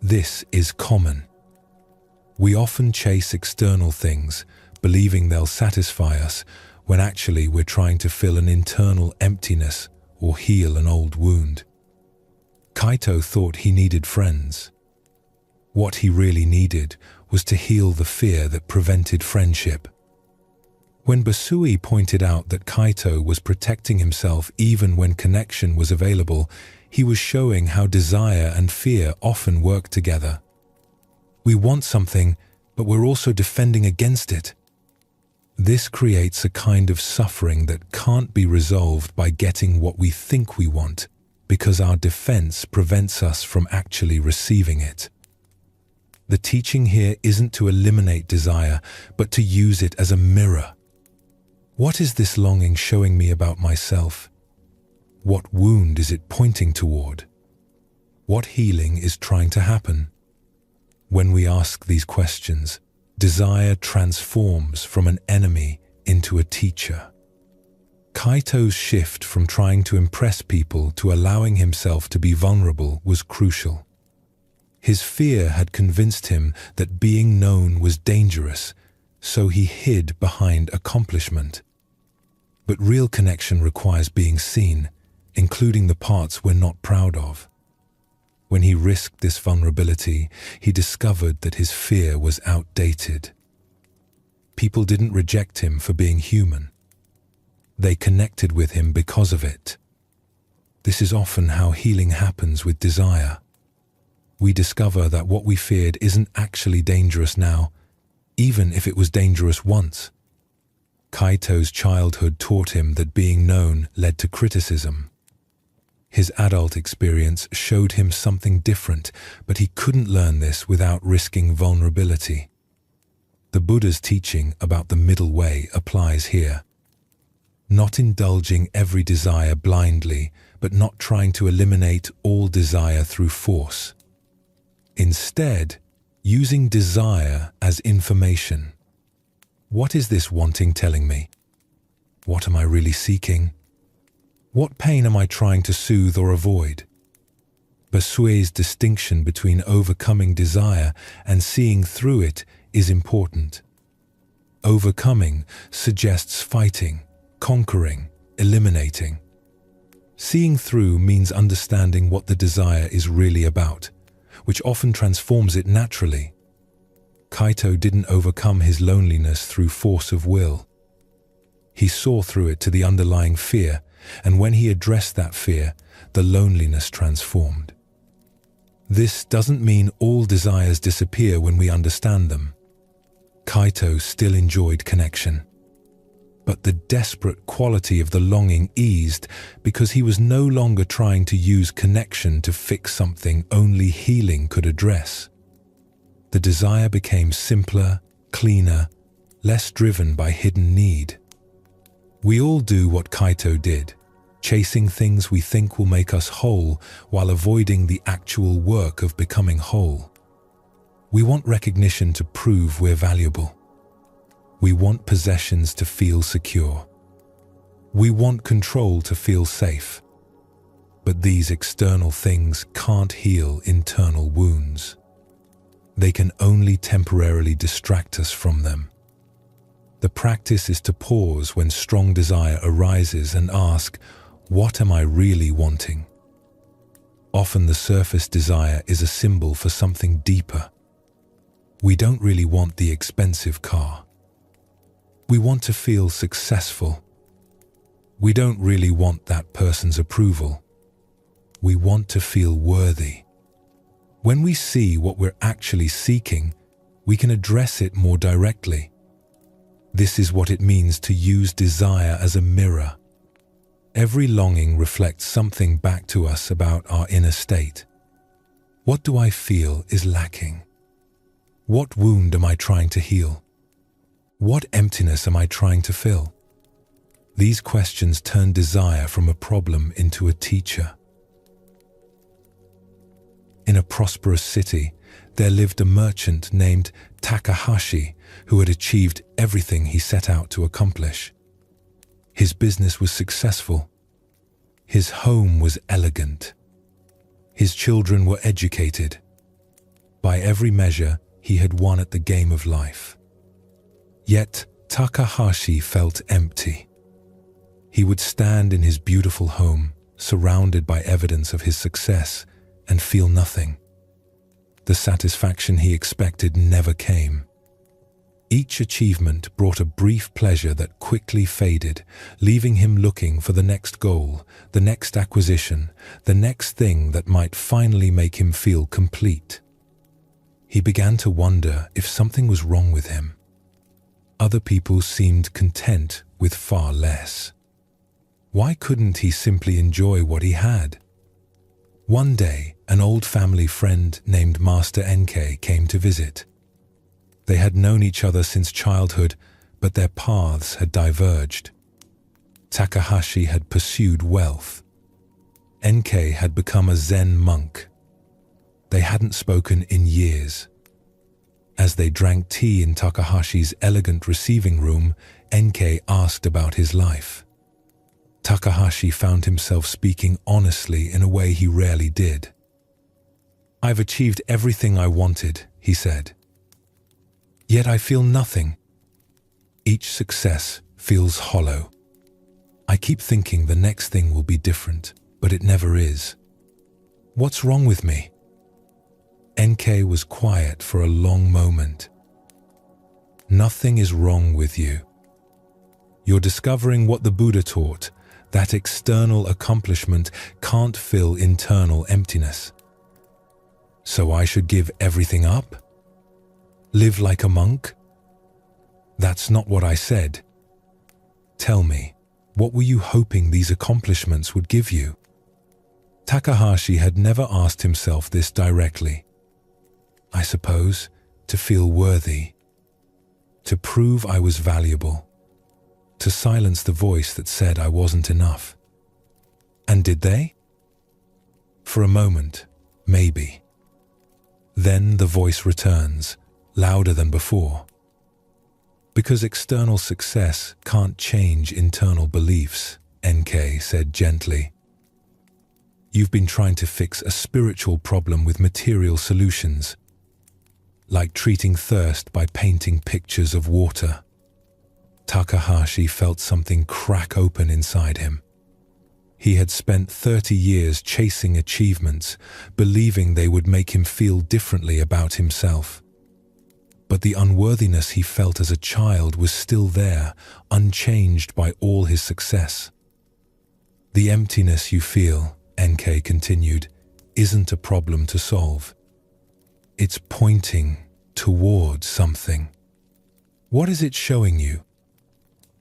This is common. We often chase external things, believing they'll satisfy us, when actually we're trying to fill an internal emptiness or heal an old wound. Kaito thought he needed friends. What he really needed was to heal the fear that prevented friendship. When Basui pointed out that Kaito was protecting himself even when connection was available, he was showing how desire and fear often work together. We want something, but we're also defending against it. This creates a kind of suffering that can't be resolved by getting what we think we want, because our defense prevents us from actually receiving it. The teaching here isn't to eliminate desire, but to use it as a mirror. What is this longing showing me about myself? What wound is it pointing toward? What healing is trying to happen? When we ask these questions, desire transforms from an enemy into a teacher. Kaito's shift from trying to impress people to allowing himself to be vulnerable was crucial. His fear had convinced him that being known was dangerous, so he hid behind accomplishment. But real connection requires being seen, including the parts we're not proud of. When he risked this vulnerability, he discovered that his fear was outdated. People didn't reject him for being human. They connected with him because of it. This is often how healing happens with desire. We discover that what we feared isn't actually dangerous now, even if it was dangerous once. Kaito's childhood taught him that being known led to criticism. His adult experience showed him something different, but he couldn't learn this without risking vulnerability. The Buddha's teaching about the middle way applies here. Not indulging every desire blindly, but not trying to eliminate all desire through force. Instead, using desire as information. What is this wanting telling me? What am I really seeking? What pain am I trying to soothe or avoid? Basui's distinction between overcoming desire and seeing through it is important. Overcoming suggests fighting, conquering, eliminating. Seeing through means understanding what the desire is really about, which often transforms it naturally. Kaito didn't overcome his loneliness through force of will. He saw through it to the underlying fear, and when he addressed that fear, the loneliness transformed. This doesn't mean all desires disappear when we understand them. Kaito still enjoyed connection. But the desperate quality of the longing eased because he was no longer trying to use connection to fix something only healing could address. The desire became simpler, cleaner, less driven by hidden need. We all do what Kaito did, chasing things we think will make us whole while avoiding the actual work of becoming whole. We want recognition to prove we're valuable. We want possessions to feel secure. We want control to feel safe. But these external things can't heal internal wounds. They can only temporarily distract us from them. The practice is to pause when strong desire arises and ask, what am I really wanting? Often the surface desire is a symbol for something deeper. We don't really want the expensive car. We want to feel successful. We don't really want that person's approval. We want to feel worthy. When we see what we're actually seeking, we can address it more directly. This is what it means to use desire as a mirror. Every longing reflects something back to us about our inner state. What do I feel is lacking? What wound am I trying to heal? What emptiness am I trying to fill? These questions turn desire from a problem into a teacher. In a prosperous city, there lived a merchant named Takahashi who had achieved everything he set out to accomplish. His business was successful. His home was elegant. His children were educated. By every measure, he had won at the game of life. Yet, Takahashi felt empty. He would stand in his beautiful home, surrounded by evidence of his success, and feel nothing. The satisfaction he expected never came. Each achievement brought a brief pleasure that quickly faded, leaving him looking for the next goal, the next acquisition, the next thing that might finally make him feel complete. He began to wonder if something was wrong with him. Other people seemed content with far less. Why couldn't he simply enjoy what he had? One day, an old family friend named Master NK came to visit. They had known each other since childhood, but their paths had diverged. Takahashi had pursued wealth. NK had become a Zen monk. They hadn't spoken in years. As they drank tea in Takahashi's elegant receiving room, NK asked about his life. Takahashi found himself speaking honestly in a way he rarely did. "I've achieved everything I wanted," he said. "Yet I feel nothing. Each success feels hollow. I keep thinking the next thing will be different, but it never is. What's wrong with me?" NK was quiet for a long moment. "Nothing is wrong with you. You're discovering what the Buddha taught, that external accomplishment can't fill internal emptiness. So I should give everything up? Live like a monk? That's not what I said. Tell me, what were you hoping these accomplishments would give you?" Takahashi had never asked himself this directly. "I suppose, to feel worthy. To prove I was valuable. To silence the voice that said I wasn't enough." And did they? For a moment, maybe. Then the voice returns, louder than before. "Because external success can't change internal beliefs," NK said gently. "You've been trying to fix a spiritual problem with material solutions, like treating thirst by painting pictures of water." Takahashi felt something crack open inside him. He had spent 30 years chasing achievements, believing they would make him feel differently about himself. But the unworthiness he felt as a child was still there, unchanged by all his success. "The emptiness you feel," NK continued, "isn't a problem to solve. It's pointing towards something. What is it showing you?"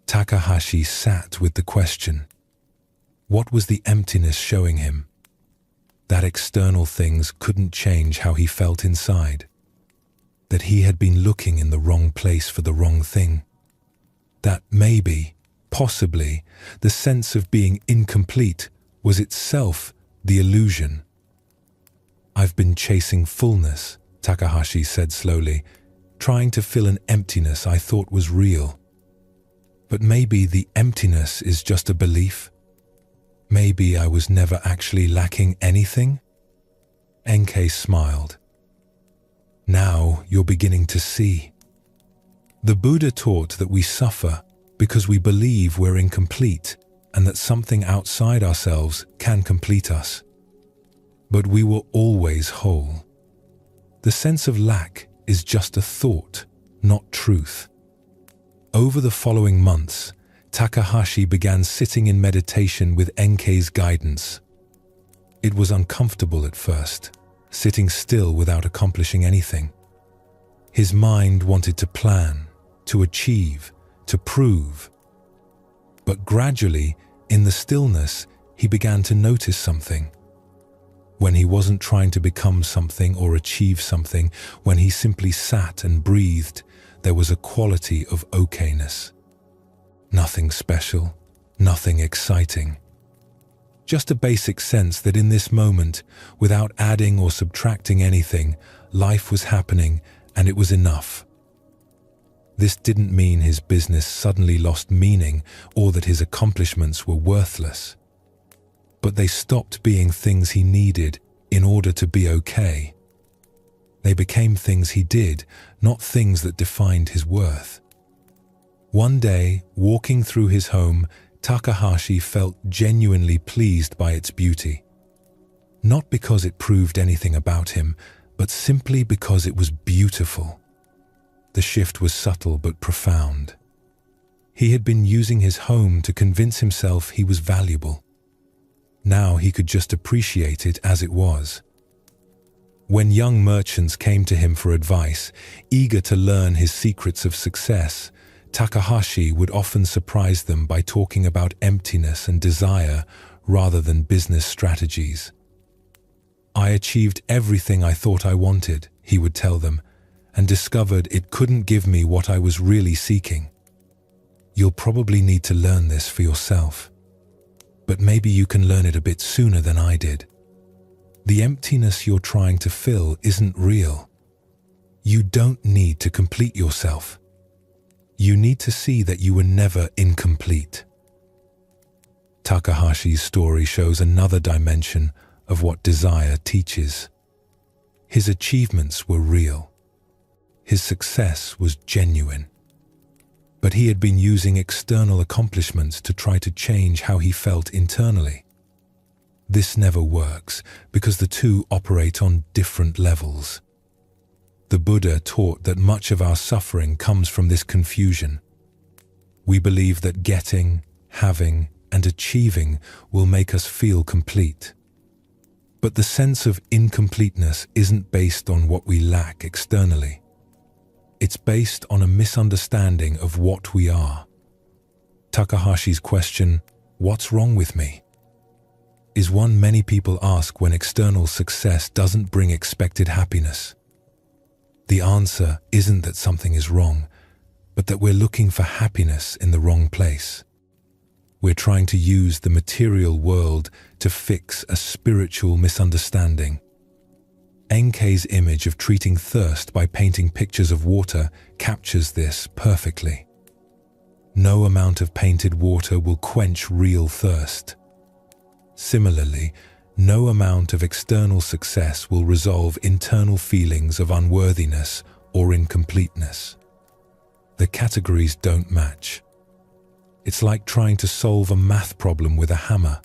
Takahashi sat with the question. What was the emptiness showing him? That external things couldn't change how he felt inside. That he had been looking in the wrong place for the wrong thing. That maybe, possibly, the sense of being incomplete was itself the illusion. "I've been chasing fullness," Takahashi said slowly, "trying to fill an emptiness I thought was real. But maybe the emptiness is just a belief. Maybe I was never actually lacking anything?" NK smiled. "Now you're beginning to see. The Buddha taught that we suffer because we believe we're incomplete and that something outside ourselves can complete us. But we were always whole. The sense of lack is just a thought, not truth." Over the following months, Takahashi began sitting in meditation with Enkei's guidance. It was uncomfortable at first, sitting still without accomplishing anything. His mind wanted to plan, to achieve, to prove. But gradually, in the stillness, he began to notice something. When he wasn't trying to become something or achieve something, when he simply sat and breathed, there was a quality of okayness. Nothing special, nothing exciting. Just a basic sense that in this moment, without adding or subtracting anything, life was happening and it was enough. This didn't mean his business suddenly lost meaning or that his accomplishments were worthless. But they stopped being things he needed in order to be okay. They became things he did, not things that defined his worth. One day, walking through his home, Takahashi felt genuinely pleased by its beauty. Not because it proved anything about him, but simply because it was beautiful. The shift was subtle but profound. He had been using his home to convince himself he was valuable. Now he could just appreciate it as it was. When young merchants came to him for advice, eager to learn his secrets of success, Takahashi would often surprise them by talking about emptiness and desire rather than business strategies. "I achieved everything I thought I wanted," he would tell them, "and discovered it couldn't give me what I was really seeking. You'll probably need to learn this for yourself. But maybe you can learn it a bit sooner than I did. The emptiness you're trying to fill isn't real. You don't need to complete yourself. You need to see that you were never incomplete." Takahashi's story shows another dimension of what desire teaches. His achievements were real. His success was genuine. But he had been using external accomplishments to try to change how he felt internally. This never works because the two operate on different levels. The Buddha taught that much of our suffering comes from this confusion. We believe that getting, having, and achieving will make us feel complete. But the sense of incompleteness isn't based on what we lack externally. It's based on a misunderstanding of what we are. Takahashi's question, "What's wrong with me?" is one many people ask when external success doesn't bring expected happiness. The answer isn't that something is wrong, but that we're looking for happiness in the wrong place. We're trying to use the material world to fix a spiritual misunderstanding. Enkei's image of treating thirst by painting pictures of water captures this perfectly. No amount of painted water will quench real thirst. Similarly, no amount of external success will resolve internal feelings of unworthiness or incompleteness. The categories don't match. It's like trying to solve a math problem with a hammer.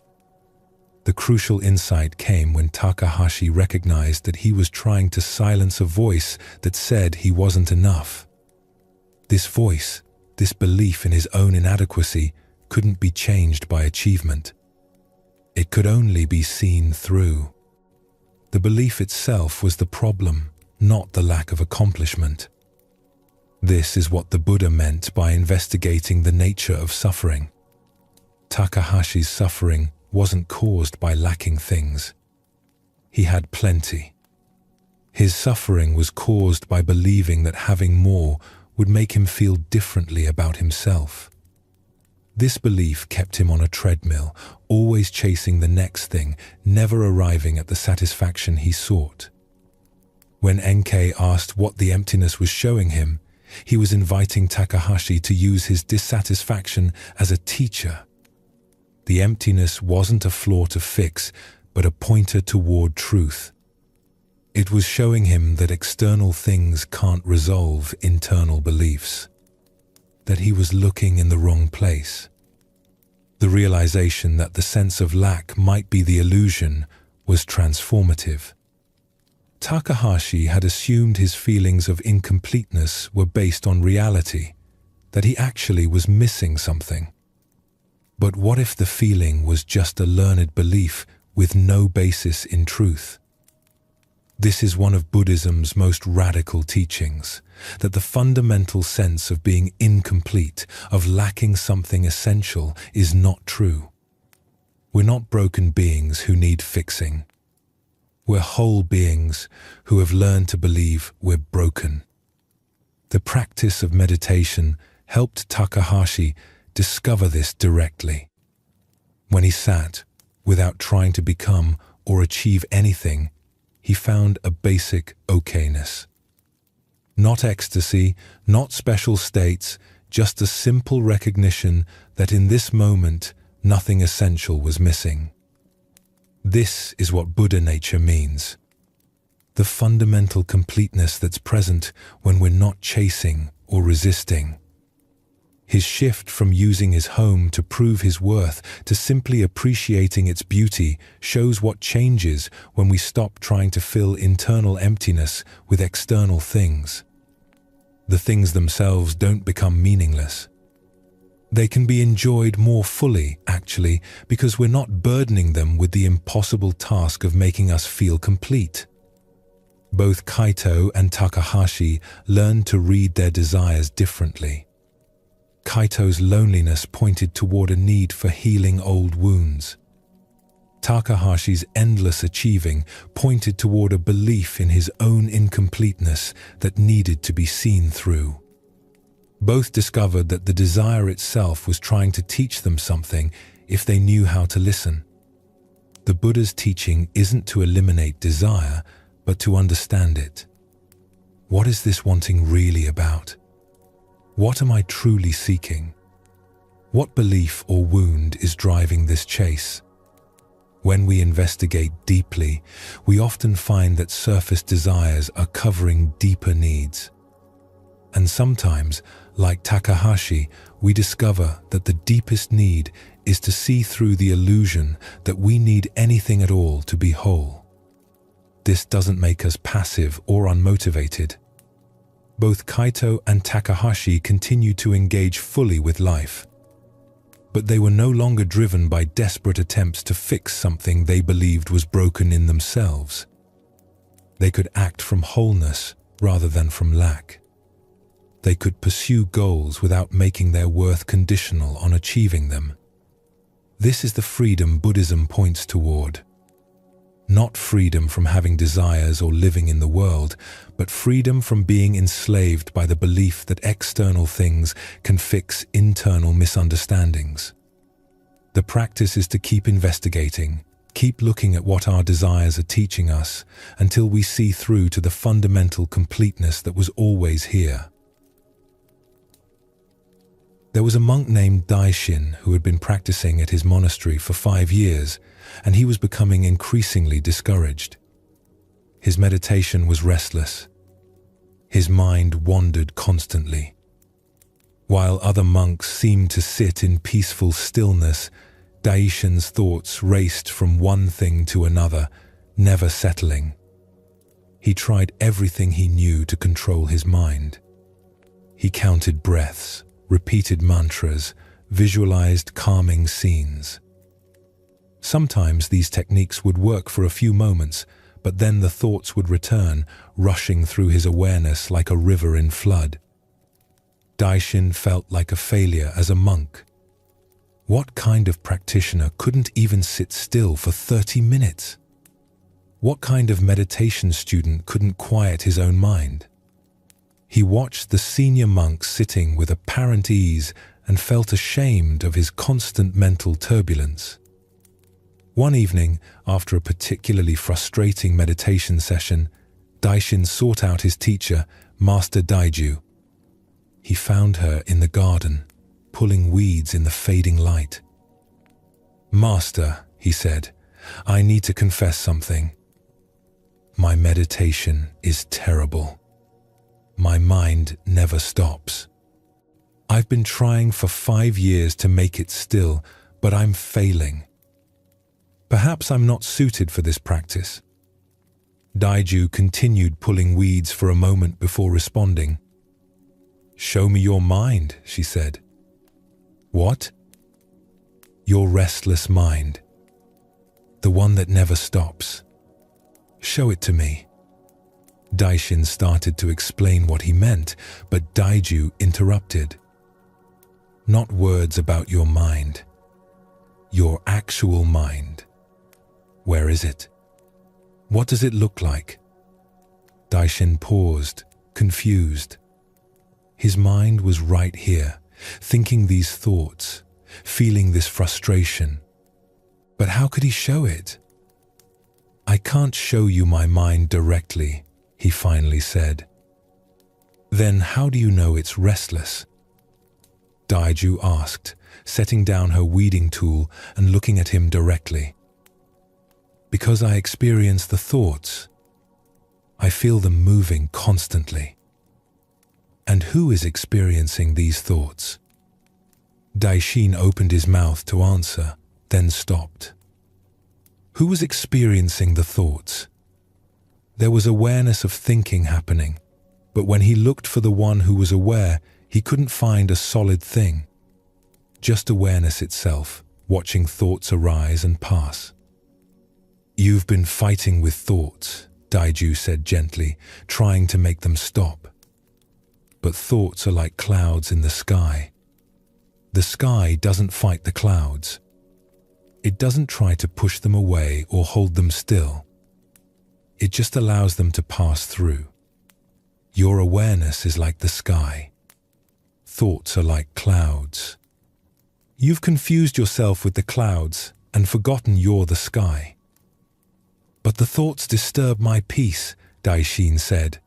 The crucial insight came when Takahashi recognized that he was trying to silence a voice that said he wasn't enough. This voice, this belief in his own inadequacy, couldn't be changed by achievement. It could only be seen through. The belief itself was the problem, not the lack of accomplishment. This is what the Buddha meant by investigating the nature of suffering. Takahashi's suffering wasn't caused by lacking things. He had plenty. His suffering was caused by believing that having more would make him feel differently about himself. This belief kept him on a treadmill, always chasing the next thing, never arriving at the satisfaction he sought. When Enkei asked what the emptiness was showing him, he was inviting Takahashi to use his dissatisfaction as a teacher. The emptiness wasn't a flaw to fix, but a pointer toward truth. It was showing him that external things can't resolve internal beliefs, that he was looking in the wrong place. The realization that the sense of lack might be the illusion was transformative. Takahashi had assumed his feelings of incompleteness were based on reality, that he actually was missing something. But what if the feeling was just a learned belief with no basis in truth? This is one of Buddhism's most radical teachings, that the fundamental sense of being incomplete, of lacking something essential, is not true. We're not broken beings who need fixing. We're whole beings who have learned to believe we're broken. The practice of meditation helped Takahashi discover this directly. When he sat, without trying to become or achieve anything, he found a basic okayness. Not ecstasy, not special states, just a simple recognition that in this moment nothing essential was missing. This is what Buddha nature means. The fundamental completeness that's present when we're not chasing or resisting. His shift from using his home to prove his worth to simply appreciating its beauty shows what changes when we stop trying to fill internal emptiness with external things. The things themselves don't become meaningless. They can be enjoyed more fully, actually, because we're not burdening them with the impossible task of making us feel complete. Both Kaito and Takahashi learned to read their desires differently. Kaito's loneliness pointed toward a need for healing old wounds. Takahashi's endless achieving pointed toward a belief in his own incompleteness that needed to be seen through. Both discovered that the desire itself was trying to teach them something if they knew how to listen. The Buddha's teaching isn't to eliminate desire, but to understand it. What is this wanting really about? What am I truly seeking? What belief or wound is driving this chase? When we investigate deeply, we often find that surface desires are covering deeper needs. And sometimes, like Takahashi, we discover that the deepest need is to see through the illusion that we need anything at all to be whole. This doesn't make us passive or unmotivated. Both Kaito and Takahashi continued to engage fully with life. But they were no longer driven by desperate attempts to fix something they believed was broken in themselves. They could act from wholeness rather than from lack. They could pursue goals without making their worth conditional on achieving them. This is the freedom Buddhism points toward. Not freedom from having desires or living in the world, but freedom from being enslaved by the belief that external things can fix internal misunderstandings. The practice is to keep investigating, keep looking at what our desires are teaching us, until we see through to the fundamental completeness that was always here. There was a monk named Daishin who had been practicing at his monastery for 5 years, and he was becoming increasingly discouraged. His meditation was restless. His mind wandered constantly. While other monks seemed to sit in peaceful stillness, Daishin's thoughts raced from one thing to another, never settling. He tried everything he knew to control his mind. He counted breaths, repeated mantras, visualized calming scenes. Sometimes these techniques would work for a few moments, but then the thoughts would return, rushing through his awareness like a river in flood. Daishin felt like a failure as a monk. What kind of practitioner couldn't even sit still for 30 minutes? What kind of meditation student couldn't quiet his own mind? He watched the senior monk sitting with apparent ease and felt ashamed of his constant mental turbulence. One evening, after a particularly frustrating meditation session, Daishin sought out his teacher, Master Daiju. He found her in the garden, pulling weeds in the fading light. "Master," he said, "I need to confess something. My meditation is terrible. My mind never stops. I've been trying for 5 years to make it still, but I'm failing. Perhaps I'm not suited for this practice." Daiju continued pulling weeds for a moment before responding. "Show me your mind," she said. "What?" Your restless mind. The one that never stops. Show it to me. Daishin started to explain what he meant, but Daiju interrupted. Not words about your mind. Your actual mind. Where is it? What does it look like? Daishin paused, confused. His mind was right here, thinking these thoughts, feeling this frustration. But how could he show it? I can't show you my mind directly, he finally said. Then how do you know it's restless? Daiju asked, setting down her weeding tool and looking at him directly. Because I experience the thoughts. I feel them moving constantly. And who is experiencing these thoughts? Daishin opened his mouth to answer, then stopped. Who was experiencing the thoughts? There was awareness of thinking happening, but when he looked for the one who was aware, he couldn't find a solid thing. Just awareness itself, watching thoughts arise and pass. You've been fighting with thoughts, Daiju said gently, trying to make them stop. But thoughts are like clouds in the sky. The sky doesn't fight the clouds. It doesn't try to push them away or hold them still. It just allows them to pass through. Your awareness is like the sky. Thoughts are like clouds. You've confused yourself with the clouds and forgotten you're the sky. But the thoughts disturb my peace, Daishin said.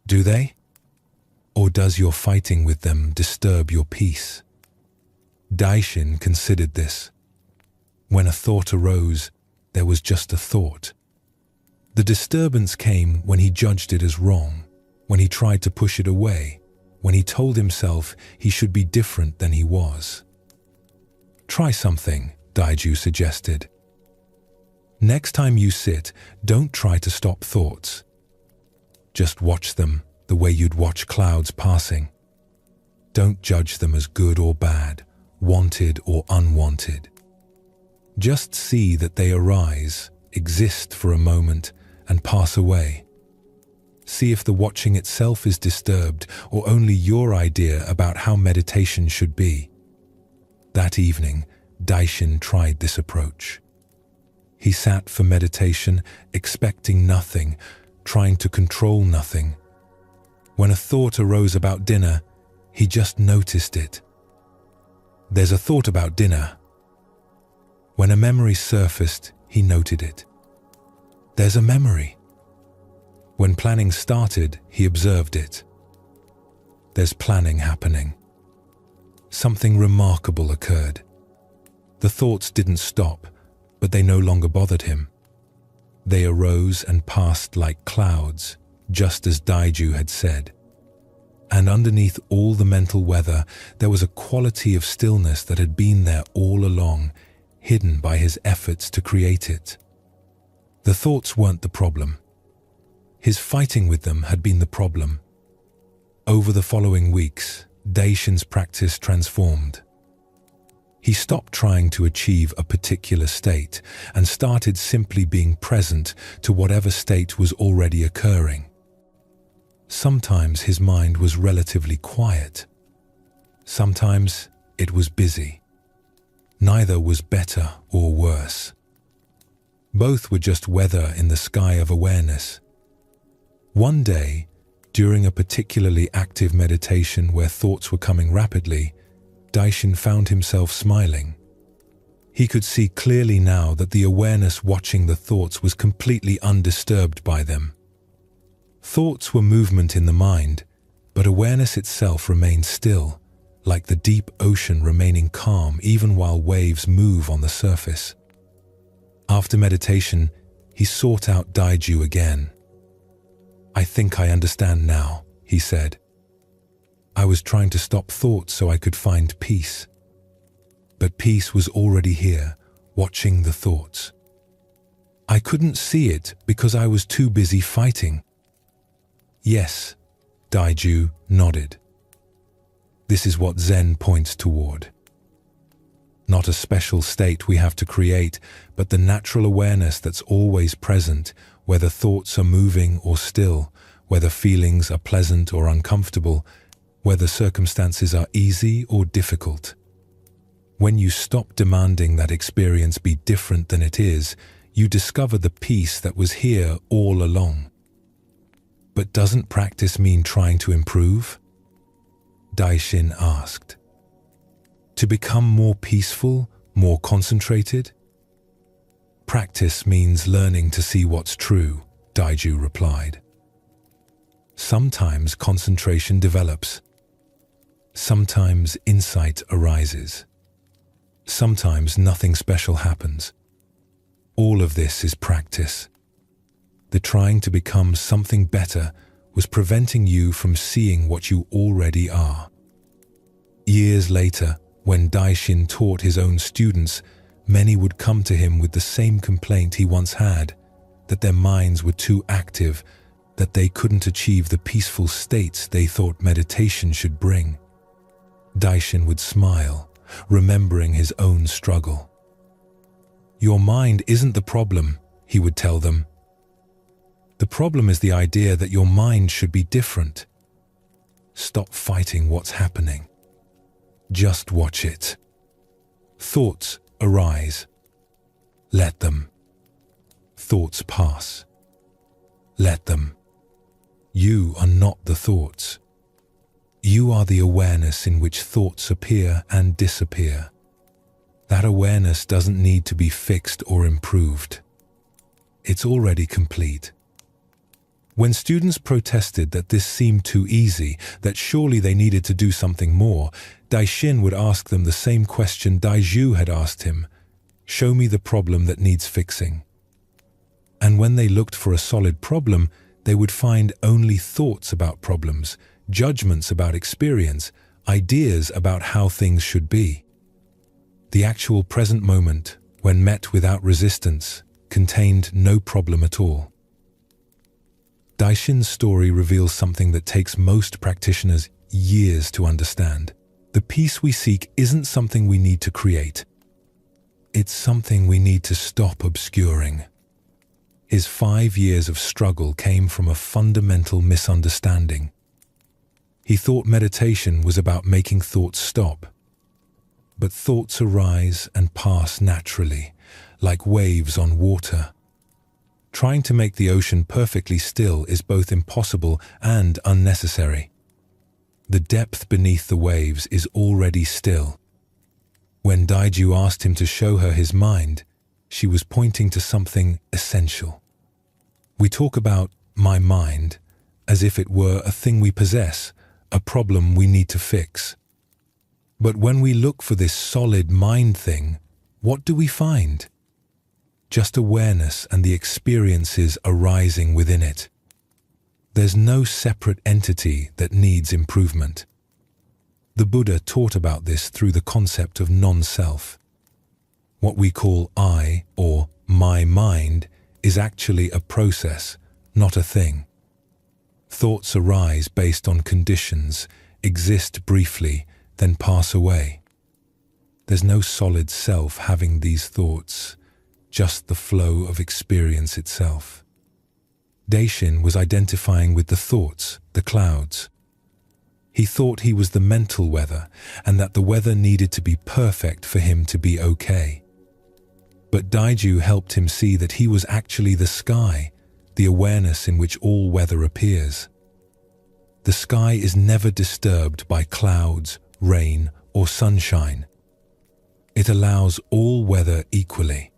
Do they? Or does your fighting with them disturb your peace? Daishin considered this. When a thought arose, there was just a thought. The disturbance came when he judged it as wrong, when he tried to push it away, when he told himself he should be different than he was. Try something, Daiju suggested. Next time you sit, don't try to stop thoughts. Just watch them the way you'd watch clouds passing. Don't judge them as good or bad, wanted or unwanted. Just see that they arise, exist for a moment, and pass away. See if the watching itself is disturbed or only your idea about how meditation should be. That evening, Daishin tried this approach. He sat for meditation, expecting nothing, trying to control nothing. When a thought arose about dinner, he just noticed it. There's a thought about dinner. When a memory surfaced, he noted it. There's a memory. When planning started, he observed it. There's planning happening. Something remarkable occurred. The thoughts didn't stop, but they no longer bothered him. They arose and passed like clouds, just as Daiju had said. And underneath all the mental weather, there was a quality of stillness that had been there all along, hidden by his efforts to create it. The thoughts weren't the problem. His fighting with them had been the problem. Over the following weeks, Daishin's practice transformed. He stopped trying to achieve a particular state and started simply being present to whatever state was already occurring. Sometimes his mind was relatively quiet. Sometimes it was busy. Neither was better or worse. Both were just weather in the sky of awareness. One day, during a particularly active meditation where thoughts were coming rapidly, Daishin found himself smiling. He could see clearly now that the awareness watching the thoughts was completely undisturbed by them. Thoughts were movement in the mind, but awareness itself remained still, like the deep ocean remaining calm even while waves move on the surface. After meditation, he sought out Daiju again. I think I understand now, he said. I was trying to stop thoughts so I could find peace. But peace was already here, watching the thoughts. I couldn't see it because I was too busy fighting. Yes, Daiju nodded. This is what Zen points toward. Not a special state we have to create, but the natural awareness that's always present, whether thoughts are moving or still, whether feelings are pleasant or uncomfortable, whether circumstances are easy or difficult. When you stop demanding that experience be different than it is, you discover the peace that was here all along. But doesn't practice mean trying to improve? Daishin asked. To become more peaceful, more concentrated? Practice means learning to see what's true, Daiju replied. Sometimes concentration develops. Sometimes insight arises. Sometimes nothing special happens. All of this is practice. The trying to become something better was preventing you from seeing what you already are. Years later, when Daishin taught his own students, many would come to him with the same complaint he once had, that their minds were too active, that they couldn't achieve the peaceful states they thought meditation should bring. Daishin would smile, remembering his own struggle. Your mind isn't the problem, he would tell them. The problem is the idea that your mind should be different. Stop fighting what's happening. Just watch it. Thoughts arise. Let them. Thoughts pass. Let them. You are not the thoughts. You are the awareness in which thoughts appear and disappear. That awareness doesn't need to be fixed or improved. It's already complete. When students protested that this seemed too easy, that surely they needed to do something more, Daishin would ask them the same question Daiju had asked him, show me the problem that needs fixing. And when they looked for a solid problem, they would find only thoughts about problems, judgments about experience, ideas about how things should be. The actual present moment, when met without resistance, contained no problem at all. Daishin's story reveals something that takes most practitioners years to understand. The peace we seek isn't something we need to create. It's something we need to stop obscuring. His 5 years of struggle came from a fundamental misunderstanding. He thought meditation was about making thoughts stop. But thoughts arise and pass naturally, like waves on water. Trying to make the ocean perfectly still is both impossible and unnecessary. The depth beneath the waves is already still. When Daiju asked him to show her his mind, she was pointing to something essential. We talk about my mind as if it were a thing we possess, a problem we need to fix. But when we look for this solid mind thing, what do we find? Just awareness and the experiences arising within it. There's no separate entity that needs improvement. The Buddha taught about this through the concept of non-self. What we call I or my mind is actually a process, not a thing. Thoughts arise based on conditions, exist briefly, then pass away. There's no solid self having these thoughts, just the flow of experience itself. Daishin was identifying with the thoughts, the clouds. He thought he was the mental weather and that the weather needed to be perfect for him to be okay. But Daiju helped him see that he was actually the sky, the awareness in which all weather appears. The sky is never disturbed by clouds, rain, or sunshine. It allows all weather equally.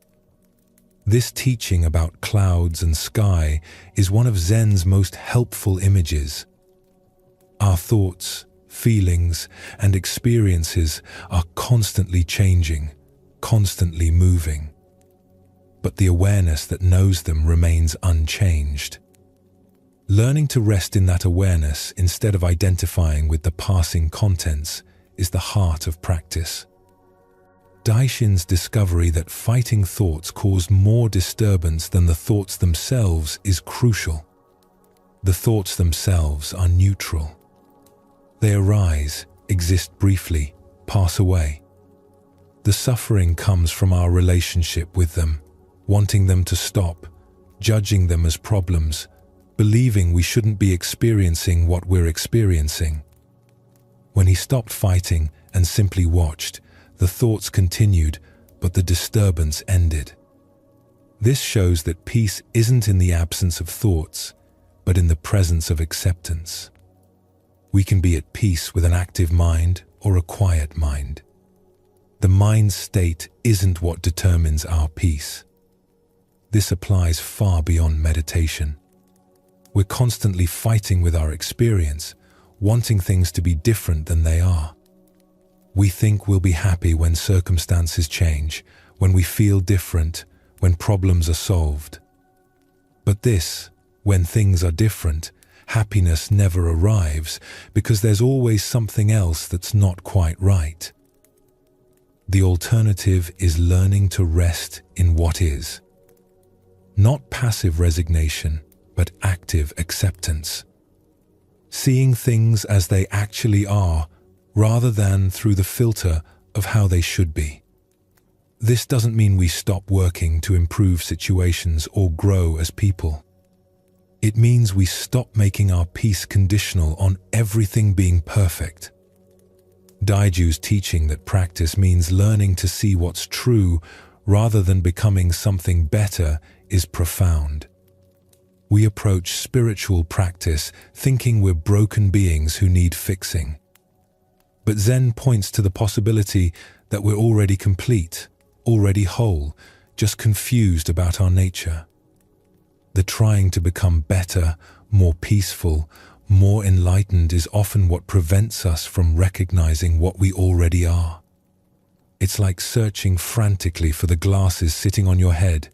This teaching about clouds and sky is one of Zen's most helpful images. Our thoughts, feelings, and experiences are constantly changing, constantly moving. But the awareness that knows them remains unchanged. Learning to rest in that awareness instead of identifying with the passing contents is the heart of practice. Daishin's discovery that fighting thoughts caused more disturbance than the thoughts themselves is crucial. The thoughts themselves are neutral. They arise, exist briefly, pass away. The suffering comes from our relationship with them, wanting them to stop, judging them as problems, believing we shouldn't be experiencing what we're experiencing. When he stopped fighting and simply watched, the thoughts continued, but the disturbance ended. This shows that peace isn't in the absence of thoughts, but in the presence of acceptance. We can be at peace with an active mind or a quiet mind. The mind state isn't what determines our peace. This applies far beyond meditation. We're constantly fighting with our experience, wanting things to be different than they are. We think we'll be happy when circumstances change, when we feel different, when problems are solved. But when things are different, happiness never arrives because there's always something else that's not quite right. The alternative is learning to rest in what is. Not passive resignation, but active acceptance. Seeing things as they actually are, rather than through the filter of how they should be. This doesn't mean we stop working to improve situations or grow as people. It means we stop making our peace conditional on everything being perfect. Daiju's teaching that practice means learning to see what's true rather than becoming something better is profound. We approach spiritual practice thinking we're broken beings who need fixing. But Zen points to the possibility that we're already complete, already whole, just confused about our nature. The trying to become better, more peaceful, more enlightened is often what prevents us from recognizing what we already are. It's like searching frantically for the glasses sitting on your head.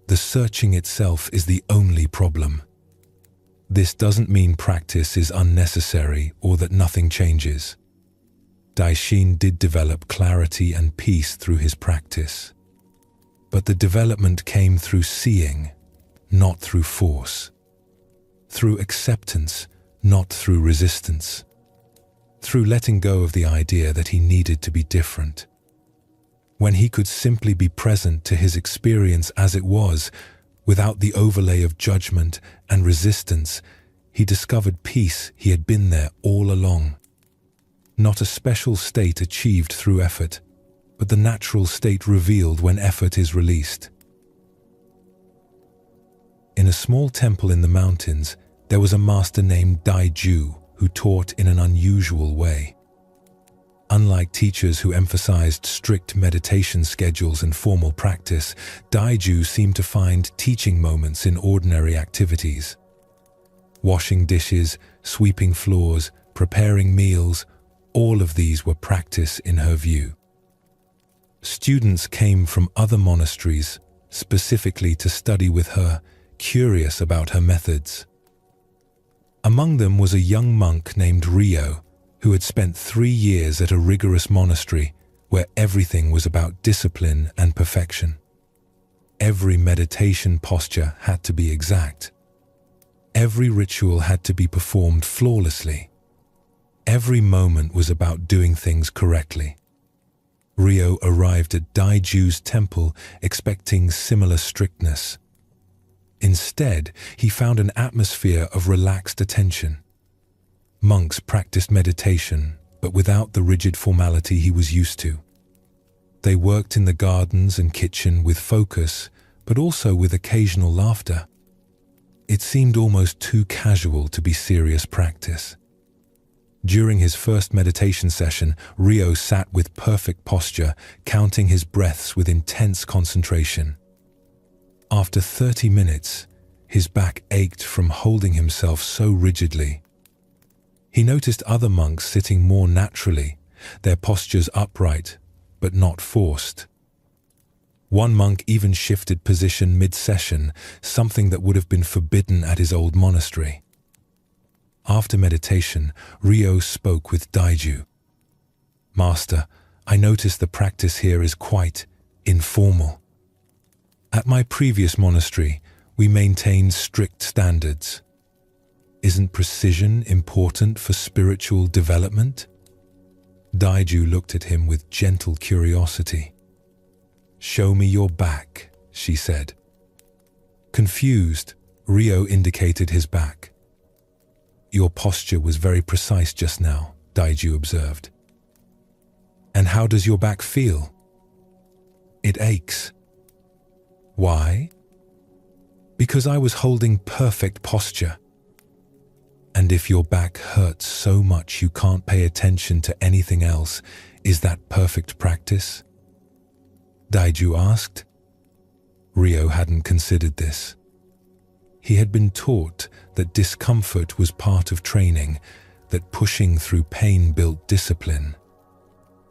The searching itself is the only problem. This doesn't mean practice is unnecessary or that nothing changes. Daishin did develop clarity and peace through his practice. But the development came through seeing, not through force. Through acceptance, not through resistance. Through letting go of the idea that he needed to be different. When he could simply be present to his experience as it was, without the overlay of judgment and resistance, he discovered peace he had been there all along. Not a special state achieved through effort, but the natural state revealed when effort is released. In a small temple in the mountains, there was a master named Daiju who taught in an unusual way. Unlike teachers who emphasized strict meditation schedules and formal practice, Daiju seemed to find teaching moments in ordinary activities. Washing dishes, sweeping floors, preparing meals, all of these were practice in her view. Students came from other monasteries, specifically to study with her, curious about her methods. Among them was a young monk named Ryo, who had spent 3 years at a rigorous monastery where everything was about discipline and perfection. Every meditation posture had to be exact. Every ritual had to be performed flawlessly. Every moment was about doing things correctly. Ryo arrived at Daiju's temple expecting similar strictness. Instead, he found an atmosphere of relaxed attention. Monks practiced meditation, but without the rigid formality he was used to. They worked in the gardens and kitchen with focus, but also with occasional laughter. It seemed almost too casual to be serious practice. During his first meditation session, Ryo sat with perfect posture, counting his breaths with intense concentration. After 30 minutes, his back ached from holding himself so rigidly. He noticed other monks sitting more naturally, their postures upright, but not forced. One monk even shifted position mid-session, something that would have been forbidden at his old monastery. After meditation, Ryo spoke with Daiju. "Master, I notice the practice here is quite informal. At my previous monastery, we maintained strict standards. Isn't precision important for spiritual development?" Daiju looked at him with gentle curiosity. "Show me your back," she said. Confused, Ryo indicated his back. "Your posture was very precise just now," Daiju observed. "And how does your back feel?" "It aches." "Why?" "Because I was holding perfect posture." "And if your back hurts so much you can't pay attention to anything else, is that perfect practice?" Daiju asked. Ryo hadn't considered this. He had been taught that discomfort was part of training, that pushing through pain built discipline.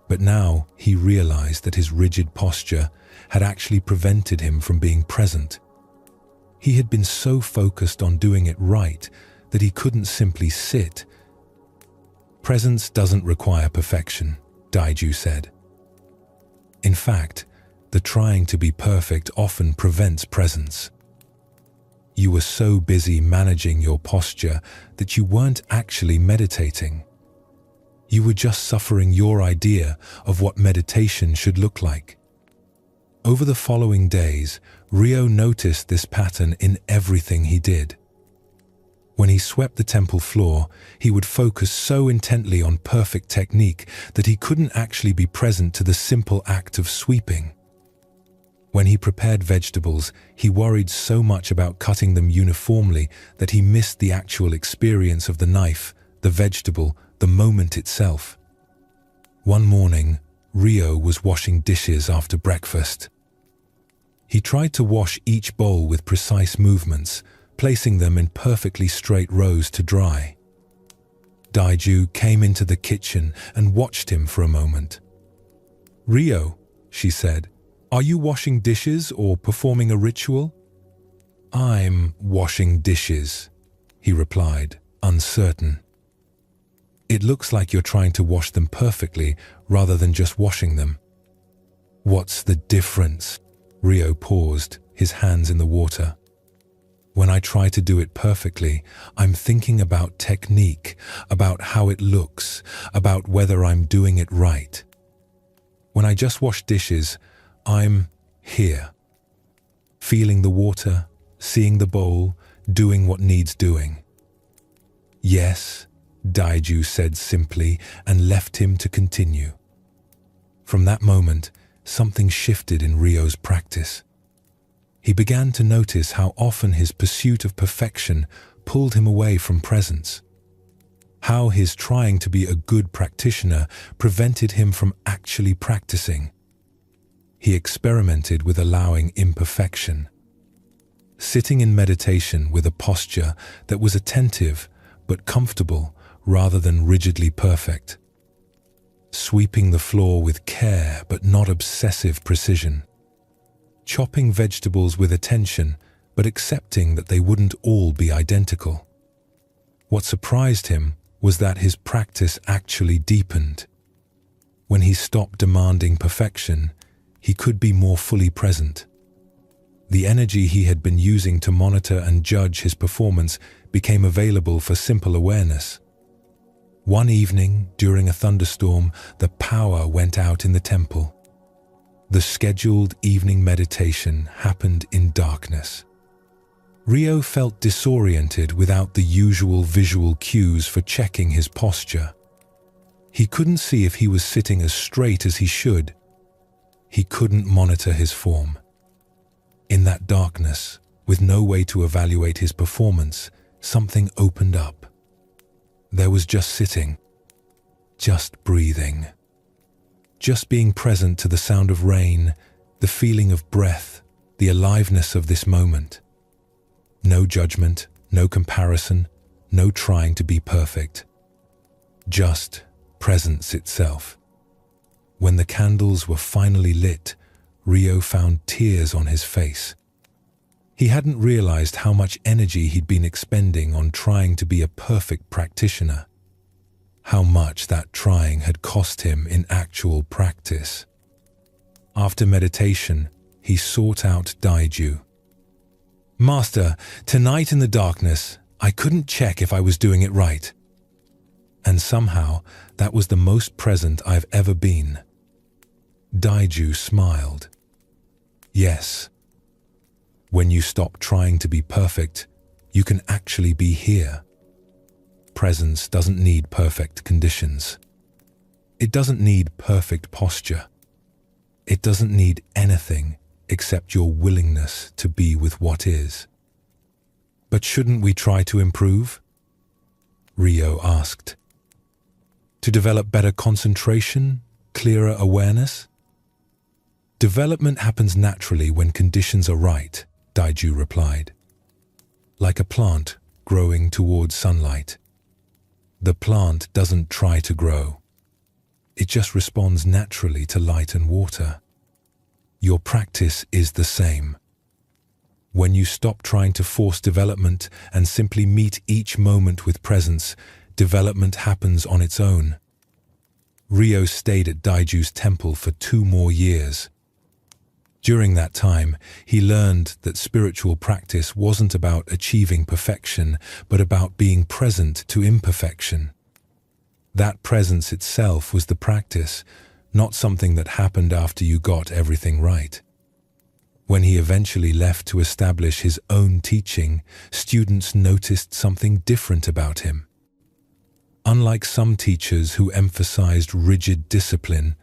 But now he realized that his rigid posture had actually prevented him from being present. He had been so focused on doing it right that he couldn't simply sit. "Presence doesn't require perfection," Daiju said. "In fact, the trying to be perfect often prevents presence. You were so busy managing your posture that you weren't actually meditating. You were just suffering your idea of what meditation should look like." Over the following days, Ryo noticed this pattern in everything he did. When he swept the temple floor, he would focus so intently on perfect technique that he couldn't actually be present to the simple act of sweeping. When he prepared vegetables, he worried so much about cutting them uniformly that he missed the actual experience of the knife, the vegetable, the moment itself. One morning, Ryo was washing dishes after breakfast. He tried to wash each bowl with precise movements, placing them in perfectly straight rows to dry. Daiju came into the kitchen and watched him for a moment. "Ryo," she said, "are you washing dishes or performing a ritual?" "I'm washing dishes," he replied, uncertain. "It looks like you're trying to wash them perfectly rather than just washing them." "What's the difference?" Ryo paused, his hands in the water. "When I try to do it perfectly, I'm thinking about technique, about how it looks, about whether I'm doing it right. When I just wash dishes, I'm here, feeling the water, seeing the bowl, doing what needs doing." "Yes," Daiju said simply and left him to continue. From that moment, something shifted in Ryo's practice. He began to notice how often his pursuit of perfection pulled him away from presence. How his trying to be a good practitioner prevented him from actually practicing. He experimented with allowing imperfection. Sitting in meditation with a posture that was attentive but comfortable rather than rigidly perfect. Sweeping the floor with care but not obsessive precision. Chopping vegetables with attention but accepting that they wouldn't all be identical. What surprised him was that his practice actually deepened. When he stopped demanding perfection, he could be more fully present. The energy he had been using to monitor and judge his performance became available for simple awareness. One evening, during a thunderstorm, the power went out in the temple. The scheduled evening meditation happened in darkness. Ryo felt disoriented without the usual visual cues for checking his posture. He couldn't see if he was sitting as straight as he should. He couldn't monitor his form. In that darkness, with no way to evaluate his performance, something opened up. There was just sitting, just breathing, just being present to the sound of rain, the feeling of breath, the aliveness of this moment. No judgment, no comparison, no trying to be perfect. Just presence itself. When the candles were finally lit, Ryo found tears on his face. He hadn't realized how much energy he'd been expending on trying to be a perfect practitioner. How much that trying had cost him in actual practice. After meditation, he sought out Daiju. "Master, tonight in the darkness, I couldn't check if I was doing it right." And somehow, that was the most present I've ever been. Daiju smiled. Yes. When you stop trying to be perfect, you can actually be here. Presence doesn't need perfect conditions. It doesn't need perfect posture. It doesn't need anything except your willingness to be with what is. But shouldn't we try to improve? Rio asked. To develop better concentration, clearer awareness? Development happens naturally when conditions are right, Daiju replied. Like a plant growing towards sunlight. The plant doesn't try to grow. It just responds naturally to light and water. Your practice is the same. When you stop trying to force development and simply meet each moment with presence, development happens on its own. Rio stayed at Daiju's temple for 2 more years. During that time, he learned that spiritual practice wasn't about achieving perfection, but about being present to imperfection. That presence itself was the practice, not something that happened after you got everything right. When he eventually left to establish his own teaching, students noticed something different about him. Unlike some teachers who emphasized rigid discipline,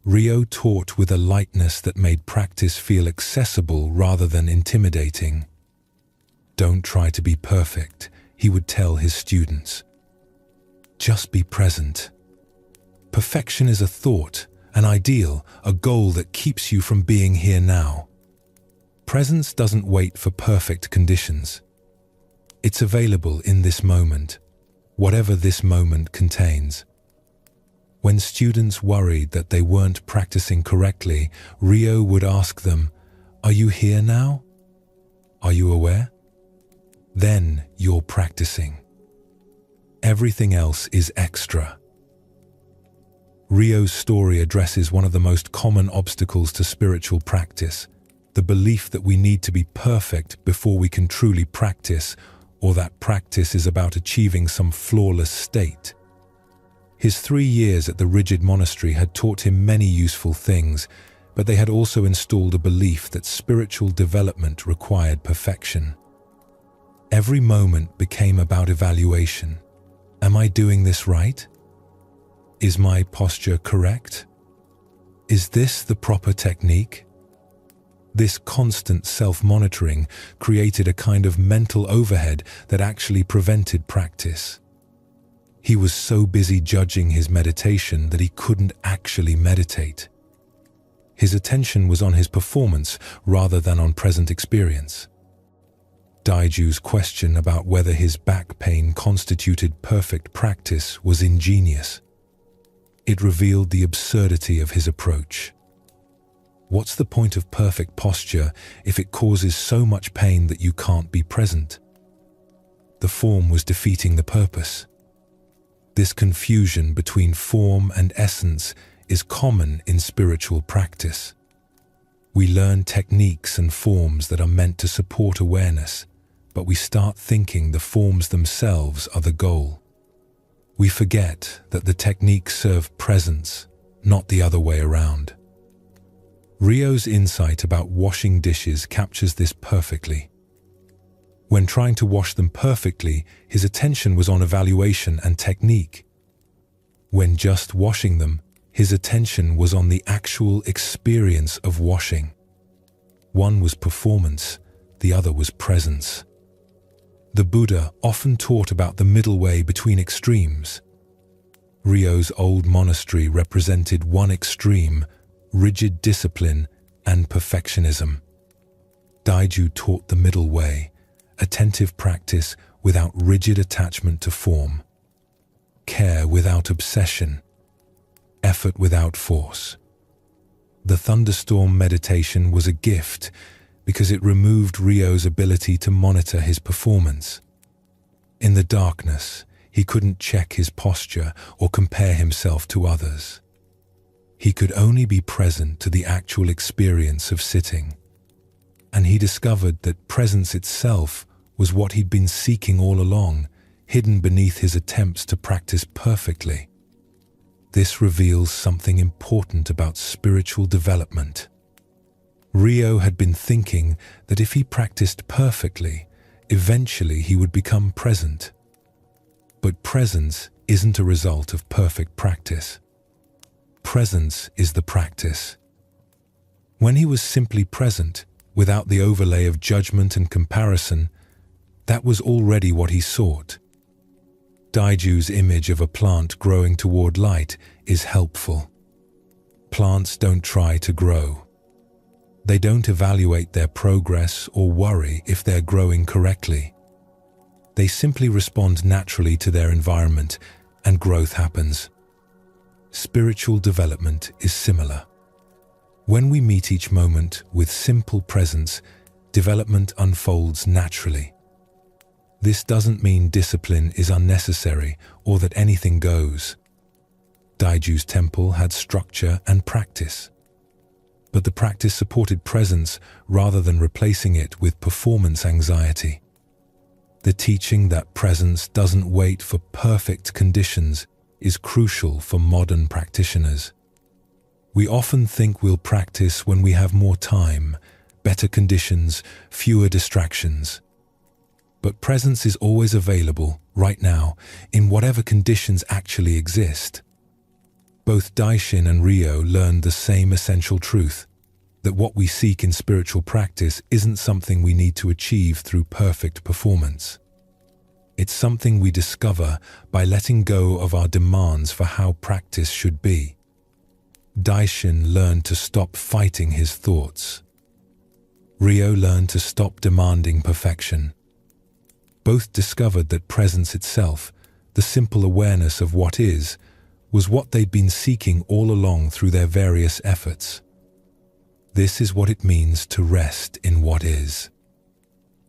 Rio taught with a lightness that made practice feel accessible rather than intimidating. Don't try to be perfect, he would tell his students. Just be present. Perfection is a thought, an ideal, a goal that keeps you from being here now. Presence doesn't wait for perfect conditions. It's available in this moment, whatever this moment contains. When students worried that they weren't practicing correctly, Rio would ask them, "Are you here now? Are you aware? Then you're practicing. Everything else is extra." Rio's story addresses one of the most common obstacles to spiritual practice, the belief that we need to be perfect before we can truly practice, or that practice is about achieving some flawless state. His 3 years at the rigid monastery had taught him many useful things, but they had also installed a belief that spiritual development required perfection. Every moment became about evaluation. Am I doing this right? Is my posture correct? Is this the proper technique? This constant self-monitoring created a kind of mental overhead that actually prevented practice. He was so busy judging his meditation that he couldn't actually meditate. His attention was on his performance rather than on present experience. Daiju's question about whether his back pain constituted perfect practice was ingenious. It revealed the absurdity of his approach. What's the point of perfect posture if it causes so much pain that you can't be present? The form was defeating the purpose. This confusion between form and essence is common in spiritual practice. We learn techniques and forms that are meant to support awareness, but we start thinking the forms themselves are the goal. We forget that the techniques serve presence, not the other way around. Rio's insight about washing dishes captures this perfectly. When trying to wash them perfectly, his attention was on evaluation and technique. When just washing them, his attention was on the actual experience of washing. One was performance, the other was presence. The Buddha often taught about the middle way between extremes. Rio's old monastery represented one extreme, rigid discipline and perfectionism. Daiju taught the middle way, attentive practice without rigid attachment to form, care without obsession, effort without force. The thunderstorm meditation was a gift because it removed Rio's ability to monitor his performance. In the darkness, he couldn't check his posture or compare himself to others. He could only be present to the actual experience of sitting. And he discovered that presence itself was what he'd been seeking all along, hidden beneath his attempts to practice perfectly. This reveals something important about spiritual development. Ryo had been thinking that if he practiced perfectly, eventually he would become present. But presence isn't a result of perfect practice. Presence is the practice. When he was simply present, without the overlay of judgment and comparison, that was already what he sought. Daiju's image of a plant growing toward light is helpful. Plants don't try to grow. They don't evaluate their progress or worry if they're growing correctly. They simply respond naturally to their environment, and growth happens. Spiritual development is similar. When we meet each moment with simple presence, development unfolds naturally. This doesn't mean discipline is unnecessary or that anything goes. Daiju's temple had structure and practice. But the practice supported presence rather than replacing it with performance anxiety. The teaching that presence doesn't wait for perfect conditions is crucial for modern practitioners. We often think we'll practice when we have more time, better conditions, fewer distractions. But presence is always available, right now, in whatever conditions actually exist. Both Daishin and Ryo learned the same essential truth, that what we seek in spiritual practice isn't something we need to achieve through perfect performance. It's something we discover by letting go of our demands for how practice should be. Daishin learned to stop fighting his thoughts. Ryo learned to stop demanding perfection. Both discovered that presence itself, the simple awareness of what is, was what they'd been seeking all along through their various efforts. This is what it means to rest in what is.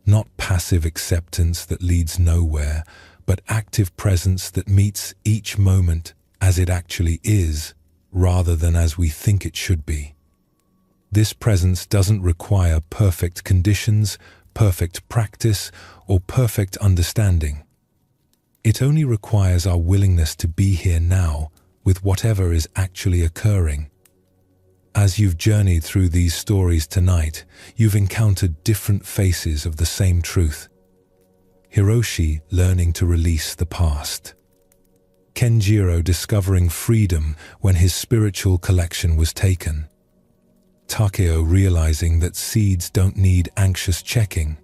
Not passive acceptance that leads nowhere, but active presence that meets each moment as it actually is, rather than as we think it should be. This presence doesn't require perfect conditions, perfect practice, or perfect understanding. It only requires our willingness to be here now with whatever is actually occurring. As you've journeyed through these stories tonight, you've encountered different faces of the same truth. Hiroshi learning to release the past. Kenjiro discovering freedom when his spiritual collection was taken. Takeo realizing that seeds don't need anxious checking.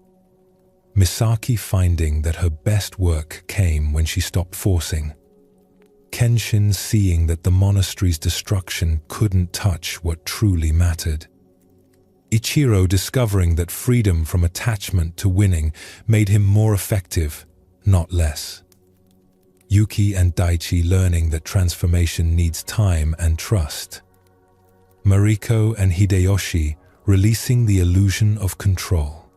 Misaki finding that her best work came when she stopped forcing. Kenshin seeing that the monastery's destruction couldn't touch what truly mattered. Ichiro discovering that freedom from attachment to winning made him more effective, not less. Yuki and Daichi learning that transformation needs time and trust. Mariko and Hideyoshi releasing the illusion of control.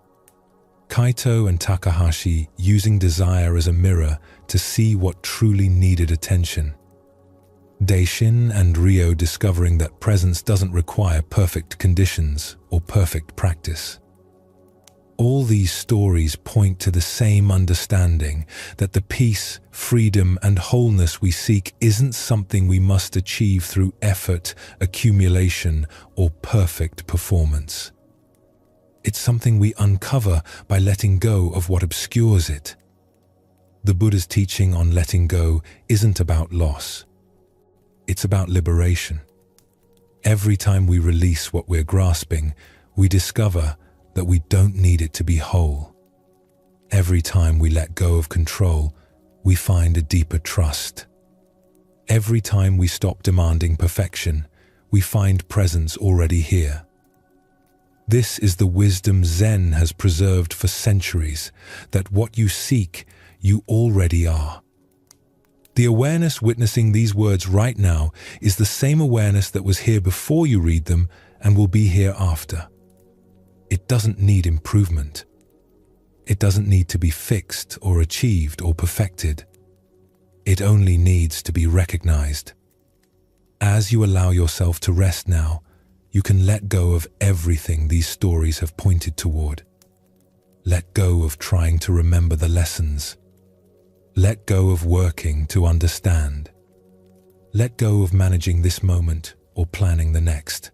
Kaito and Takahashi using desire as a mirror to see what truly needed attention. Daishin and Ryo discovering that presence doesn't require perfect conditions or perfect practice. All these stories point to the same understanding that the peace, freedom, and wholeness we seek isn't something we must achieve through effort, accumulation, or perfect performance. It's something we uncover by letting go of what obscures it. The Buddha's teaching on letting go isn't about loss. It's about liberation. Every time we release what we're grasping, we discover that we don't need it to be whole. Every time we let go of control, we find a deeper trust. Every time we stop demanding perfection, we find presence already here. This is the wisdom Zen has preserved for centuries, that what you seek, you already are. The awareness witnessing these words right now is the same awareness that was here before you read them and will be here after. It doesn't need improvement. It doesn't need to be fixed or achieved or perfected. It only needs to be recognized. As you allow yourself to rest now, you can let go of everything these stories have pointed toward. Let go of trying to remember the lessons. Let go of working to understand. Let go of managing this moment or planning the next.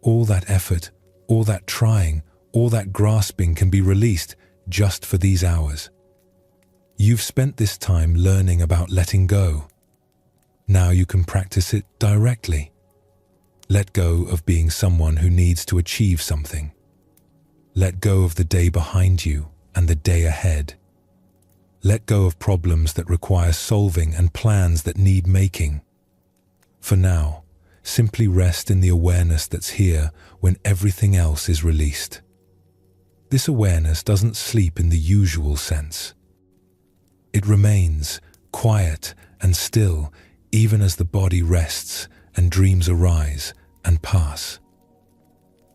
All that effort, all that trying, all that grasping can be released just for these hours. You've spent this time learning about letting go. Now you can practice it directly. Let go of being someone who needs to achieve something. Let go of the day behind you and the day ahead. Let go of problems that require solving and plans that need making. For now, simply rest in the awareness that's here when everything else is released. This awareness doesn't sleep in the usual sense. It remains quiet and still even as the body rests and dreams arise and pass.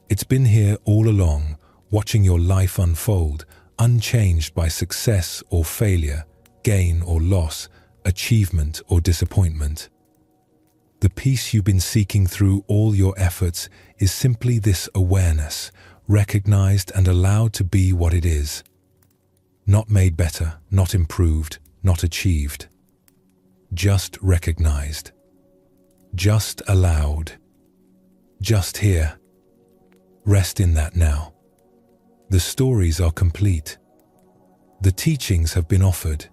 It's been here all along, watching your life unfold, unchanged by success or failure, gain or loss, achievement or disappointment. The peace you've been seeking through all your efforts is simply this awareness, recognized and allowed to be what it is. Not made better, not improved, not achieved. Just recognized. Just allowed. Just here. Rest in that now. The stories are complete. The teachings have been offered.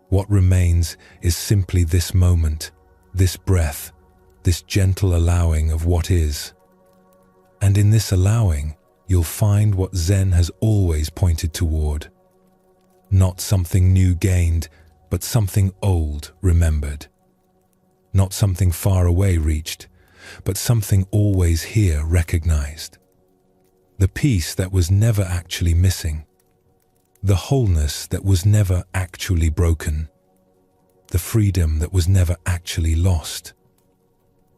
What remains is simply this moment, this breath, this gentle allowing of what is. And in this allowing, you'll find what Zen has always pointed toward. Not something new gained, but something old remembered. Not something far away reached, but something always here recognized. The peace that was never actually missing. The wholeness that was never actually broken. The freedom that was never actually lost.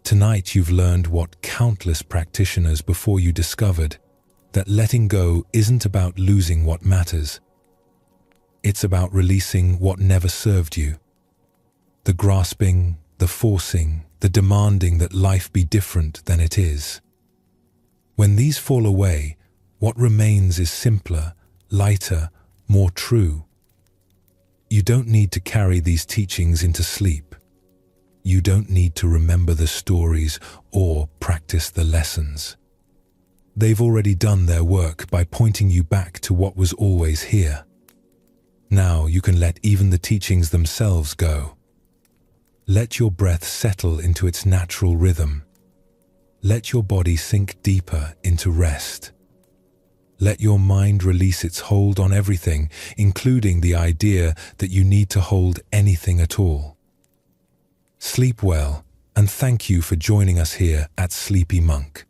Tonight you've learned what countless practitioners before you discovered, that letting go isn't about losing what matters. It's about releasing what never served you. The grasping, the forcing, the demanding that life be different than it is. When these fall away, what remains is simpler, lighter, more true. You don't need to carry these teachings into sleep. You don't need to remember the stories or practice the lessons. They've already done their work by pointing you back to what was always here. Now you can let even the teachings themselves go. Let your breath settle into its natural rhythm. Let your body sink deeper into rest. Let your mind release its hold on everything, including the idea that you need to hold anything at all. Sleep well, and thank you for joining us here at Sleepy Monk.